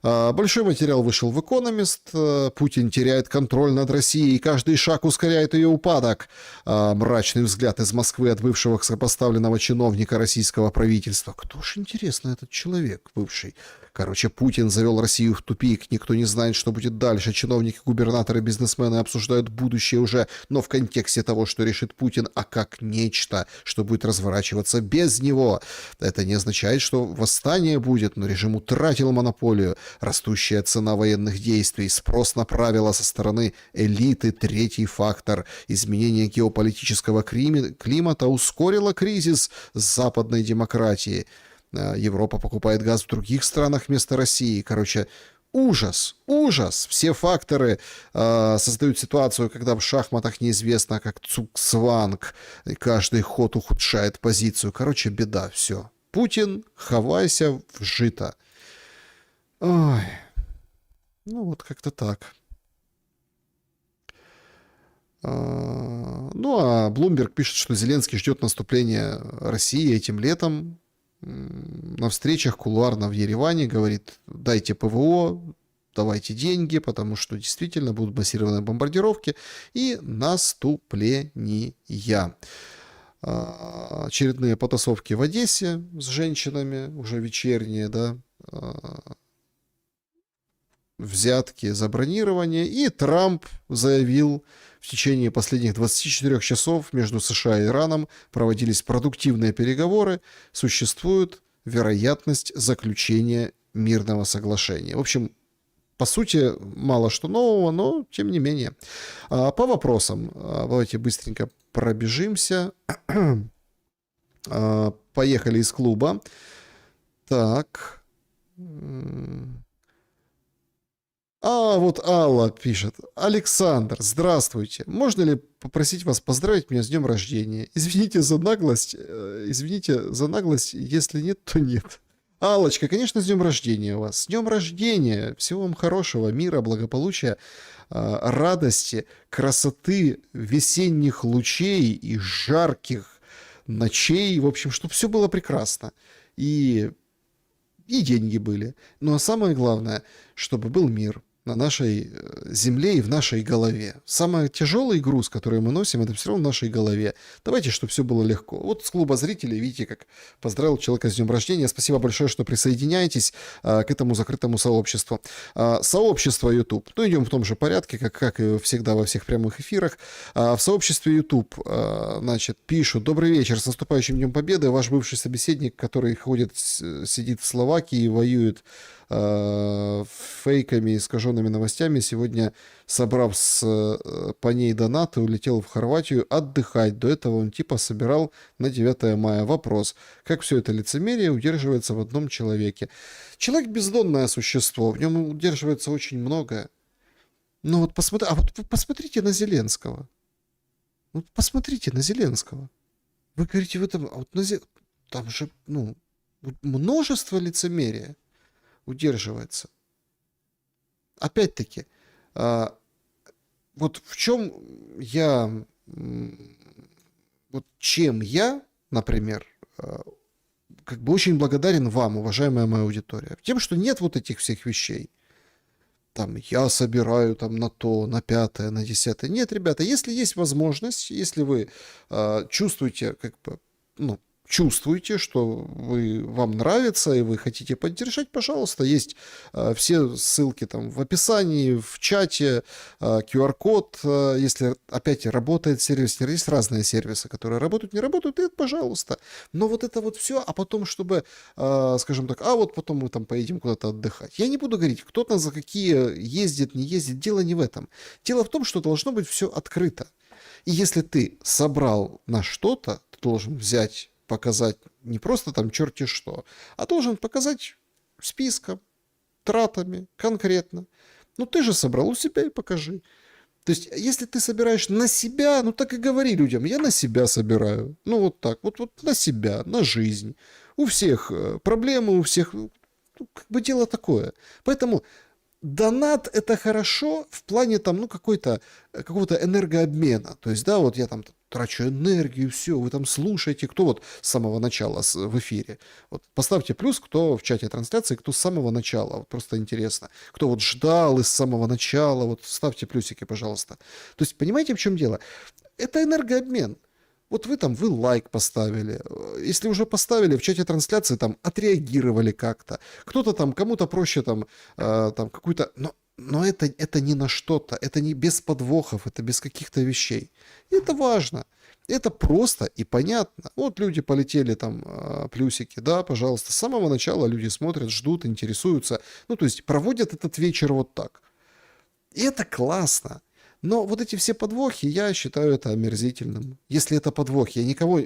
Большой материал вышел в «Экономист». Путин теряет контроль над Россией, каждый шаг ускоряет ее упадок. Мрачный взгляд из Москвы от бывшего высокопоставленного чиновника российского правительства. Кто ж, интересно, этот человек бывший? Короче, Путин завел Россию в тупик, никто не знает, что будет дальше. Чиновники, губернаторы, бизнесмены обсуждают будущее уже, но в контексте того, что решит Путин, а как нечто, что будет разворачиваться без него. Это не означает, что восстание будет, но режим утратил монополию. Растущая цена военных действий, спрос на правила со стороны элиты, третий фактор. Изменение геополитического климата ускорило кризис западной демократии. Европа покупает газ в других странах вместо России. Короче, ужас, ужас. Все факторы создают ситуацию, когда в шахматах неизвестно, как цугцванг. Каждый ход ухудшает позицию. Короче, беда, все. Путин, хавайся в жито. Ой, ну вот как-то так. Ну а Bloomberg пишет, что Зеленский ждет наступления России этим летом. На встречах кулуарно в Ереване говорит, дайте ПВО, давайте деньги, потому что действительно будут массированные бомбардировки и наступления. Очередные потасовки в Одессе с женщинами, уже вечерние, да, взятки за бронирование. И Трамп заявил, в течение последних 24 часов между США и Ираном проводились продуктивные переговоры, существует вероятность заключения мирного соглашения. В общем, по сути, мало что нового, но тем не менее. По вопросам, давайте быстренько пробежимся. Поехали из клуба. Так. Вот Алла пишет. Александр, здравствуйте. Можно ли попросить вас поздравить меня с днем рождения? Извините за наглость, если нет, то нет. Аллочка, конечно, с днем рождения у вас. С днем рождения. Всего вам хорошего, мира, благополучия, радости, красоты, весенних лучей и жарких ночей. В общем, чтобы все было прекрасно. И деньги были. Ну а самое главное, чтобы был мир на нашей земле и в нашей голове. Самый тяжелый груз, который мы носим, это все равно в нашей голове. Давайте, чтобы все было легко. Вот с клуба зрителей, видите, как поздравил человека с днем рождения. Спасибо большое, что присоединяетесь к этому закрытому сообществу. Сообщество YouTube. Ну, идем в том же порядке, как и всегда во всех прямых эфирах. В сообществе YouTube, значит, пишут: добрый вечер, с наступающим Днем Победы. Ваш бывший собеседник, который сидит в Словакии и воюет фейками, искаженными новостями, сегодня, собрав по ней донаты, улетел в Хорватию отдыхать. До этого он типа собирал на 9 мая. Вопрос, как все это лицемерие удерживается в одном человеке? Человек бездонное существо, в нем удерживается очень многое. Ну вот посмотрите на Зеленского. Вот посмотрите на Зеленского. Вы говорите, в этом, там же, множество лицемерия удерживается. Опять-таки, вот в чем чем я, например, как бы очень благодарен вам, уважаемая моя аудитория, тем, что нет вот этих всех вещей. Там, я собираю там на то, на 5, на 10. Нет, ребята, если есть возможность, если вы чувствуете, чувствуете, что вам нравится и вы хотите поддержать, пожалуйста, есть все ссылки там в описании, в чате, QR-код, если опять работает сервис, есть разные сервисы, которые работают, не работают, и пожалуйста. Но вот это вот все, а потом, чтобы, скажем так, вот потом мы там поедем куда-то отдыхать. Я не буду говорить, кто там за какие ездит, не ездит, дело не в этом. Дело в том, что должно быть все открыто. И если ты собрал на что-то, ты должен взять, показать не просто там черти что, а должен показать списком, тратами, конкретно. Ты же собрал у себя и покажи. То есть, если ты собираешь на себя, так и говори людям, я на себя собираю. Вот так, вот на себя, на жизнь. У всех проблемы, у всех, как бы дело такое. Поэтому донат — это хорошо в плане там, какого-то энергообмена. То есть, да, вот я там трачу энергию, все, вы там слушаете, кто вот с самого начала в эфире. Вот поставьте плюс, кто в чате трансляции, кто с самого начала, вот просто интересно. Кто вот ждал из самого начала, вот ставьте плюсики, пожалуйста. То есть, понимаете, в чем дело? Это энергообмен. Вот вы лайк поставили. Если уже поставили, в чате трансляции там отреагировали как-то. Кто-то там, кому-то проще там какую-то... Но это не на что-то, это не без подвохов, это без каких-то вещей. И это важно. Это просто и понятно. Вот люди полетели там плюсики, да, пожалуйста. С самого начала люди смотрят, ждут, интересуются. То есть проводят этот вечер вот так. И это классно. Но вот эти все подвохи, я считаю это омерзительным. Если это подвохи, я никого,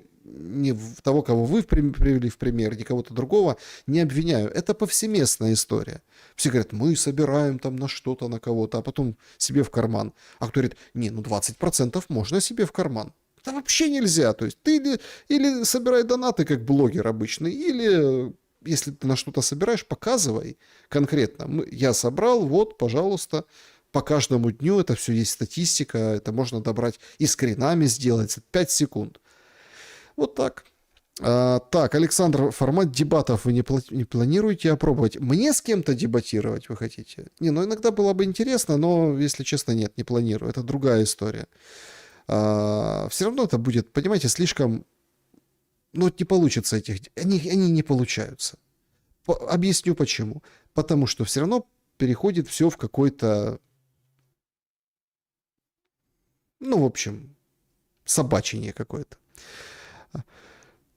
того, кого вы привели в пример, ни кого-то другого не обвиняю. Это повсеместная история. Все говорят, мы собираем там на что-то, на кого-то, а потом себе в карман. А кто говорит, 20% можно себе в карман. Это вообще нельзя. То есть ты или собирай донаты, как блогер обычный, или если ты на что-то собираешь, показывай конкретно. Я собрал, вот, пожалуйста. По каждому дню это все есть статистика, это можно добрать и скринами сделать, 5 секунд. Вот так. Так, Александр, формат дебатов вы не планируете опробовать? Мне с кем-то дебатировать вы хотите? Иногда было бы интересно, но, если честно, нет, не планирую. Это другая история. Все равно это будет, понимаете, слишком... не получится они не получаются. Объясню почему. Потому что все равно переходит все в какой-то... в общем, собачение какое-то.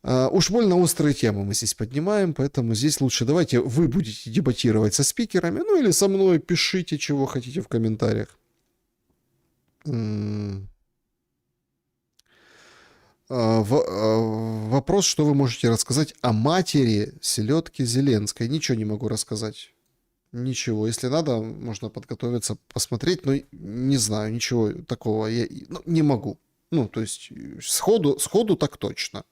Уж больно острые темы мы здесь поднимаем, поэтому здесь лучше давайте вы будете дебатировать со спикерами, или со мной, пишите, чего хотите в комментариях. Вопрос, что вы можете рассказать о матери селедки Зеленской. Ничего не могу рассказать. Ничего. Если надо, можно подготовиться, посмотреть, но не знаю, ничего такого я не могу. То есть сходу так точно.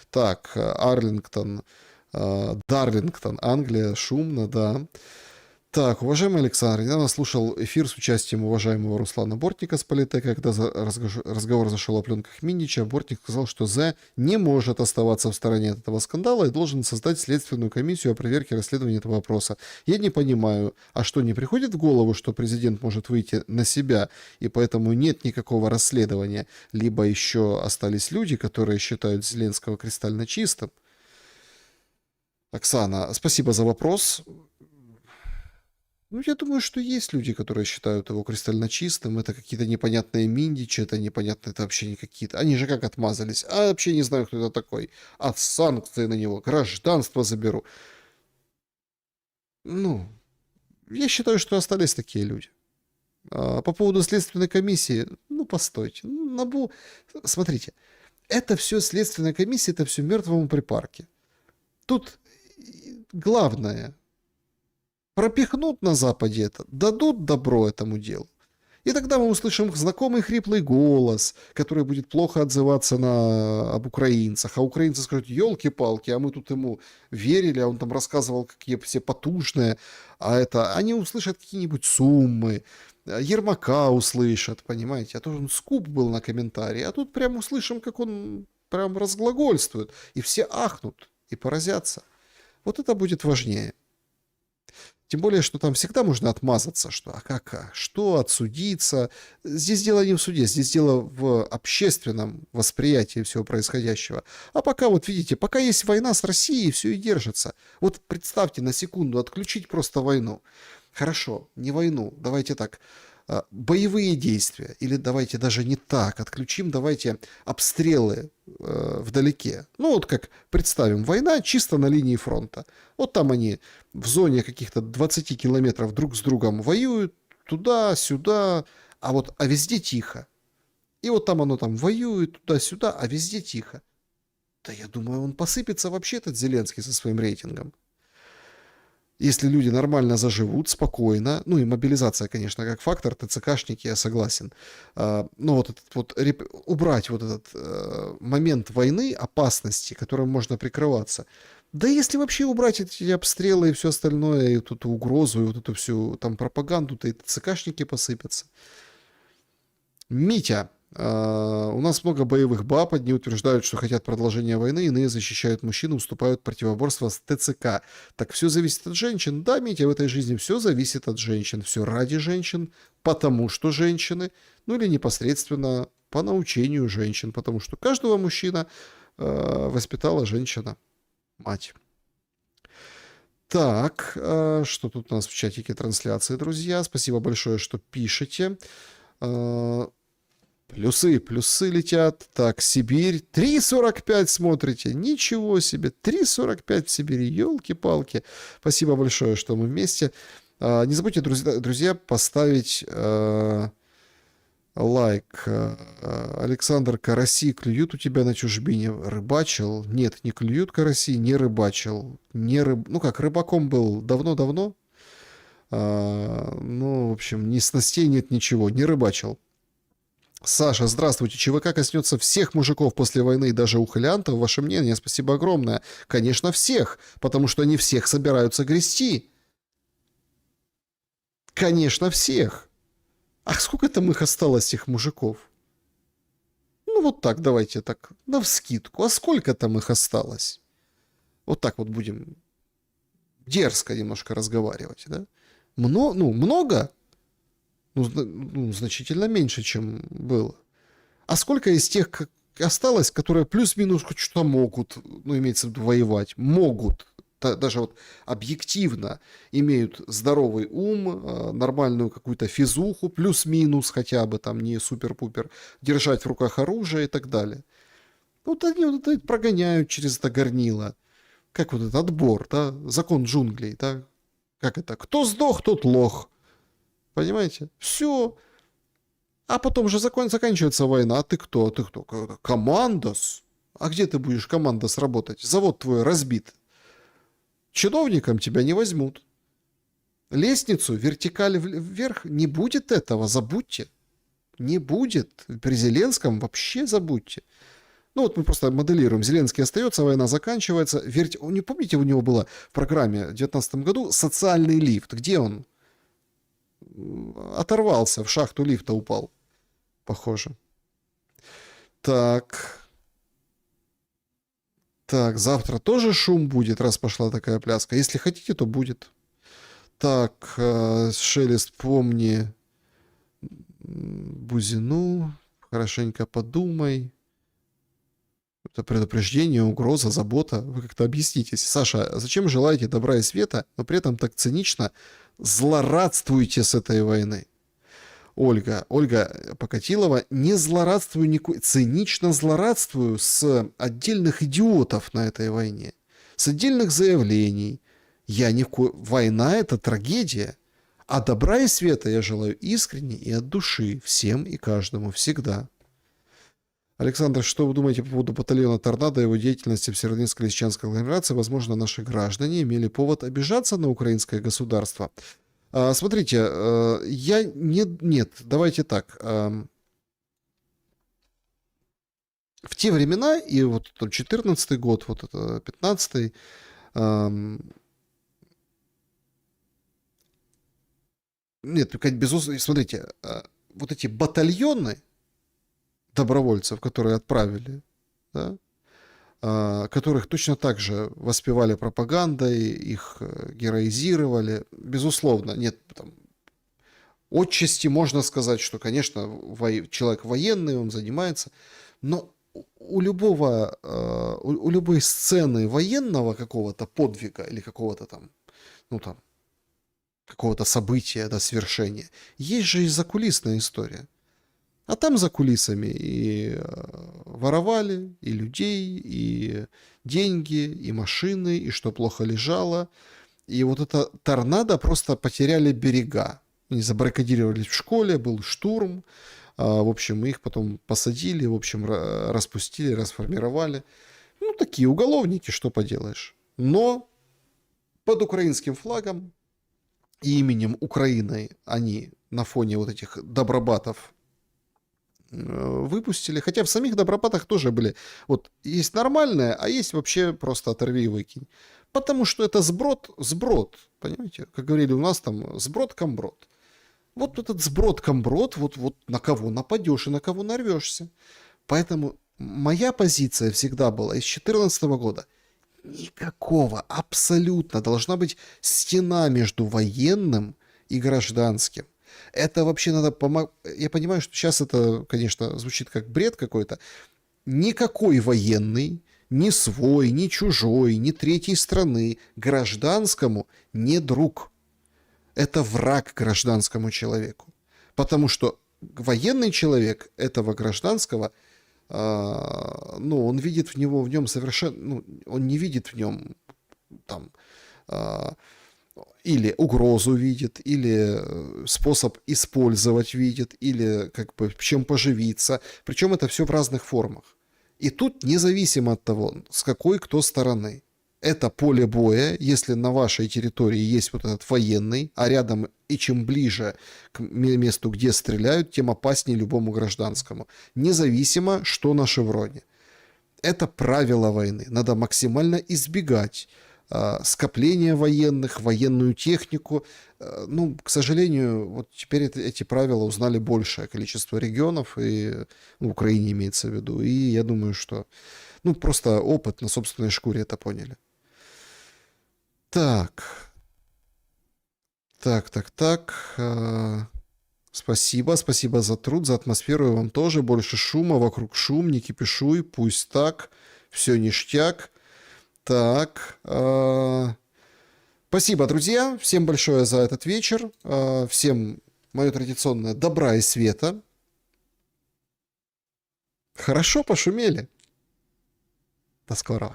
Так, Арлингтон, Дарлингтон, Англия, шумно, да. Так, уважаемый Александр, недавно слушал эфир с участием уважаемого Руслана Бортника с Политека, когда разговор зашел о пленках Миннича. Бортник сказал, что Зе не может оставаться в стороне от этого скандала и должен создать следственную комиссию о проверке расследования этого вопроса. Я не понимаю, а что, не приходит в голову, что президент может выйти на себя, и поэтому нет никакого расследования, либо еще остались люди, которые считают Зеленского кристально чистым? Оксана, спасибо за вопрос. Я думаю, что есть люди, которые считают его кристально чистым. Это какие-то непонятные Миндичи, это непонятные, это вообще не какие-то. Они же как отмазались. А вообще не знаю, кто это такой. А санкции на него, гражданство заберу. Ну, я считаю, что остались такие люди. По поводу следственной комиссии, ну, постойте. Смотрите, это все следственная комиссия, это все мертвому припарке. Тут главное, пропихнут на Западе это, дадут добро этому делу. И тогда мы услышим знакомый хриплый голос, который будет плохо отзываться об украинцах. А украинцы скажут: елки-палки, а мы тут ему верили, а он там рассказывал, какие все потужные. Они услышат какие-нибудь суммы, Ермака услышат, понимаете. А то он скуп был на комментарии. А тут прям услышим, как он прям разглагольствует. И все ахнут и поразятся. Вот это будет важнее. Тем более, что там всегда можно отмазаться, что что отсудиться. Здесь дело не в суде, здесь дело в общественном восприятии всего происходящего. А пока, вот видите, пока есть война с Россией, все и держится. Вот представьте на секунду отключить просто войну. Хорошо, не войну, давайте так, боевые действия, или давайте даже не так, отключим, давайте обстрелы вдалеке. Ну вот как, представим, война чисто на линии фронта. Вот там они в зоне каких-то 20 километров друг с другом воюют, туда-сюда, а везде тихо. И вот там оно там воюет, туда-сюда, а везде тихо. Да я думаю, он посыпется вообще, этот Зеленский, со своим рейтингом. Если люди нормально заживут, спокойно, ну и мобилизация, конечно, как фактор, ТЦКшники, я согласен, но убрать вот этот момент войны, опасности, которым можно прикрываться. Да если вообще убрать эти обстрелы и все остальное, и эту угрозу, и вот эту всю там пропаганду, то и ТЦКшники посыпятся. Митя. У нас много боевых баб, одни утверждают, что хотят продолжения войны, иные защищают мужчин, уступают противоборство с ТЦК. Так все зависит от женщин. Да, Митя, в этой жизни все зависит от женщин. Все ради женщин, потому что женщины, ну или непосредственно по научению женщин, потому что каждого мужчина воспитала женщина, мать. Так, что тут у нас в чатике трансляции, друзья? Спасибо большое, что пишете. Плюсы летят. Так, Сибирь. 3.45 смотрите. Ничего себе. 3.45 в Сибири. Ёлки-палки. Спасибо большое, что мы вместе. Не забудьте, друзья, поставить лайк. Александр, караси клюют у тебя на чужбине? Рыбачил? Нет, не клюют караси, не рыбачил. Ну как, рыбаком был давно-давно. Ну, в общем, ни снастей нет, ничего. Не рыбачил. Саша, здравствуйте. ЧВК коснется всех мужиков после войны, даже ухилянтов. Ваше мнение? Спасибо огромное. Конечно, всех, потому что они всех собираются грести. Конечно, всех. А сколько там их осталось, этих мужиков? Ну, вот так, давайте так, навскидку. А сколько там их осталось? Вот так вот будем дерзко немножко разговаривать, да? Много? Ну, значительно меньше, чем было. А сколько из тех осталось, которые плюс-минус хоть что-то могут, ну, имеется в виду, воевать, могут, даже вот объективно имеют здоровый ум, нормальную какую-то физуху, плюс-минус хотя бы, там, не супер-пупер, держать в руках оружие и так далее. Вот они вот это прогоняют через это горнило. Как вот этот отбор, да, закон джунглей, да, как это, кто сдох, тот лох. Понимаете? Все. А потом же заканчивается война. А ты кто? Ты кто? Командос? А где ты будешь командос работать? Завод твой разбит. Чиновником тебя не возьмут. Лестницу, вертикаль вверх, не будет этого, забудьте. Не будет. При Зеленском вообще забудьте. Ну вот мы просто моделируем. Зеленский остается, война заканчивается. Не помните, у него было в программе в 2019 году социальный лифт? Где он? Оторвался, в шахту лифта упал. Похоже. Так, завтра тоже шум будет, раз пошла такая пляска. Если хотите, то будет. Так, Шелест, помни Бузину. Хорошенько подумай. Это предупреждение, угроза, забота. Вы как-то объяснитесь. Саша, зачем желаете добра и света, но при этом так цинично злорадствуете с этой войны? Ольга Покатилова, не злорадствую, цинично злорадствую с отдельных идиотов на этой войне, с отдельных заявлений. Война — это трагедия. А добра и света я желаю искренне и от души всем и каждому всегда. Александр, что вы думаете по поводу батальона «Торнадо» и его деятельности в Северодвинско-Лисичанской агломерации? Возможно, наши граждане имели повод обижаться на украинское государство. Смотрите, Нет, давайте так. В те времена, и вот 14-й год, вот это 15-й, нет, безусловно, смотрите, вот эти батальоны добровольцев, которые отправили, да, которых точно так же воспевали пропагандой, их героизировали, безусловно, нет, там, отчасти можно сказать, что, конечно, человек военный, он занимается, но у любой сцены военного какого-то подвига или какого-то там, какого-то события, да, свершения, есть же и закулисная история. А там за кулисами и воровали, и людей, и деньги, и машины, и что плохо лежало. И вот это торнадо просто потеряли берега. Они забаррикадировались в школе, был штурм. В общем, их потом посадили, в общем, распустили, расформировали. Ну, такие уголовники, что поделаешь. Но под украинским флагом и именем Украины они на фоне вот этих добробатов выпустили. Хотя в самих добробатах тоже были. Вот есть нормальное, а есть вообще просто оторви и выкинь. Потому что это сброд, понимаете? Как говорили у нас там, сброд-комброд. Вот этот сброд-комброд, вот на кого нападешь и на кого нарвешься. Поэтому моя позиция всегда была из 2014 года. Никакого, абсолютно. Должна быть стена между военным и гражданским. Это вообще надо помогать. Я понимаю, что сейчас это, конечно, звучит как бред какой-то. Никакой военный, ни свой, ни чужой, ни третьей страны гражданскому не друг. Это враг гражданскому человеку. Потому что военный человек этого гражданского, он видит в нем совершенно, он не видит в нем там или угрозу видит, или способ использовать видит, или как бы чем поживиться. Причем это все в разных формах. И тут независимо от того, с какой кто стороны. Это поле боя, если на вашей территории есть вот этот военный, а рядом и чем ближе к месту, где стреляют, тем опаснее любому гражданскому. Независимо, что на шевроне. Это правило войны. Надо максимально избегать скопления военных, военную технику. К сожалению, вот теперь эти правила узнали большее количество регионов, и в Украине имеется в виду. И я думаю, что просто опыт на собственной шкуре это поняли. Так. Спасибо за труд, за атмосферу, и вам тоже. Больше шума, вокруг шум, не кипишуй, пусть так, все ништяк. Так. Спасибо, друзья, всем большое за этот вечер. Всем мое традиционное добра и света. Хорошо пошумели. До скорого.